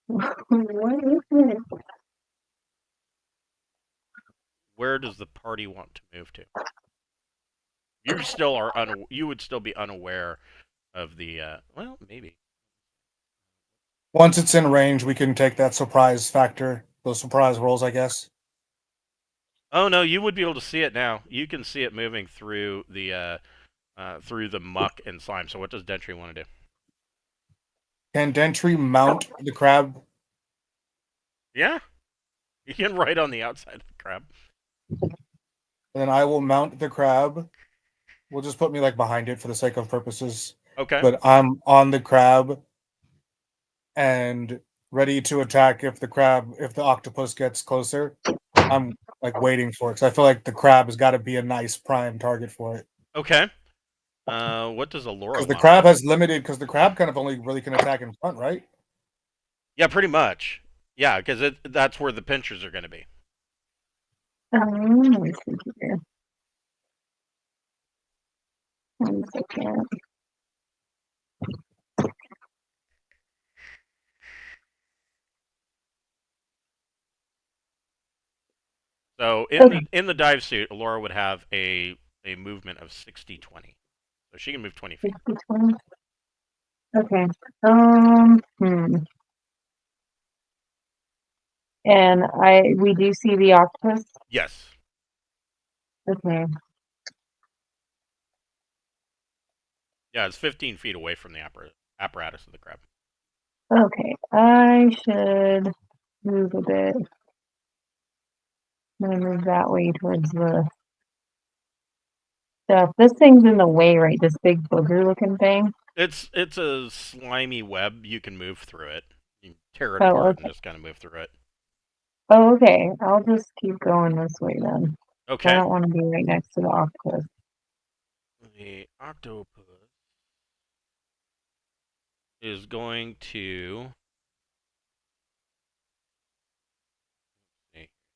What is it? Where does the party want to move to? You still are you would still be unaware of the well, maybe. once it's in range, we can take that surprise factor, those surprise rolls, I guess. Oh no, you would be able to see it now. You can see it moving through the muck and slime. So what does Dentry want to do? Can Dentry mount the crab? Yeah, you can right on the outside of the crab. And then I will mount the crab. We'll just put me like behind it for the sake of purposes. Okay. But I'm on the crab and ready to attack if the octopus gets closer. I'm like waiting for it because I feel like the crab has got to be a nice prime target for it. Okay. What does Alora Because the want to crab do? has limited. Because the crab kind of only really can attack in front, right? Yeah, pretty much. Yeah, because that's where the pinchers are going to be. Let me see here. 1 second. So Okay. in the dive suit, Alora would have a movement of 60-20. So she can move 20 feet. 60, 20. Okay. And we do see the octopus. Yes. Okay. Yeah, it's 15 feet away from the apparatus of the crab. Okay. I should move a bit. I'm gonna move that way towards the stuff. This thing's in the way, right? This big booger looking thing. It's a slimy web. You can move through it. You can tear it Oh, apart okay. and just kind of move through it. Oh, okay. I'll just keep going this way then. I Okay. don't want to be right next to the octopus. The octopus is going to.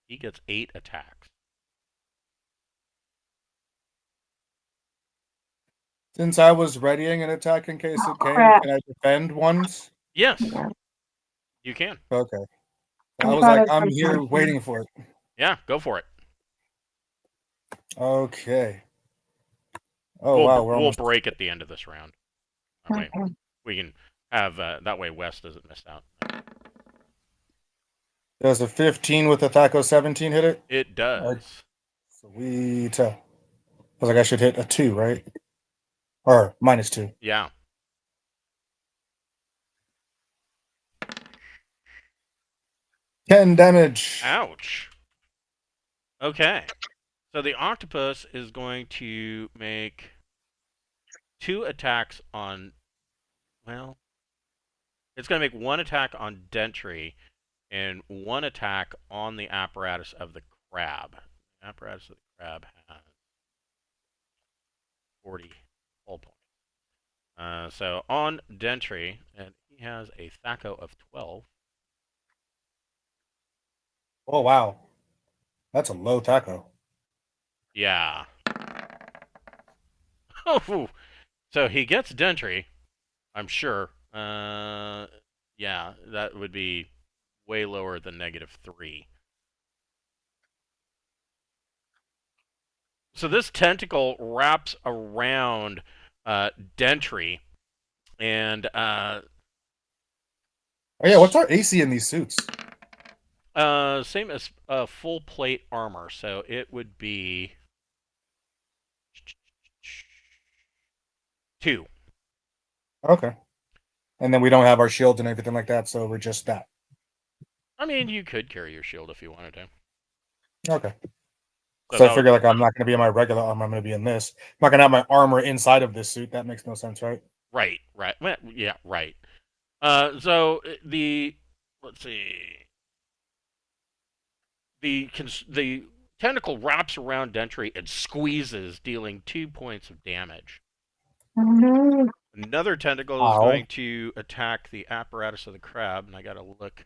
He gets 8 attacks. Since I was readying an attack in case it came, Crap. can I defend once? Yes, Yeah. you can. Okay. I I was thought like, of I'm some here sort of- waiting for it. Yeah, go for it. Okay. Oh wow, we're We'll almost. break at the end of this round. That way Okay. we can have that way Wes doesn't miss out. Does a 15 with a Thaco 17 hit it? It does. Sweet. I was like, I should hit a 2, right? Or -2. Yeah. -10 damage. Ouch. Okay. So the octopus is going to make 2 attacks on. Well, it's going to make 1 attack on Dentry and 1 attack on the apparatus of the crab. The apparatus of the crab has 40 hull points. So on Dentry, and he has a Thaco of 12. Oh wow, that's a low Thaco. Yeah. Oh, so he gets Dentry, I'm sure. Yeah, that would be way lower than -3. So this tentacle wraps around Dentry, and Oh yeah, what's our AC in these suits? same as full plate armor, so it would be 2. Okay. And then we don't have our shields and everything like that, so we're just that. I mean, you could carry your shield if you wanted to. Okay. So So I that figure would, like I'm not going to be in my regular armor. I'm going to be in this. I'm not going to have my armor inside of this suit. That makes no sense, right? right. Well, yeah, right. So let's see. The tentacle wraps around Dentry and squeezes, dealing 2 points of damage. Oh no. Another tentacle is Ow. going to attack the apparatus of the crab, and I gotta look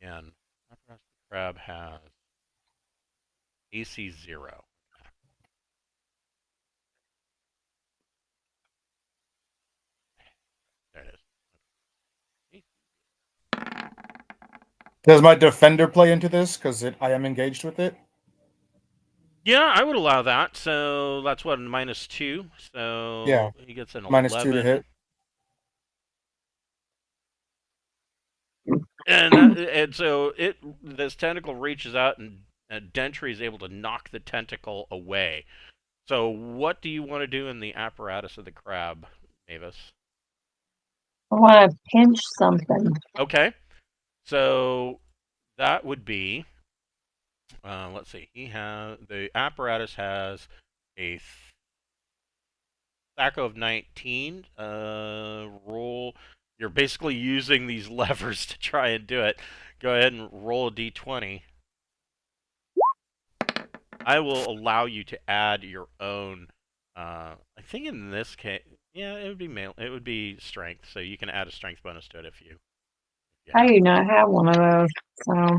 again. Apparatus of the crab has AC 0. There it is. Does my defender play into this? Because I am engaged with it. Yeah, I would allow that. So that's what, -2. So Yeah. he gets an -2 to 11. hit. And so this tentacle reaches out, and Dentry is able to knock the tentacle away. So what do you want to do in the apparatus of the crab, Mavis? I want to pinch something. Okay, so that would be. Let's see. The apparatus has a Thaco of 19. Roll. You're basically using these levers to try and do it. Go ahead and roll a d20. I will allow you to add your own. I think in this case, yeah, it would be It would be strength, so you can add a strength bonus to it if you I do not have one of those. So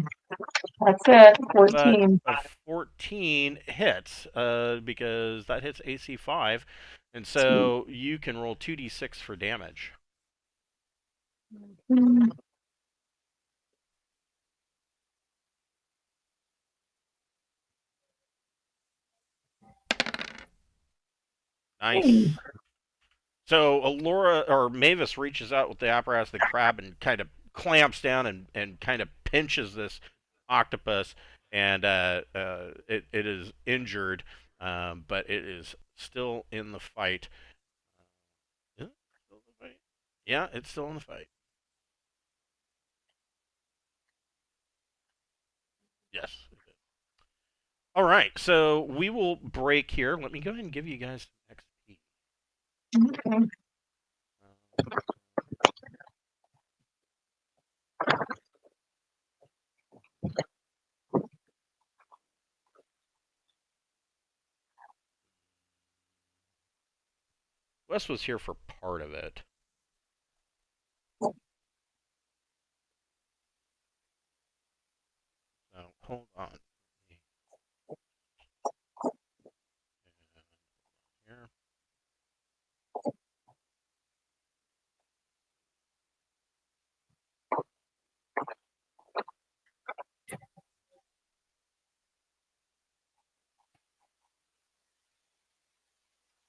that's it. But 14. a 14 hits because that hits AC 5, and so you can roll 2d6 for damage. Mm, Nice. So Laura or Mavis reaches out with the apparatus, the crab, and kind of clamps down and kind of pinches this octopus, and it is injured, but it is still in the fight. Is it still in the fight? Yeah, it's still in the fight. Yes. All right, so we will break here. Let me go ahead and give you guys some XP. Okay. Wes was here for part of it. So hold on. Here.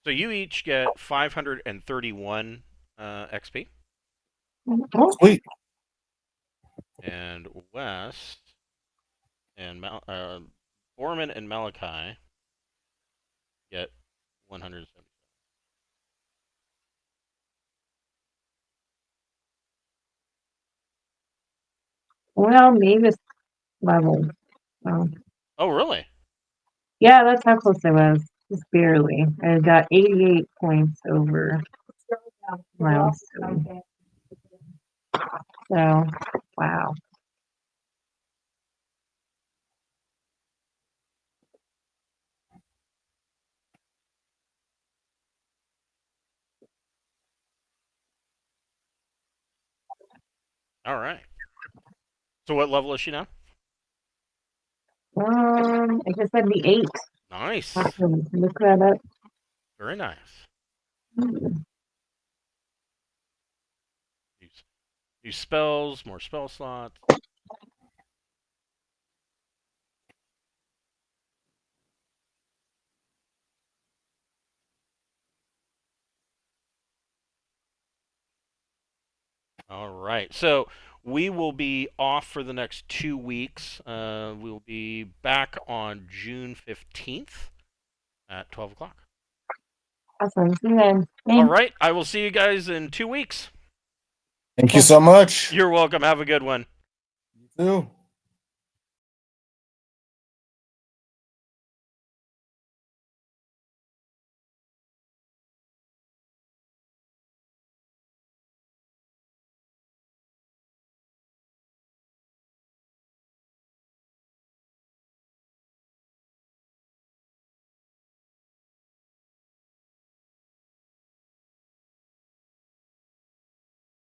So you each get 531 XP, Oh, Sweet. and Wes and Borman and Malachi get 170. well, Mavis level. So, Oh, really? yeah, that's how close I was. Just barely. I got 88 points over milestone. So, wow. All right. So what level is she now? I guess that'd be 8. Nice. I can look that up. Very nice. Use spells, more spell slots. All right. So we will be off for the next 2 weeks. We'll be back on June 15th at 12 o'clock. Awesome. See you then. All Thanks. right. I will see you guys in 2 weeks. Thank you so much. You're welcome. Have a good one. You too.